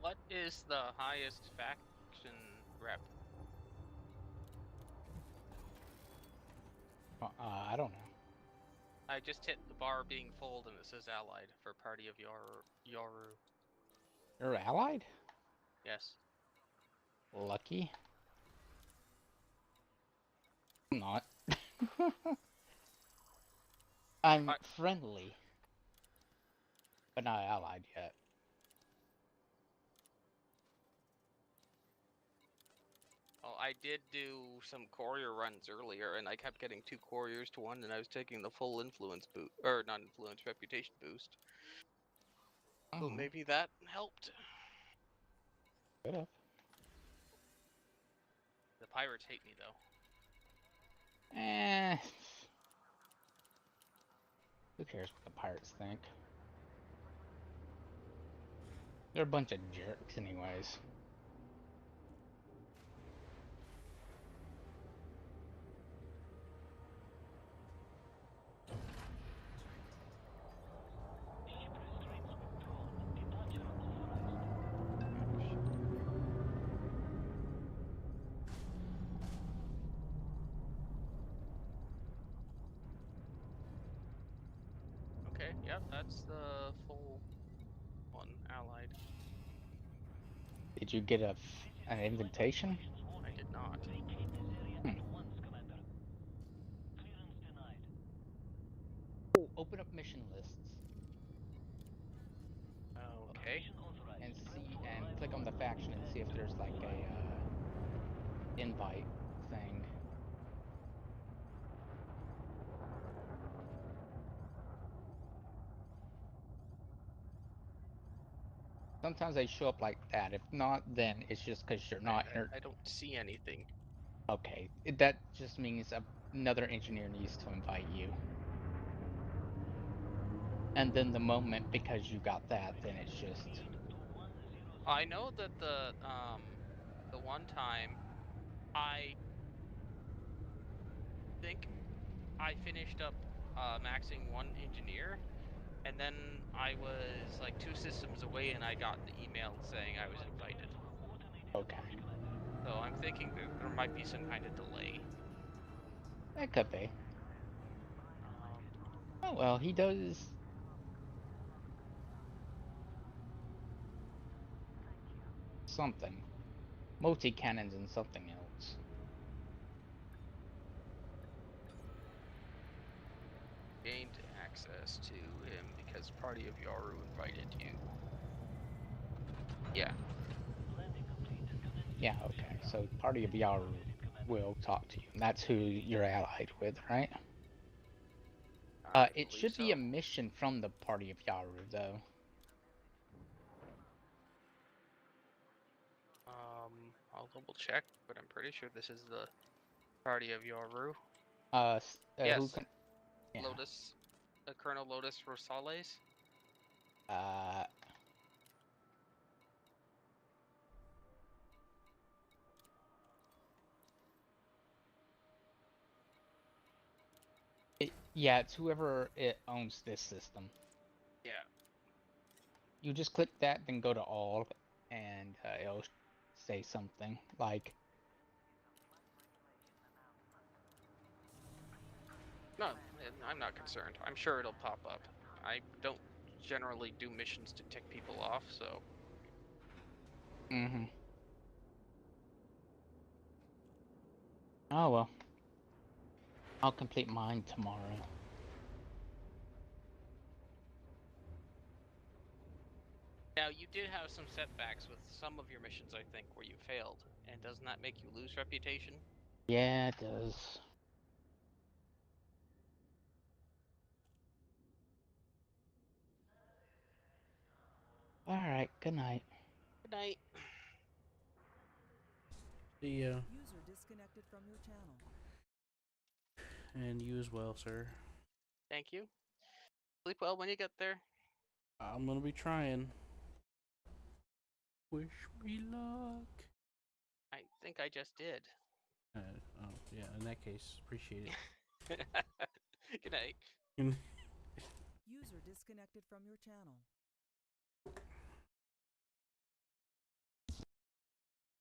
What is the highest faction rep? I don't know. I just hit the bar being full and it says allied for party of Yoru. You're allied? Yes. Lucky. I'm not. I'm friendly, but not allied yet. Well, I did do some courier runs earlier, and I kept getting 2 couriers to 1, and I was taking the full influence boost, or not influence, reputation boost. So Oh, maybe that helped. could have. The pirates hate me though. Eh. Who cares what the pirates think? They're a bunch of jerks anyways. Ship restraints withdrawn. Departure authorized. Okay, yep, that's the full one, allied. Did you get an invitation? I did not. Vacate this area Hmm. at once, Commander. Clearance denied. Oh, open up mission lists Okay. Mission authorized. and Prep see for and arrival click on the on faction and see if there's like a invite thing. Sometimes they show up like that. If not, then it's just because you're not. I don't see anything. Okay, that just means another engineer needs to invite you. And then the moment, because you got that, then it's just... I know that the one time I think I finished up maxing 1 engineer, and then I was like 2 systems away and I got the email saying I was invited. Okay. So I'm thinking that there might be some kind of delay. It could be. Oh well, he does... something. Multi-cannons and something else. Gained access to him because Party of Yaru invited you. Yeah. Yeah, okay. So Party of Yaru will talk to you. And that's who you're allied with, right? It should be a mission from the Party of Yaru, though. I'll double check, but I'm pretty sure this is the Party of Yaru. Yes. Who can... yeah. Lotus, Colonel Lotus Rosales. Yeah, it's whoever owns this system. Yeah. You just click that, then go to all, and it'll say something like... No, I'm not concerned. I'm sure it'll pop up. I don't generally do missions to tick people off, so... Mm-hmm. Oh well. I'll complete mine tomorrow. Now, you did have some setbacks with some of your missions, I think, where you failed. And doesn't that make you lose reputation? Yeah, it does. Alright, good night. Good night. See ya. User disconnected from your channel. And you as well, sir. Thank you. Sleep well when you get there. I'm gonna be trying. Wish me luck. I think I just did. Oh, yeah, in that case, appreciate it. Good night. User disconnected from your channel.